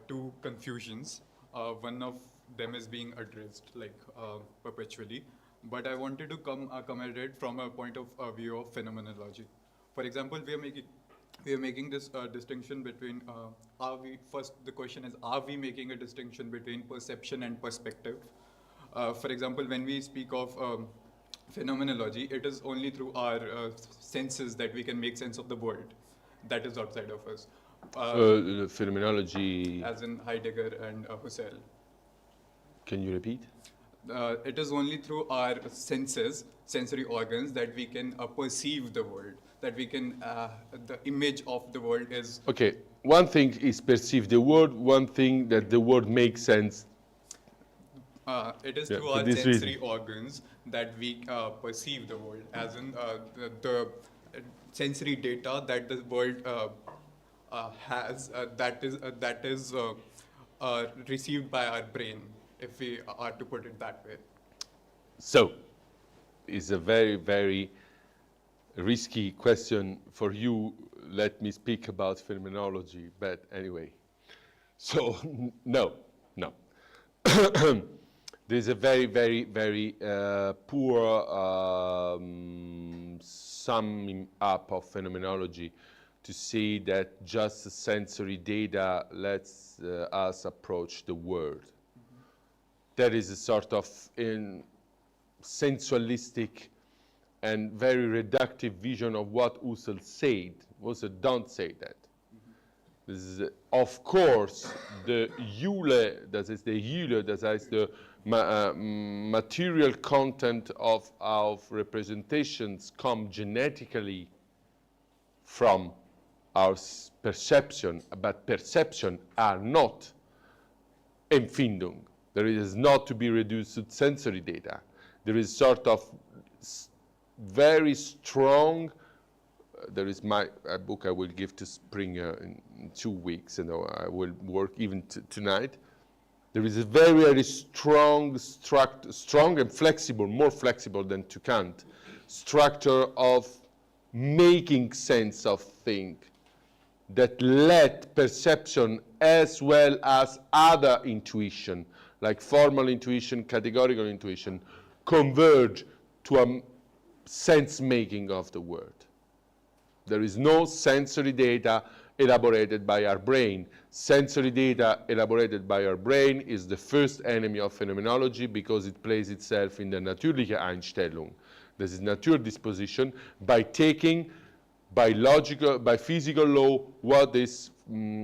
2 confusions. One of them is being addressed perpetually. But I wanted to come at it from a point of view of phenomenology. For example, we are making this distinction between, the question is, are we making a distinction between perception and perspective? For example, when we speak of phenomenology, it is only through our senses that we can make sense of the world that is outside of us. Phenomenology. As in Heidegger and Husserl. Can you repeat? It is only through our senses, sensory organs, that we can perceive the world, that we can, the image of the world is... Okay, one thing is perceive the world, one thing that the world makes sense. It is through our sensory organs that we perceive the world, as in the sensory data that the world has, that is received by our brain, if we are to put it that way. So, it's a very, very risky question for you. Let me speak about phenomenology, but anyway. So, no. There's a very, very, very poor summing up of phenomenology to say that just sensory data lets us approach the world. That is a sort of sensualistic and very reductive vision of what Husserl said. Husserl don't say that. This is, of course, the Hule, that is the material content of representations come genetically from our perception, but perception are not Empfindung. There is not to be reduced to sensory data. There is sort of very strong, there is a book I will give to Spring in 2 weeks, and I will work even tonight. There is a very, very strong and flexible, more flexible than to Kant, structure of making sense of things that let perception as well as other intuition, like formal intuition, categorical intuition, converge to a sense-making of the world. There is no sensory data elaborated by our brain. Sensory data elaborated by our brain is the first enemy of phenomenology because it places itself in the natürliche Einstellung. This is Naturdisposition, by taking by physical law what is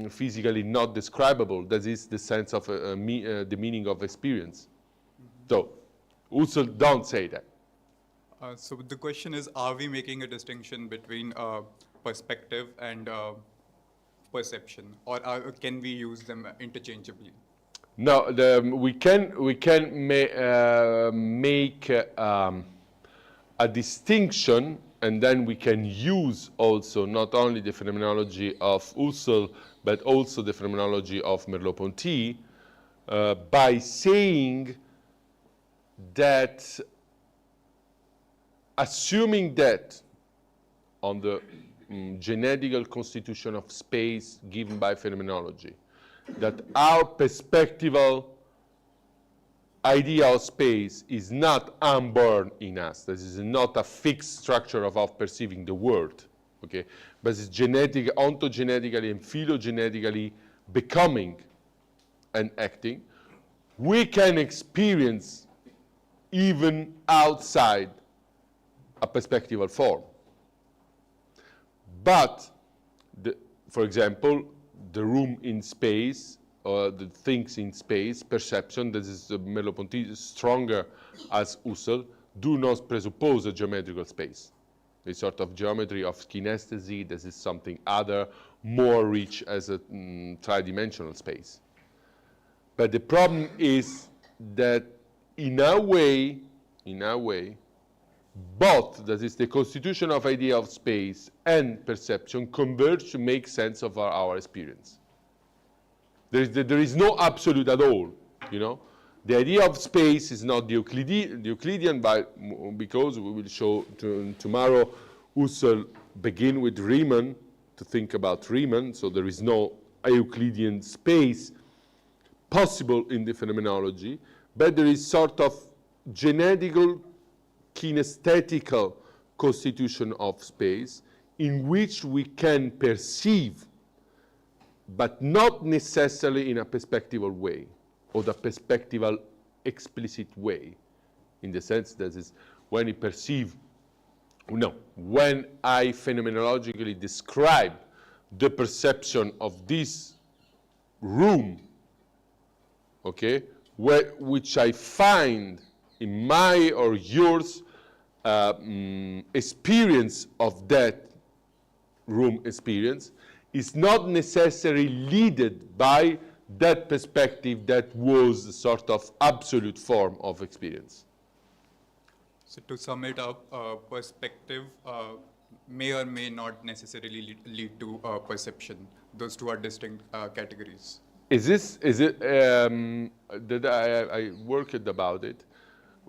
physically not describable. That is the sense of the meaning of experience. So, Husserl don't say that. So the question is, are we making a distinction between perspective and perception, or can we use them interchangeably? No, we can make a distinction, and then we can use also not only the phenomenology of Husserl, but also the phenomenology of Merleau-Ponty, by saying that, assuming that on the genetical constitution of space given by phenomenology, that our perspectival idea of space is not unborn in us. This is not a fixed structure of our perceiving the world, okay? But it's ontogenetically and phylogenetically becoming and acting. We can experience even outside a perspectival form. But, for example, the room in space the things in space, perception, this is Merleau-Ponty, stronger as Husserl, do not presuppose a geometrical space. A sort of geometry of kinesthesis, this is something other, more rich as a tridimensional space. But the problem is that in a way, both, that is the constitution of idea of space and perception, converge to make sense of our experience. There is no absolute at all, you know. The idea of space is not the Euclidean, because we will show tomorrow Husserl begin with Riemann to think about Riemann, so there is no Euclidean space possible in the phenomenology, but there is sort of genetical, kinesthetical constitution of space in which we can perceive, but not necessarily in a perspectival way, or the perspectival explicit way, in the sense that is when I perceive, no, when I phenomenologically describe the perception of this room, okay, which I find in my or yours experience of that room experience, is not necessarily led by that perspective that was a sort of absolute form of experience. So to sum it up, perspective may or may not necessarily lead to perception. Those two are distinct categories. That I worked about it.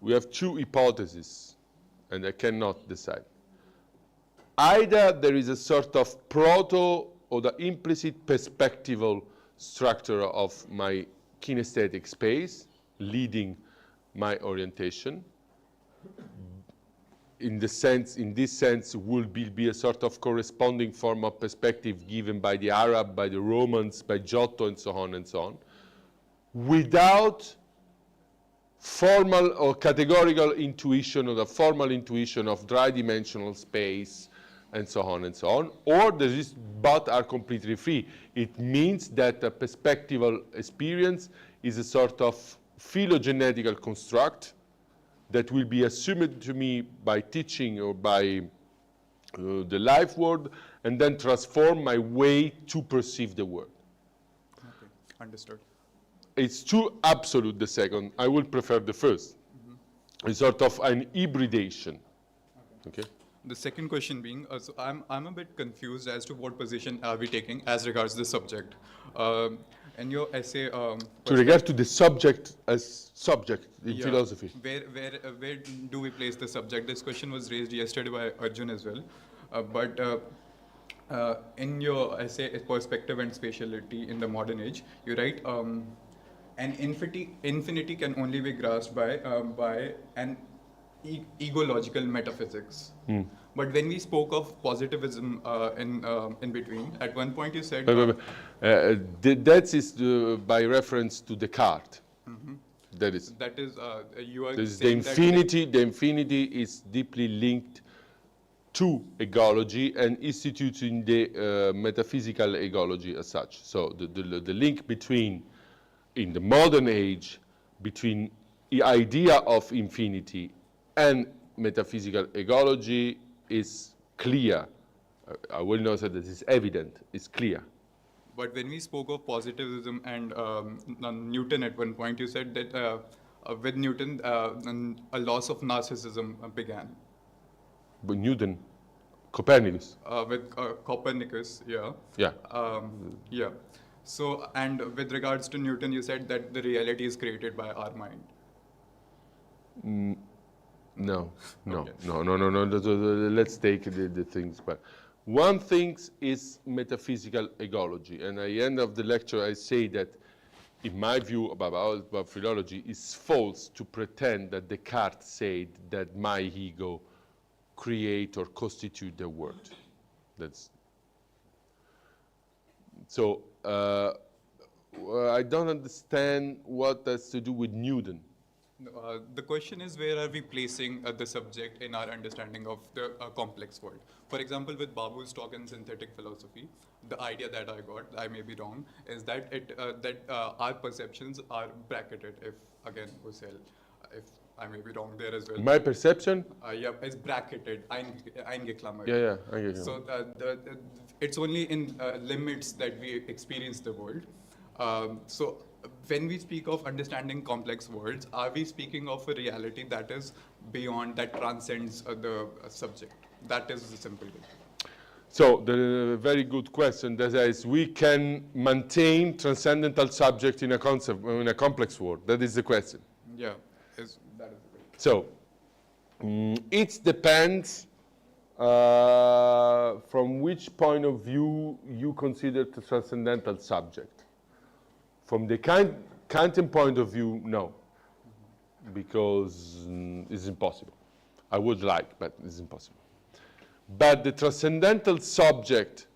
We have two hypotheses, and I cannot decide. Either there is a sort of proto or the implicit perspectival structure of my kinesthetic space leading my orientation. In this sense, will be a sort of corresponding form of perspective given by the Arab, by the Romans, by Giotto, and so on, without formal or categorical intuition or the formal intuition of dry-dimensional space, and so on, or there is, but are completely free. It means that a perspectival experience is a sort of phylogenetical construct that will be assumed to me by teaching or by the life world, and then transform my way to perceive the world. Okay, understood. It's too absolute, the second. I would prefer the first. It's sort of an hybridation. Okay? The second question being, so I'm a bit confused as to what position are we taking as regards the subject. In your essay, To regard to the subject as subject in philosophy. Where do we place the subject? This question was raised yesterday by Arjun as well. But in your essay, Perspective and Spatiality in the Modern Age, you write, an infinity can only be grasped by an egological metaphysics. But when we spoke of positivism in between, at one point you said... that is by reference to Descartes. That is you are the saying infinity. The infinity is deeply linked to egology and instituting the metaphysical egology as such. So the link between, in the modern age, between the idea of infinity and metaphysical egology is clear. I will not say that it's evident, it's clear. But when we spoke of positivism and Newton at one point, you said that with Newton, a loss of narcissism began. But Newton, Copernicus. With Copernicus, yeah. Yeah. Yeah. So, and with regards to Newton, you said that the reality is created by our mind. No. Okay. No. Let's take the things back. One thing is metaphysical egology, and at the end of the lecture I say that, in my view about philology, it's false to pretend that Descartes said that my ego create or constitute the world. That's so. I don't understand what that's to do with Newton. The question is, where are we placing the subject in our understanding of the complex world? For example, with Babu's talk in synthetic philosophy, the idea that I got, I may be wrong, is that our perceptions are bracketed. If again, Hussein, if I may be wrong there as well. My perception? Yeah, it's bracketed, eingeklammert. Yeah, I get you. So it's only in limits that we experience the world. So when we speak of understanding complex worlds, are we speaking of a reality that is beyond, that transcends the subject? That is the simple question. So the very good question. That is, we can maintain transcendental subject in a concept, in a complex world. That is the question. Yeah, that is the question. So it depends from which point of view you consider the transcendental subject. From the Kantian point of view, no, because it's impossible. I would like, but it's impossible. But the transcendental subject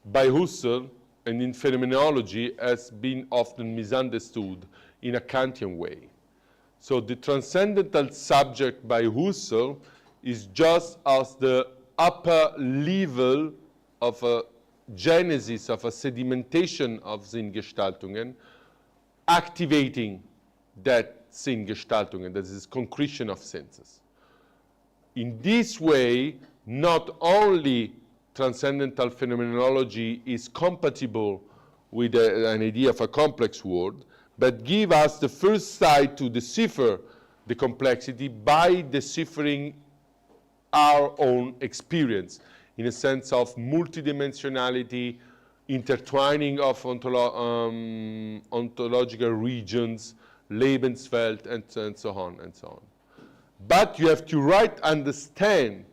by Husserl and in phenomenology has been often misunderstood in a Kantian way. So the transcendental subject by Husserl is just as the upper level of a genesis, of a sedimentation of Sinngestaltungen, activating that Sinngestaltungen, that is concretion of senses. In this way, not only transcendental phenomenology is compatible with an idea of a complex world, but give us the first sight to decipher the complexity by deciphering our own experience in a sense of multidimensionality, intertwining of ontological regions, Lebenswelt, and so on and so on. But you have to understand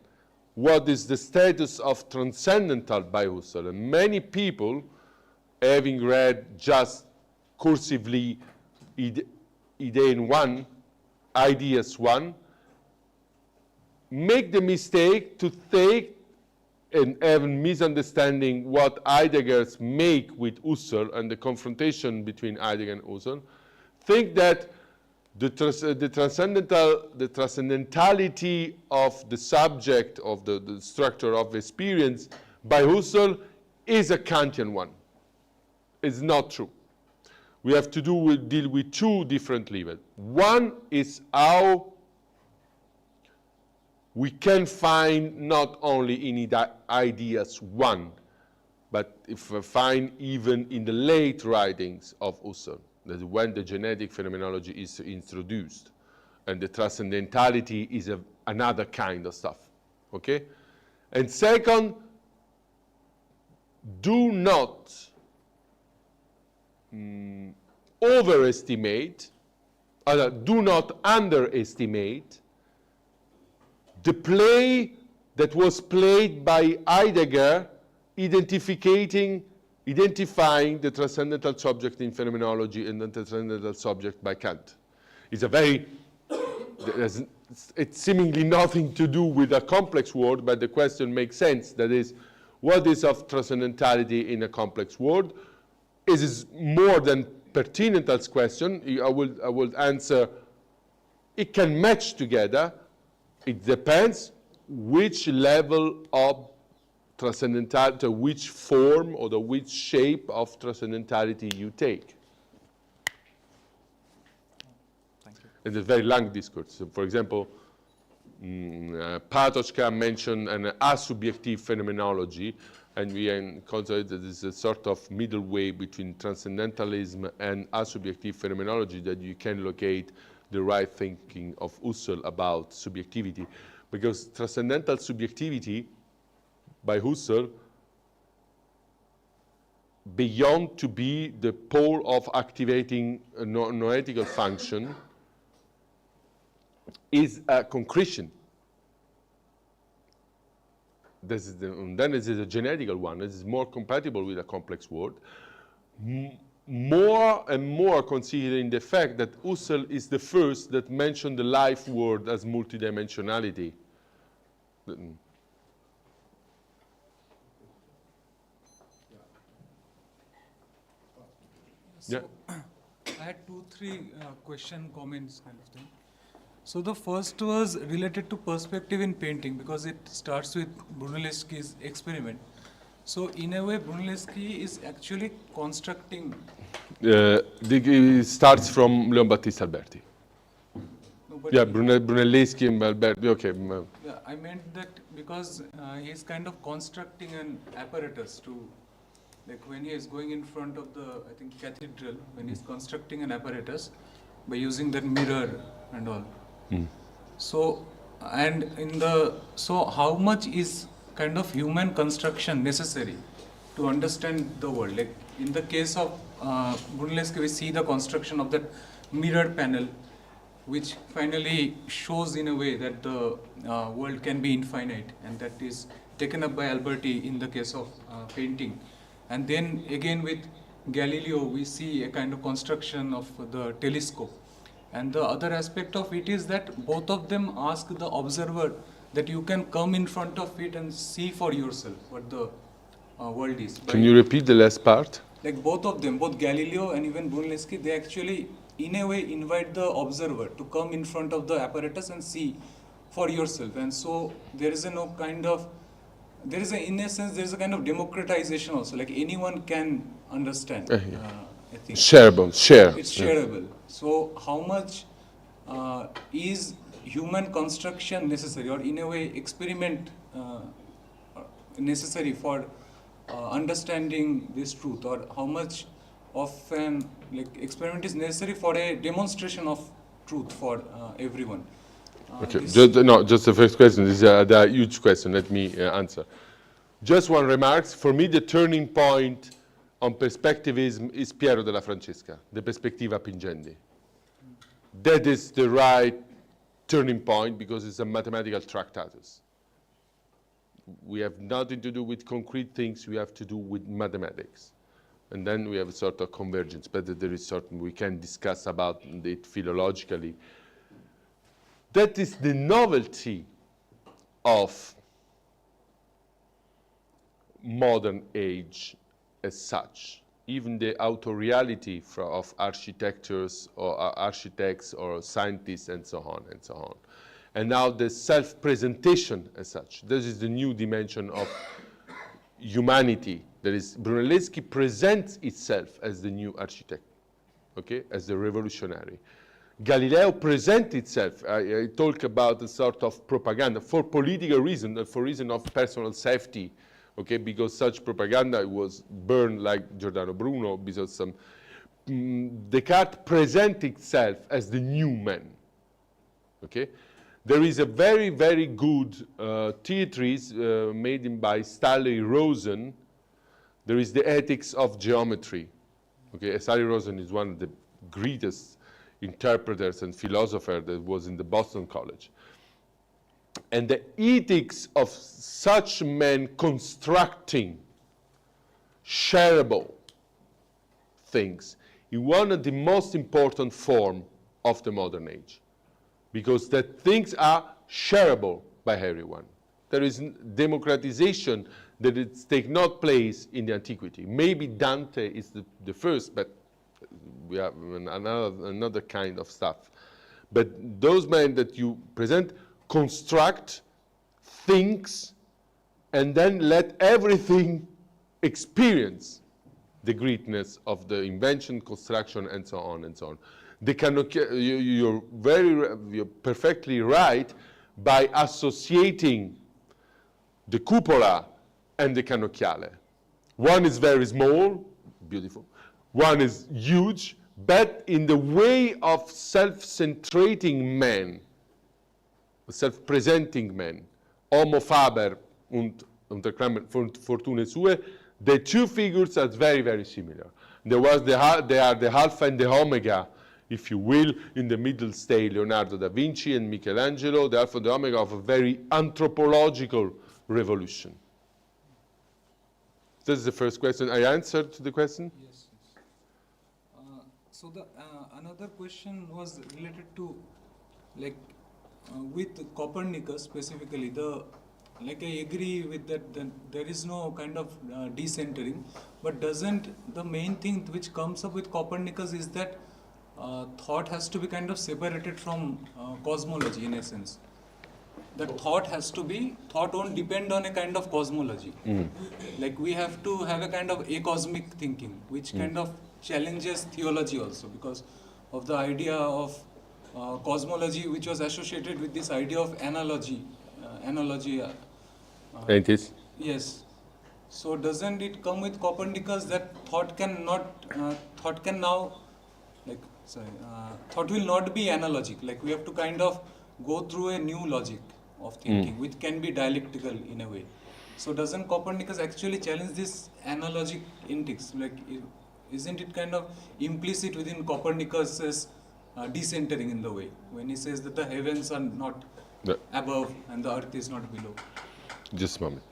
what is the status of transcendental by Husserl. And many people, having read just cursively Ideen 1, Ideas 1, make the mistake to take and have a misunderstanding what Heidegger's make with Husserl and the confrontation between Heidegger and Husserl, think that the transcendentality of the subject of the structure of experience by Husserl is a Kantian one. It's not true. We have to deal with two different levels. One is how we can find not only in Ideas 1, but if we find even in the late writings of Husserl, that is when the genetic phenomenology is introduced, and the transcendentality is another kind of stuff, okay? And second, do not overestimate, do not underestimate the play that was played by Heidegger identifying the transcendental subject in phenomenology and the transcendental subject by Kant. It's it's seemingly nothing to do with a complex world, but the question makes sense. That is, what is of transcendentality in a complex world? It is more than pertinent as question. I will answer, it can match together. It depends which level of transcendentality, which form or which shape of transcendentality you take. Thank you. It's a very long discourse. So for example, Patočka mentioned an asubjective phenomenology, and we consider that this is a sort of middle way between transcendentalism and asubjective phenomenology, that you can locate the right thinking of Husserl about subjectivity. Because transcendental subjectivity by Husserl, beyond to be the pole of activating a noetical function, is a concretion. And then this is a genetical one. This is more compatible with a complex world. More and more considering the fact that Husserl is the first that mentioned the life world as multidimensionality. So, I had 2-3 comments kind of thing. So the first was related to perspective in painting because it starts with Brunelleschi's experiment. So in a way, Brunelleschi is actually constructing. It starts from Leon Battista Alberti. No, but Yeah, Brunelleschi and Alberti. Okay. yeah, I meant that because he's kind of constructing an apparatus to, like when he is going in front of the, I think, cathedral, when he's constructing an apparatus by using that mirror and all. So, and so how much is kind of human construction necessary to understand the world? Like in the case of Brunelleschi, we see the construction of that mirror panel, which finally shows in a way that the world can be infinite, and that is taken up by Alberti in the case of painting. And then again with Galileo, we see a kind of construction of the telescope. And the other aspect of it is that both of them ask the observer that you can come in front of it and see for yourself what the world is. Can you repeat the last part? Like both of them, both Galileo and even Brunelleschi, they actually in a way invite the observer to come in front of the apparatus and see for yourself. And so there is in a sense, there is a kind of democratization also, like anyone can understand. I think Shareable, share. it's shareable. So how much is human construction necessary, or in a way experiment necessary for understanding this truth, or how much of an experiment is necessary for a demonstration of truth for everyone? Okay, This- just the first question. This is a huge question. Let me answer. Just one remark. For me, the turning point on perspectivism is Piero della Francesca, the Perspectiva Pingendi. That is the right turning point because it's a mathematical tractatus. We have nothing to do with concrete things, we have to do with mathematics. And then we have a sort of convergence, but there is certain, we can discuss about it philologically. That is the novelty of modern age as such. Even the auto-reality of architects or scientists and so on and so on. And now the self-presentation as such. This is the new dimension of humanity. That is, Brunelleschi presents itself as the new architect, okay, as the revolutionary. Galileo presents itself. I talk about a sort of propaganda for political reason, for reason of personal safety, okay, because such propaganda was burned like Giordano Bruno, because Descartes presents itself as the new man, okay. There is a very, very good treatise made by Stanley Rosen. There is the ethics of geometry, okay. Stanley Rosen is one of the greatest interpreters and philosophers that was in the Boston College. And the ethics of such men constructing shareable things is one of the most important forms of the modern age, because that things are shareable by everyone. There is democratization that it's take not place in the antiquity. Maybe Dante is the first, but we have another kind of stuff. But those men that you present construct things and then let everything experience the greatness of the invention, construction, and so on and so on. They cannot, you're perfectly right by associating the cupola and the cannocchiale. One is very small, beautiful. One is huge, but in the way of self-centrating man, self-presenting man, Homo faber und unter Klammern Fortune sue, the two figures are very, very similar. They are the alpha and the omega, if you will, in the middle stage, Leonardo da Vinci and Michelangelo, the alpha and the omega of a very anthropological revolution. This is the first question. I answered to the question? Yes. So the another question was related to, like, with Copernicus specifically, I agree with that there is no kind of decentering, but doesn't the main thing which comes up with Copernicus is that thought has to be kind of separated from cosmology in a sense. That thought won't depend on a kind of cosmology. Like we have to have a kind of acosmic thinking, which kind of challenges theology also, because of the idea of cosmology, which was associated with this idea of analogy. And it is. Yes. So doesn't it come with Copernicus that thought will not be analogic. Like we have to kind of go through a new logic of thinking, which can be dialectical in a way. So doesn't Copernicus actually challenge this analogic index? Like, isn't it kind of implicit within Copernicus's decentering in the way, when he says that the heavens are not above and the earth is not below? Just a moment.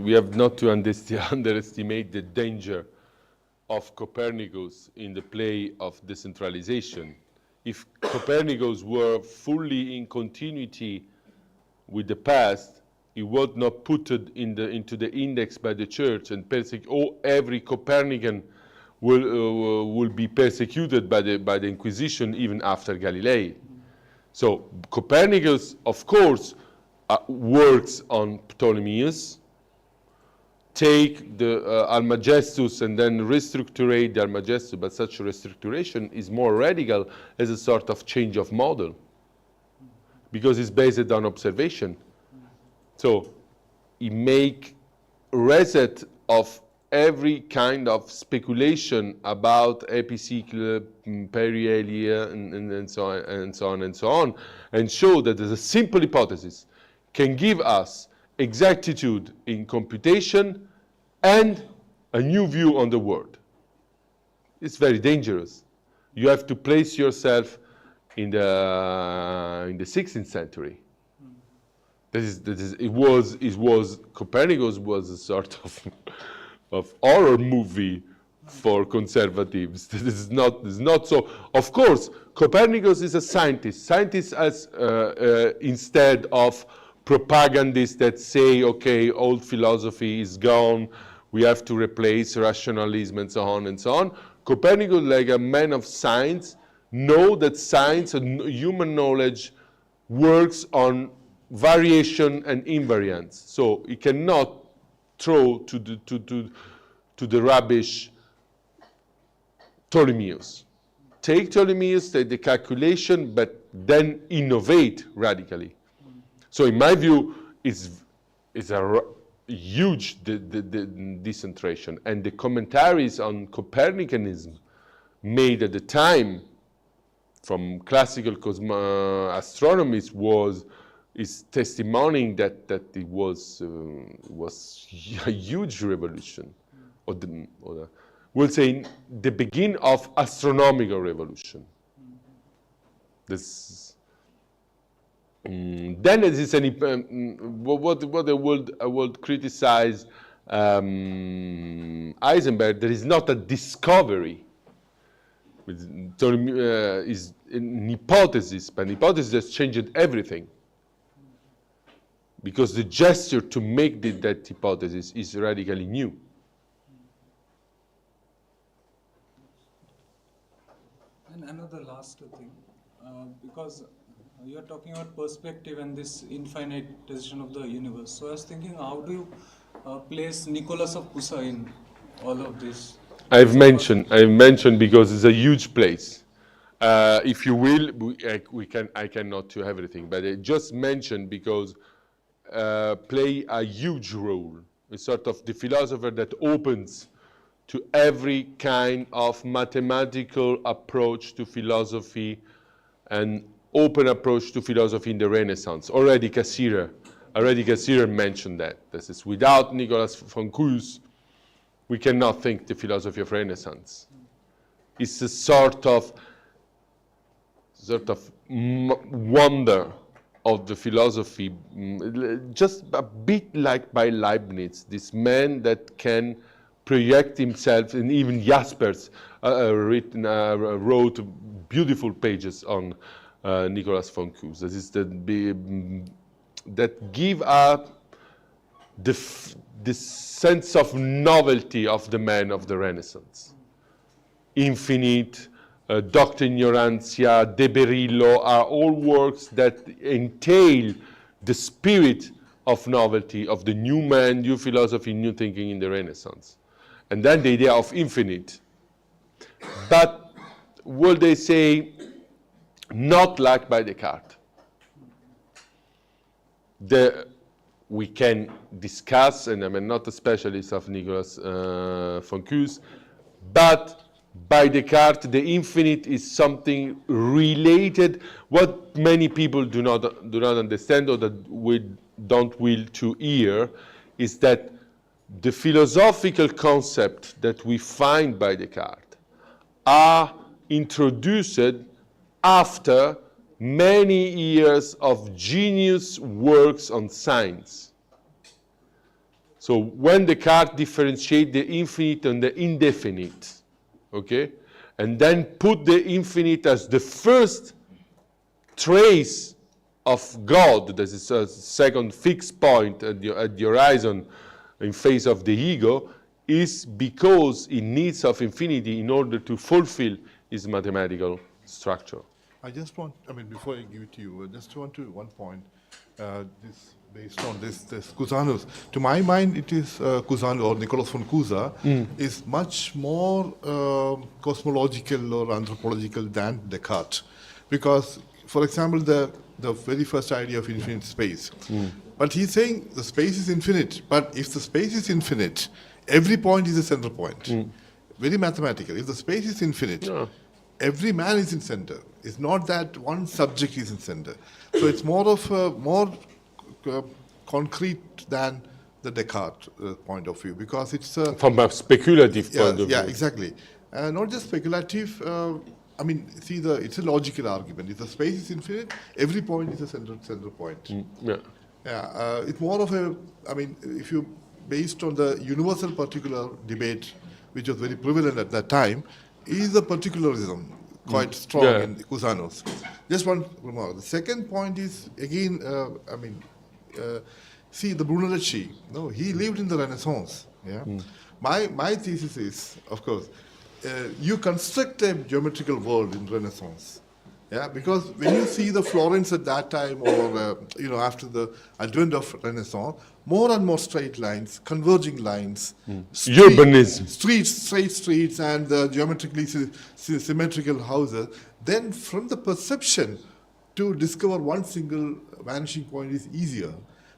We have not to underestimate the danger of Copernicus in the play of decentralization. If Copernicus were fully in continuity with the past, he would not put it into the index by the church and every Copernican will be persecuted by the Inquisition even after Galilei. So Copernicus, of course, works on Ptolemaios, take the Almagestus and then restructurate the Almagestus, but such restructuration is more radical as a sort of change of model, because it's based on observation. So he make reset of every kind of speculation about epicycle, perihelia, and so on and so on and so on, and show that there's a simple hypothesis can give us exactitude in computation and a new view on the world. It's very dangerous. You have to place yourself in the 16th century. Copernicus was a sort of horror movie for conservatives. This is not so. Of course, Copernicus is a scientist. Scientists as instead of propagandists that say, okay, old philosophy is gone, we have to replace rationalism and so on and so on. Copernicus, like a man of science, know that science and human knowledge works on variation and invariance. So he cannot throw to the rubbish Ptolemaios. Take Ptolemaios, take the calculation, but then innovate radically. So in my view, it's a huge decentration. And the commentaries on Copernicanism made at the time from classical astronomers is testimonying that it was a huge revolution, we'll say the beginning of astronomical revolution. Then it is what I would criticize Heisenberg. There is not a discovery. Is an hypothesis, but an hypothesis has changed everything. Because the gesture to make that hypothesis is radically new. And another last thing, because you are talking about perspective and this infinitization of the universe. So I was thinking, how do you place Nicholas of Cusa in all of this? I've mentioned because it's a huge place. If you will, I cannot do everything, but I just mentioned because play a huge role. It's sort of the philosopher that opens to every kind of mathematical approach to philosophy and open approach to philosophy in the Renaissance. Already Cassirer mentioned that. This is without Nicolas von Kues, we cannot think the philosophy of Renaissance. It's a sort of wonder of the philosophy, just a bit like by Leibniz, this man that can project himself, and even Jaspers wrote beautiful pages on Nicolas von Kues. That is that give up the sense of novelty of the man of the Renaissance. Infinite, Doctor Ignorantia, De Berillo are all works that entail the spirit of novelty, of the new man, new philosophy, new thinking in the Renaissance. And then the idea of infinite. But will they say, not like by Descartes? We can discuss, and I'm not a specialist of Nicolas Foncuse, but by Descartes, the infinite is something related. What many people do not understand, or that we don't will to hear, is that the philosophical concept that we find by Descartes are introduced after many years of genius works on science. So when Descartes differentiates the infinite and the indefinite, okay, and then put the infinite as the first trace of God, that is a second fixed point at the horizon in face of the ego, is because it needs of infinity in order to fulfill its mathematical structure. I just want, before I give it to you, I just want to one point, this based on this Cusanus. To my mind, it is Cusanus or Nicolas von Cusa is much more cosmological or anthropological than Descartes, because, for example, the very first idea of infinite space. But he's saying the space is infinite. But if the space is infinite, every point is a center point. Very mathematical. If the space is infinite, every man is in center. It's not that one subject is in center. So it's more of more concrete than the Descartes point of view, because it's from a speculative point of view. Yeah, exactly. Not just speculative. It's a logical argument. If the space is infinite, every point is a center point. It's more of a. If you based on the universal particular debate, which was very prevalent at that time, is the particularism quite strong in Cusanus. Just one remark. The second point is, again, see the Brunelleschi. No, he lived in the Renaissance. Yeah. My thesis is, of course, you construct a geometrical world in Renaissance. Yeah, because when you see the Florence at that time, or after the advent of Renaissance, more and more straight lines, converging lines, urbanism, straight streets, and geometrically symmetrical houses. Then, from the perception to discover one single vanishing point is easier,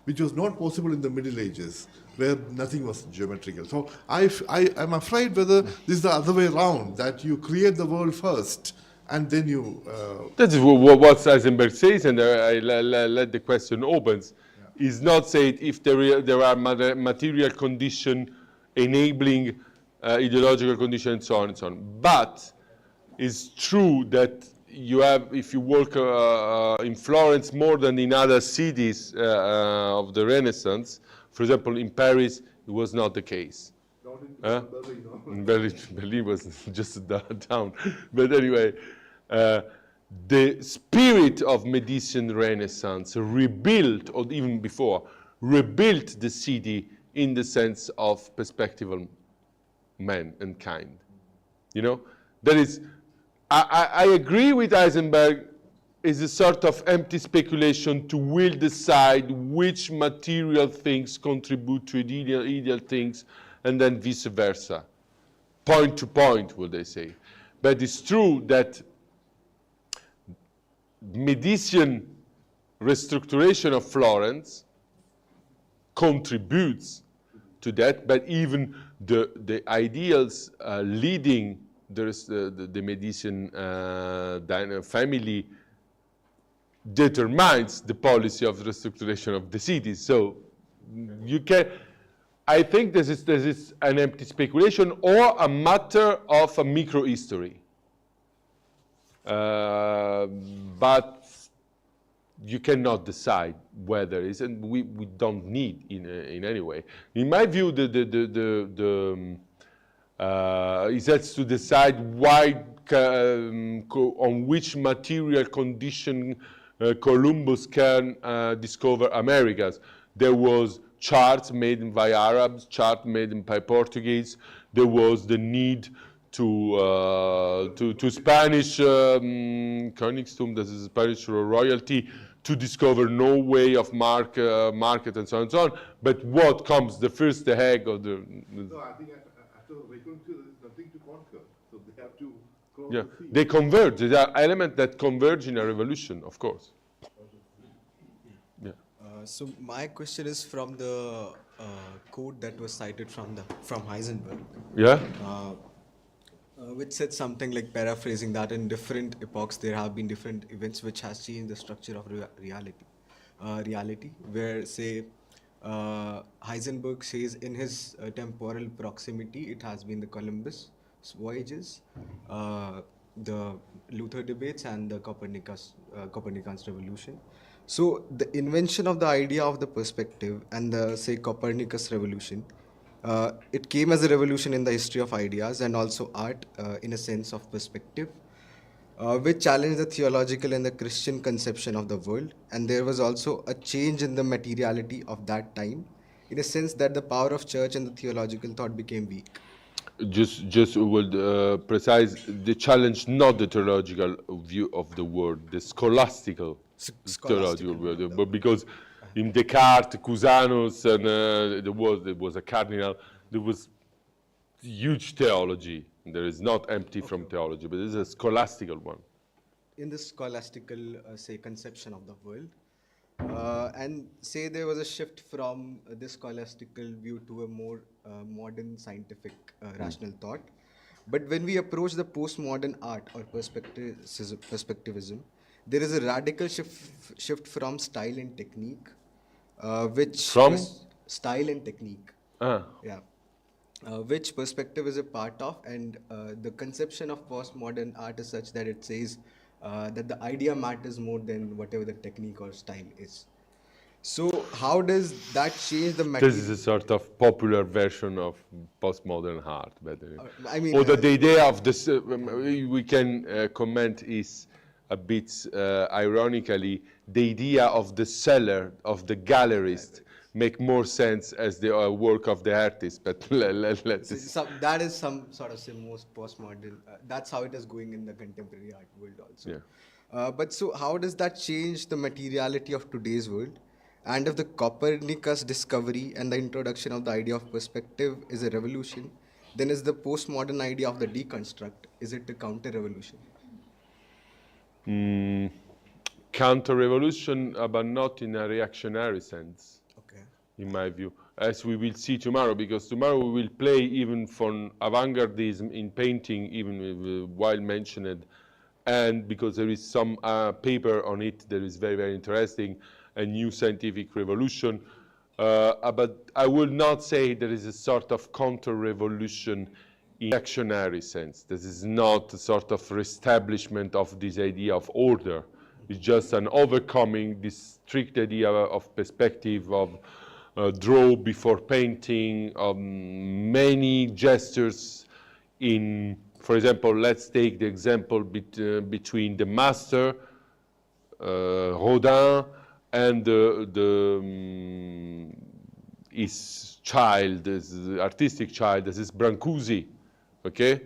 which was not possible in the Middle Ages, where nothing was geometrical. So I'm afraid whether this is the other way around, that you create the world first, and then you... That is what Heisenberg says, and I let the question open. Is not said if there are material conditions enabling ideological conditions and so on and so on. But it's true that you have, if you work in Florence more than in other cities of the Renaissance, for example, in Paris, it was not the case. In Berlin was just a town. But anyway, the spirit of Medicean Renaissance rebuilt, or even before, rebuilt the city in the sense of perspectival man and kind. That is, I agree with Heisenberg, is a sort of empty speculation to will decide which material things contribute to ideal things, and then vice versa. Point to point, would they say. But it's true that Medicean restructuration of Florence contributes to that, but even the ideals leading the Medicean family determines the policy of restructuration of the city. So you can, I think this is an empty speculation or a matter of a microhistory. But you cannot decide whether it is, and we don't need in any way. In my view, it has to decide why, on which material condition Columbus can discover Americas. There was charts made by Arabs, charts made by Portuguese. There was the need to Spanish Königstum, this is Spanish royalty, to discover no way of market and so on and so on. But what comes the first, the egg or the? No, I think after Vaikuntha, there is nothing to conquer. So they have to cross Yeah, the sea. they converge. There are elements that converge in a revolution, of course. Yeah. So my question is from the quote that was cited from Heisenberg, Yeah. which said something like, paraphrasing, that in different epochs there have been different events which has changed the structure of reality. Where, say, Heisenberg says in his temporal proximity, it has been the Columbus voyages, the Luther debates, and the Copernicus revolution. So the invention of the idea of the perspective and the, say, Copernicus revolution, it came as a revolution in the history of ideas and also art, in a sense of perspective, which challenged the theological and the Christian conception of the world. And there was also a change in the materiality of that time, in a sense that the power of church and the theological thought became weak. Just would precise the challenge, not the theological view of the world, the scholastical theological view, but because in Descartes, Cusanus, and there was a cardinal, there was huge theology. There is not empty from theology, but this is a scholastical one. In the scholastical, say, conception of the world, and say there was a shift from this scholastical view to a more modern scientific rational thought. But when we approach the postmodern art or perspectivism, there is a radical shift from style and technique, which From? Style and technique. Yeah. Which perspective is a part of, and the conception of postmodern art is such that it says that the idea matters more than whatever the technique or style is. So how does that change the This material? is a sort of popular version of postmodern art, better. I mean, Or the idea of this, we can comment is a bit ironically, the idea of the seller, of the gallerist, make more sense as the work of the artist. But let's. That is some sort of, say, most postmodern. That's how it is going in the contemporary art world also. Yeah. But so how does that change the materiality of today's world? And if the Copernicus discovery and the introduction of the idea of perspective is a revolution, then is the postmodern idea of the deconstruct, is it a counter-revolution? Counter-revolution, but not in a reactionary sense. Okay. In my view, as we will see tomorrow, because tomorrow we will play even from avant-gardism in painting, even while mentioned, and because there is some paper on it that is very, very interesting, a new scientific revolution. But I will not say there is a sort of counter-revolution in reactionary sense. This is not a sort of reestablishment of this idea of order. It's just an overcoming this strict idea of perspective, of draw before painting, many gestures in, for example, let's take the example between the master, Rodin, and his child, his artistic child, this is Brancusi, okay?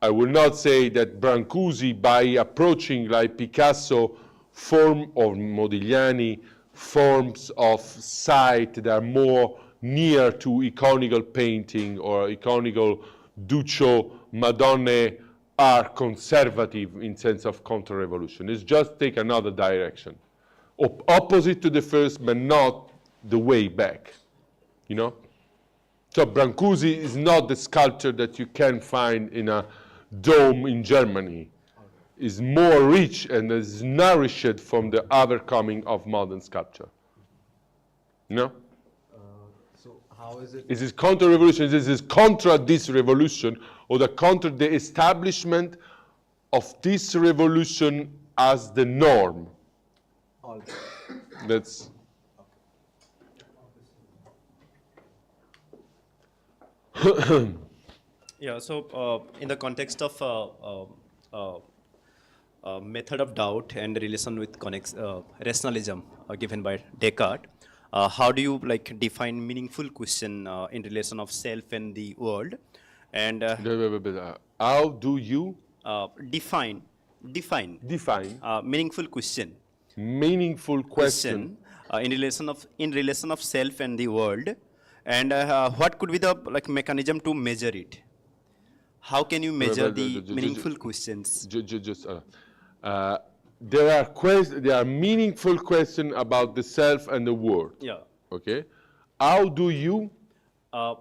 I will not say that Brancusi, by approaching like Picasso, form or Modigliani, forms of sight that are more near to iconical painting or iconical Duccio, Madonne, are conservative in sense of counter-revolution. It's just take another direction. Opposite to the first, but not the way back, you know? So Brancusi is not the sculpture that you can find in a dome in Germany. Is more rich and is nourished from the overcoming of modern sculpture. You know? So how is it? Is this counter-revolution? This is contra this revolution, or the contra the establishment of this revolution as the norm. All That's. Yeah, so in the context of method of doubt and relation with rationalism given by Descartes, how do you like define meaningful question in relation of self and the world? And How do you define define meaningful question meaningful question in relation of self and the world, and what could be the like mechanism to measure it? How can you measure the meaningful questions? There are meaningful questions about the self and the world. Yeah. Okay. How do you How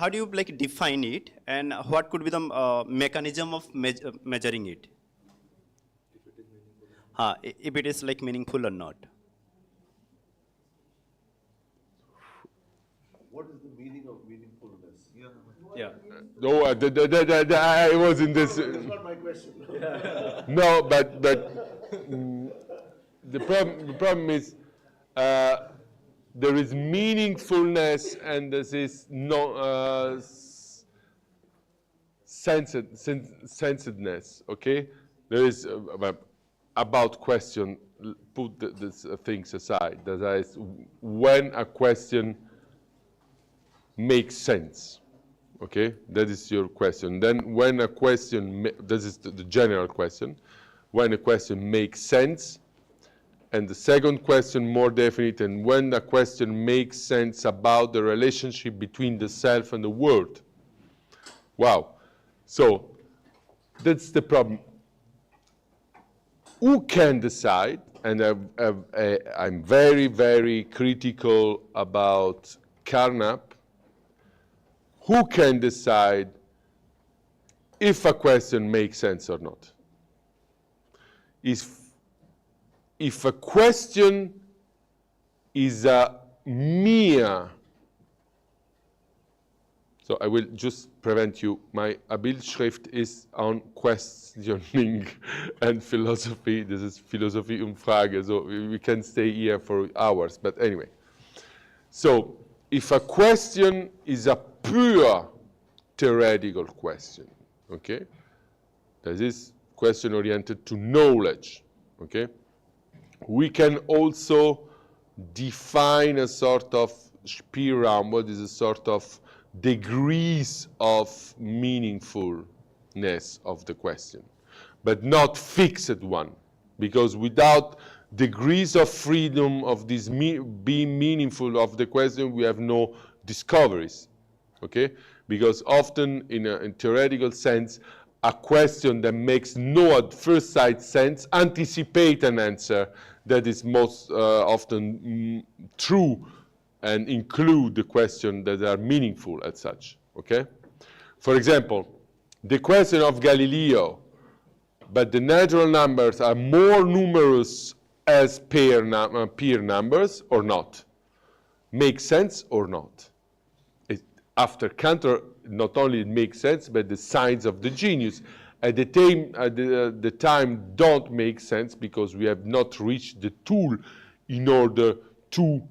do you define it, and what could be the mechanism of measuring it? If it is like meaningful or not. What is the meaning of meaningfulness? Yeah. no? I was in this. That's not my question. No, but the problem is there is meaningfulness and there is no sensedness. Okay, there is about question. Put these things aside. That is, when a question makes sense. Okay, that is your question. Then when a question, this is the general question, when a question makes sense, and the second question more definite, and when a question makes sense about the relationship between the self and the world. Wow, so that's the problem. Who can decide, and I'm very, very critical about Carnap, who can decide if a question makes sense or not? If a question is a mere, so I will just prevent you, my Bildschrift is on questioning and philosophy. This is Philosophie und Frage, so we can stay here for hours, but anyway. So if a question is a pure theoretical question, okay? That is question oriented to knowledge, okay? We can also define a sort of Spielraum, what is a sort of degrees of meaningfulness of the question, but not fixed one, because without degrees of freedom of this being meaningful of the question, we have no discoveries. Okay, because often in a theoretical sense, a question that makes no at first sight sense anticipate an answer that is most often true and include the question that are meaningful as such. Okay, for example, the question of Galileo, but the natural numbers are more numerous as pair numbers or not, makes sense or not? After Cantor, not only it makes sense, but the signs of the genius at the time don't make sense because we have not reached the tool in order to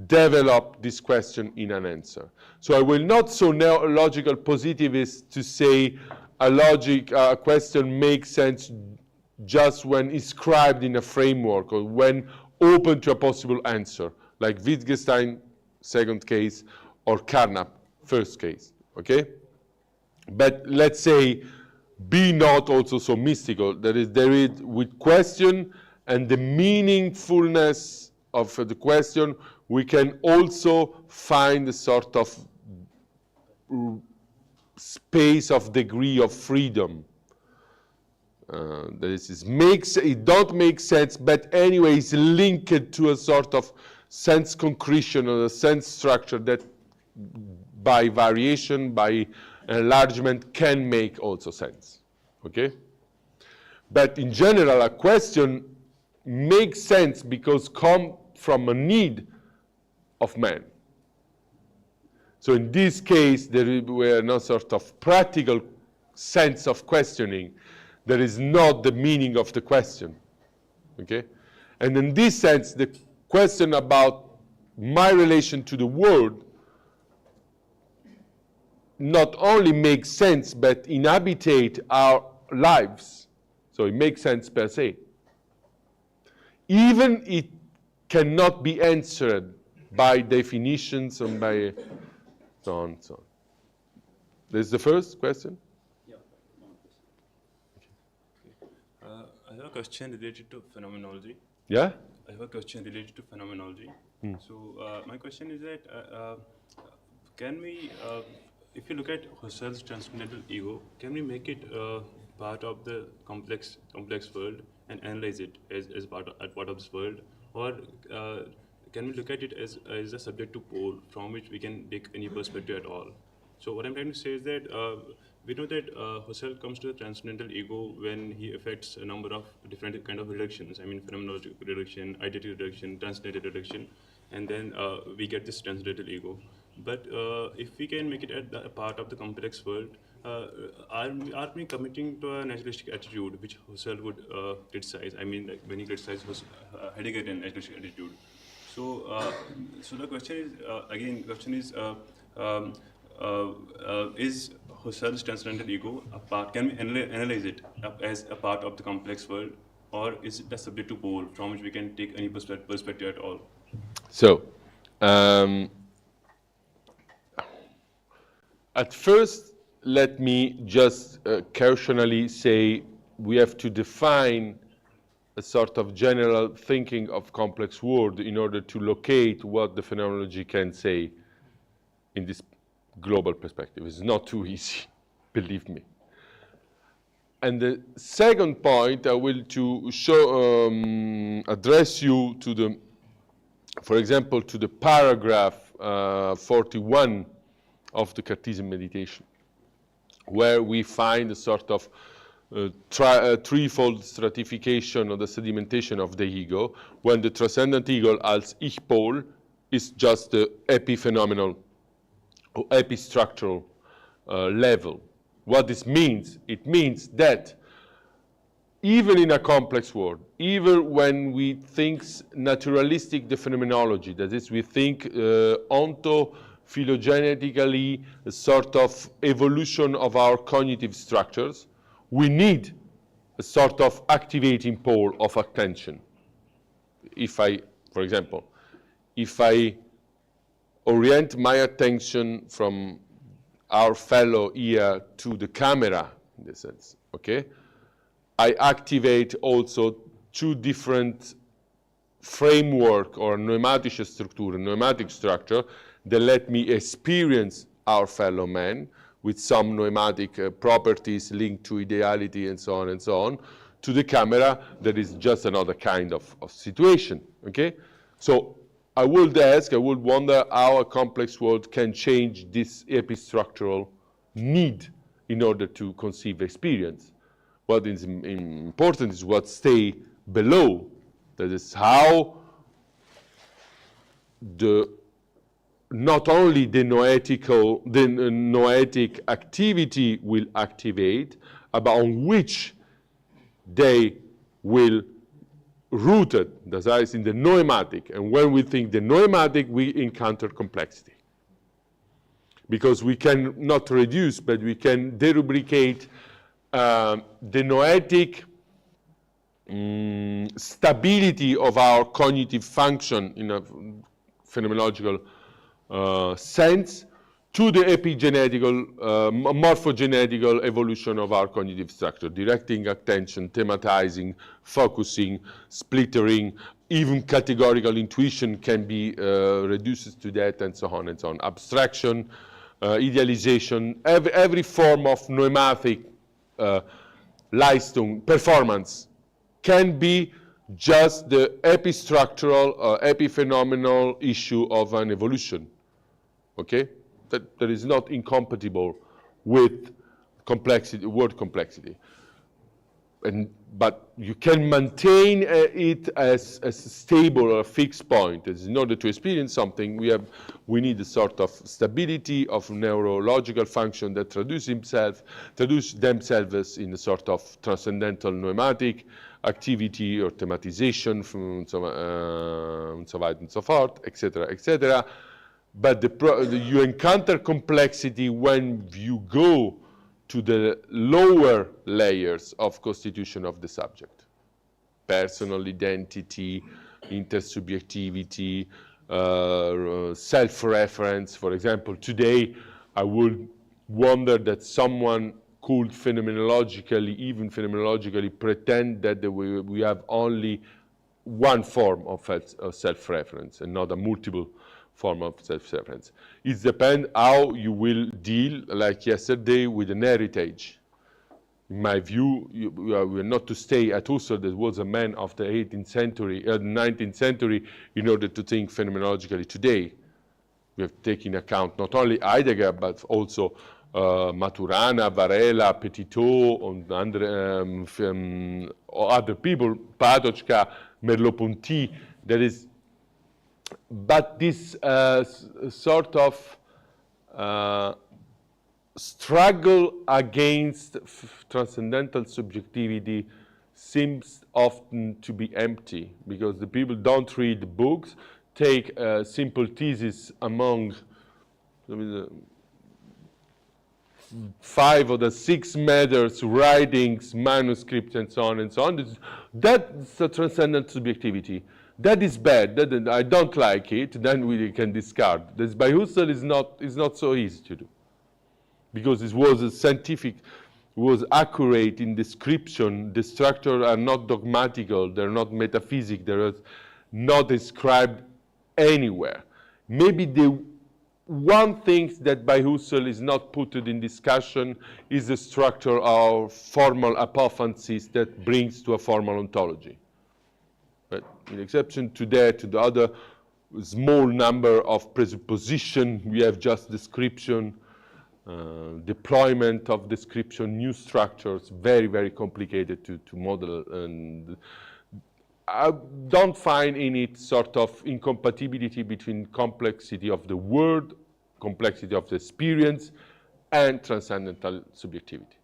develop this question in an answer. So I will not so logical positivist to say a question makes sense just when inscribed in a framework or when open to a possible answer, like Wittgenstein, second case, or Carnap, first case, okay? But let's say, be not also so mystical. There is with question and the meaningfulness of the question, we can also find a sort of space of degree of freedom. It don't make sense, but anyway, it's linked to a sort of sense concretion or a sense structure that by variation, by enlargement, can make also sense, okay? But in general, a question makes sense because come from a need of man. So in this case, there were no sort of practical sense of questioning. There is not the meaning of the question, okay? And in this sense, the question about my relation to the world not only makes sense, but inhabitate our lives. So it makes sense per se. Even it cannot be answered by definitions and by so on and so on. This is the first question. have a question related to phenomenology. Yeah? I have a question related to phenomenology. So my question is that can we, if you look at Husserl's transcendental ego, can we make it part of the complex world and analyze it as part of this world, or can we look at it as a subject to pole from which we can take any perspective at all? So what I'm trying to say is that we know that Husserl comes to the transcendental ego when he affects a number of different kind of reductions. I mean, phenomenological reduction, identity reduction, transcendental reduction, and then we get this transcendental ego. But if we can make it at a part of the complex world, are we committing to a naturalistic attitude, which Husserl would criticize? I mean, like when he criticizes Heideggerian naturalistic attitude. So, so the question is again. Question is Husserl's transcendental ego a part? Can we analyze it as a part of the complex world, or is it a subject to pole from which we can take any perspective at all? So, at first, let me just cautionally say we have to define a sort of general thinking of complex world in order to locate what the phenomenology can say in this global perspective. It's not too easy, believe me. And the second point, I will to show, address you to the, for example, to the paragraph 41 of the Cartesian meditation, where we find a sort of threefold stratification or the sedimentation of the ego, when the transcendent ego als Ich-Pol is just the epiphenomenal or epistructural level. What this means? It means that even in a complex world, even when we think naturalistic the phenomenology, that is, we think ontophylogenetically a sort of evolution of our cognitive structures, we need a sort of activating pole of attention. If I, for example, if I orient my attention from our fellow ear to the camera, in this sense, okay? I activate also two different framework or pneumatic structure that let me experience our fellow man with some pneumatic properties linked to ideality and so on, to the camera that is just another kind of situation, okay? So I would ask, I would wonder how a complex world can change this epistructural need in order to conceive experience. What is important is what stay below. That is how the not only the noetic activity will activate, but on which they will rooted, that is in the noematic. And when we think the noematic, we encounter complexity. Because we can not reduce, but we can derubricate the noetic stability of our cognitive function in a phenomenological sense to the epigenetical, morphogenetical evolution of our cognitive structure, directing attention, thematizing, focusing, splittering, even categorical intuition can be reduced to that, and so on and so on. Abstraction, idealization, every form of pneumatic Leistung, performance, can be just the epistructural, epiphenomenal issue of an evolution, okay? That is not incompatible with complexity, word complexity. But you can maintain it as a stable or a fixed point. As in order to experience something, we need a sort of stability of neurological function that traduce themselves in a sort of transcendental pneumatic activity or thematization, and so on and so forth, etc., etc. But you encounter complexity when you go to the lower layers of constitution of the subject. Personal identity, intersubjectivity, self-reference. For example, today I would wonder that someone could phenomenologically, even phenomenologically, pretend that we have only one form of self-reference and not a multiple form of self-reference. It depends how you will deal, like yesterday, with an heritage. In my view, we are not to stay at Husserl, that was a man of the 18th century, 19th century, in order to think phenomenologically today. We have taken account not only Heidegger, but also Maturana, Varela, Petitot, and other people, Patočka, Merleau-Ponty. That is, but this sort of struggle against transcendental subjectivity seems often to be empty, because the people don't read books, take simple thesis among 5 or 6 matters, writings, manuscripts, and so on and so on. That's a transcendent subjectivity. That is bad. I don't like it. Then we can discard. This by Husserl is not so easy to do, because it was a scientific, was accurate in description. The structures are not dogmatical. They're not metaphysic. They're not described anywhere. Maybe the one thing that by Husserl is not put in discussion is the structure of formal apophansis that brings to a formal ontology. But in exception to that, to the other small number of presupposition, we have just description, deployment of description, new structures, very, very complicated to model. And I don't find in it sort of incompatibility between complexity of the word, complexity of the experience, and transcendental subjectivity.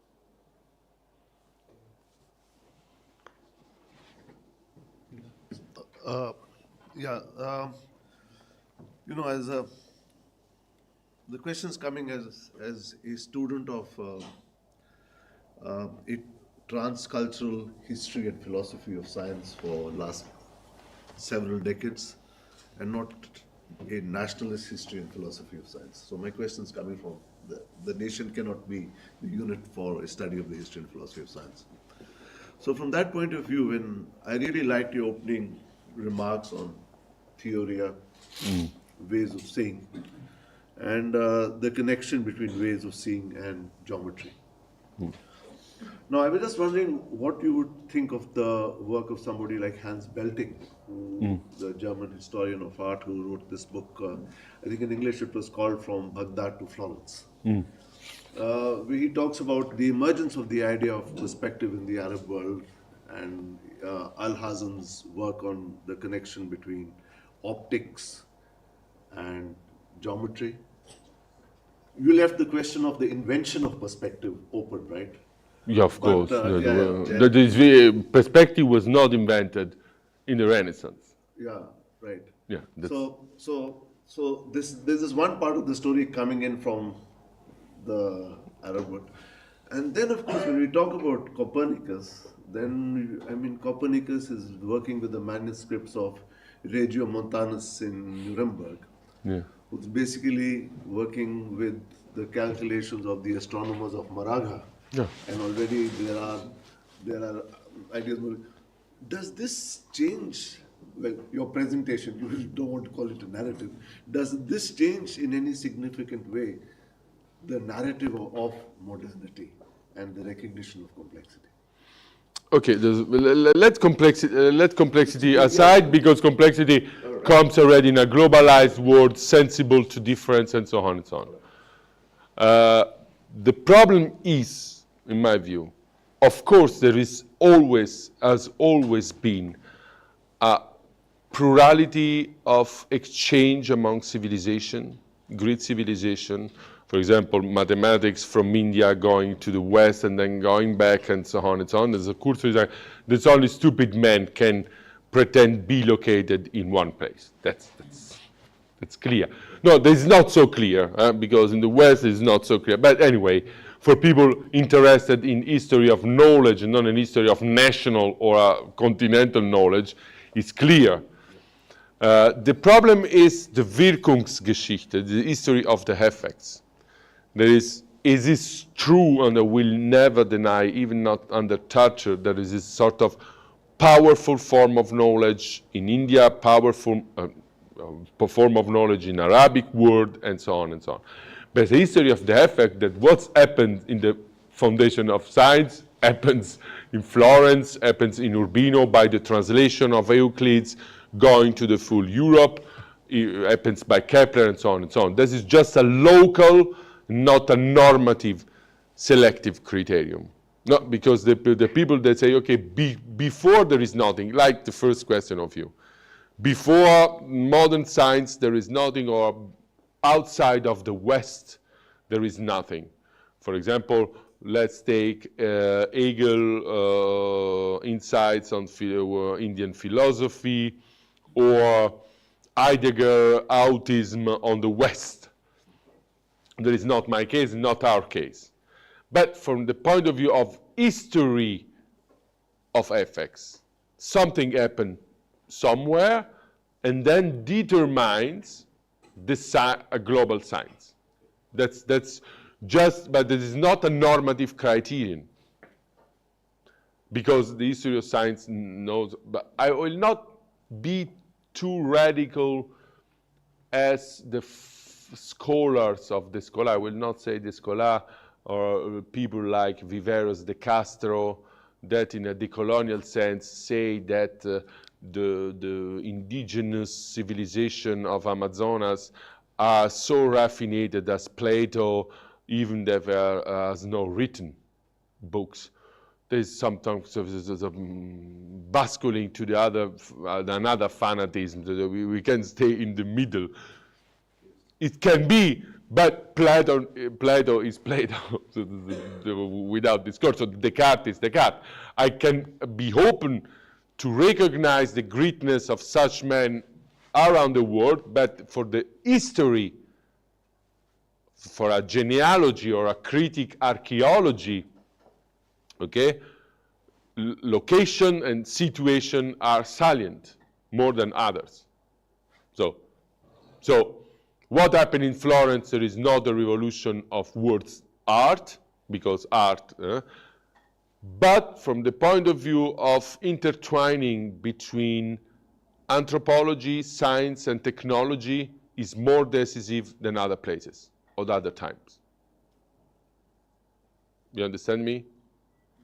You know, as the question's coming as a student of a transcultural history and philosophy of science for last several decades, and not a nationalist history and philosophy of science. So my question is coming from the nation cannot be the unit for a study of the history and philosophy of science. So from that point of view, when I really liked your opening remarks on theoria, ways of seeing, and the connection between ways of seeing and geometry. Now, I was just wondering what you would think of the work of somebody like Hans Belting, the German historian of art who wrote this book. I think in English it was called From Baghdad to Florence. Where he talks about the emergence of the idea of perspective in the Arab world, and Alhazen's work on the connection between optics and geometry. You left the question of the invention of perspective open, right? Yeah, of course. But, perspective was not invented in the Renaissance. Yeah, right. Yeah. So this is one part of the story coming in from the Arab world. And then, of course, when we talk about Copernicus, then, I mean, Copernicus is working with the manuscripts of Regiomontanus in Nuremberg, who's basically working with the calculations of the astronomers of Moravia. Yeah. And already there are ideas. Does this change, well, your presentation, you don't want to call it a narrative, does this change in any significant way the narrative of modernity and the recognition of complexity? Okay, let complexity aside, because complexity comes already in a globalized world, sensible to difference, and so on and so on. The problem is, in my view, of course, there is always, has always been, a plurality of exchange among civilization, great civilization. For example, mathematics from India going to the West and then going back and so on and so on. There's a culture that only stupid men can pretend be located in one place. That's clear. No, it's not so clear, because in the West it's not so clear. But anyway, for people interested in history of knowledge and not in history of national or continental knowledge, it's clear. The problem is the Wirkungsgeschichte, the history of the effects. There is Is this true? And I will never deny, even not under torture, there is this sort of powerful form of knowledge in India, powerful form of knowledge in Arabic world, and so on and so on. But the history of the effect that what's happened in the foundation of science happens in Florence, happens in Urbino by the translation of Euclid's going to the full Europe, it happens by Kepler, and so on and so on. This is just a local, not a normative selective criterion. No, because the people that say, okay, before there is nothing, like the first question of you, before modern science there is nothing, or outside of the West there is nothing. For example, let's take Hegel insights on Indian philosophy, or Heidegger autism on the West. That is not my case, not our case. But from the point of view of history of FX, something happened somewhere and then determines a global science. That's just, but it is not a normative criterion, because the history of science knows. But I will not be too radical as the scholars of the Schola. I will not say the Schola or people like Viveros de Castro that in a decolonial sense say that the indigenous civilization of Amazonas are so raffinated as Plato, even there has no written books. There's sometimes basculing to the other, another fanatism. We can stay in the middle. It can be, but Plato is Plato without discourse. So Descartes is Descartes. I can be open to recognize the greatness of such men around the world, but for the history, for a genealogy or a critic archaeology, okay, location and situation are salient more than others. So what happened in Florence, there is not a revolution of words art, because art, but from the point of view of intertwining between anthropology, science, and technology is more decisive than other places or other times. You understand me?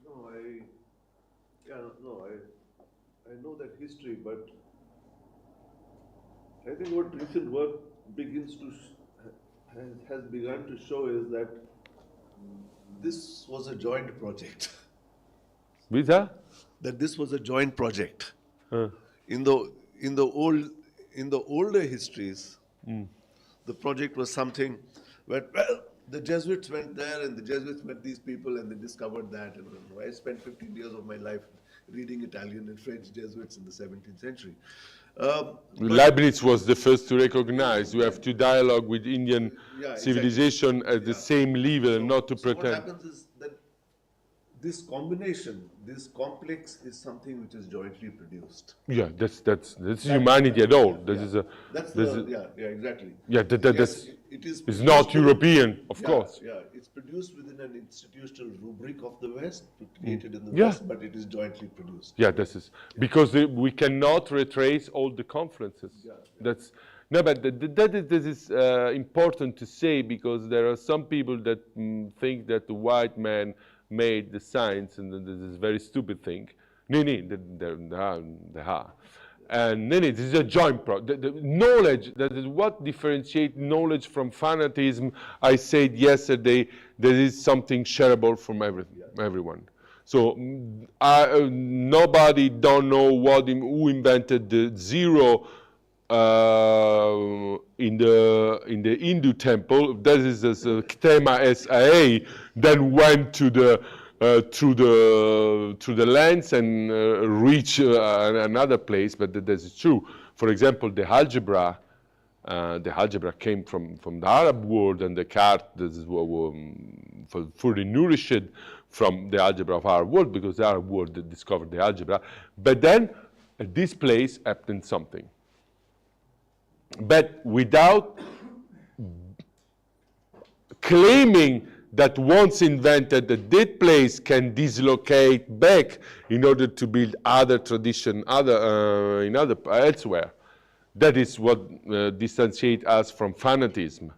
No, I know that history, but I think what recent work begins to has begun to show is that this was a joint project. With that? That this was a joint project. In the older histories, the project was something where, well, the Jesuits went there and the Jesuits met these people and they discovered that. And I spent 15 years of my life reading Italian and French Jesuits in the 17th century. Leibniz was the first to recognize you have to dialogue with Indian civilization at the same level, and not to pretend. So what happens is that this combination, this complex, is something which is jointly produced. Yeah, that's humanity at all. Exactly. Yeah, it's not European, of course. Yeah, it's produced within an institutional rubric of the West, created in the West, but it is jointly produced. Yeah, this is because we cannot retrace all the confluences. That's no, but this is important to say, because there are some people that think that the white man made the science, and this is a very stupid thing. No, and this is a joint project. The knowledge, that is what differentiates knowledge from fanatism. I said yesterday, there is something shareable from everyone. So nobody don't know who invented the zero in the Hindu temple. That is a Tema SAA, then went to the through the lens and reach another place, but that is true. For example, the algebra came from the Arab world, and Descartes fully nourished from the algebra of our world, because the Arab world discovered the algebra. But then at this place happened something. But without claiming that once invented at that place can dislocate back in order to build other tradition, elsewhere. That is what differentiates us from fanatism.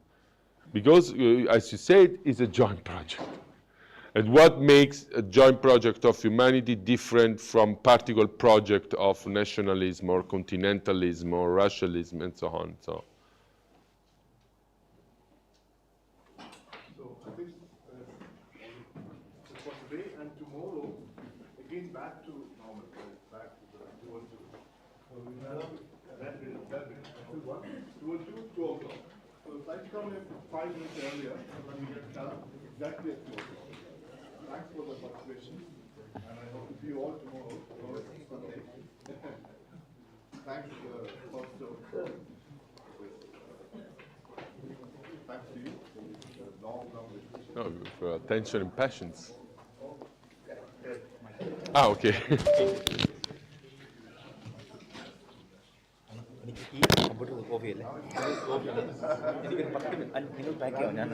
Because, as you said, it's a joint project. And what makes a joint project of humanity different from particular project of nationalism or continentalism or racialism and so on. So I think for today and tomorrow, again back to normal, back to the 2 and 2. So we have that bit, until 1, 2 and 2, 2 o'clock. So if I come in 5 minutes earlier, so then we get done exactly at 2 o'clock. Thanks for the participation, and I hope to see you all tomorrow. Sunday. Thanks for the first thanks to you for the long wishes. for attention and passions. Ah, okay. എനിക്ക് ഈ computer copy അല്ലേ എനിക്കൊരു 10 minute നിങ്ങൾ pack ചെയ്യാം ഞാൻ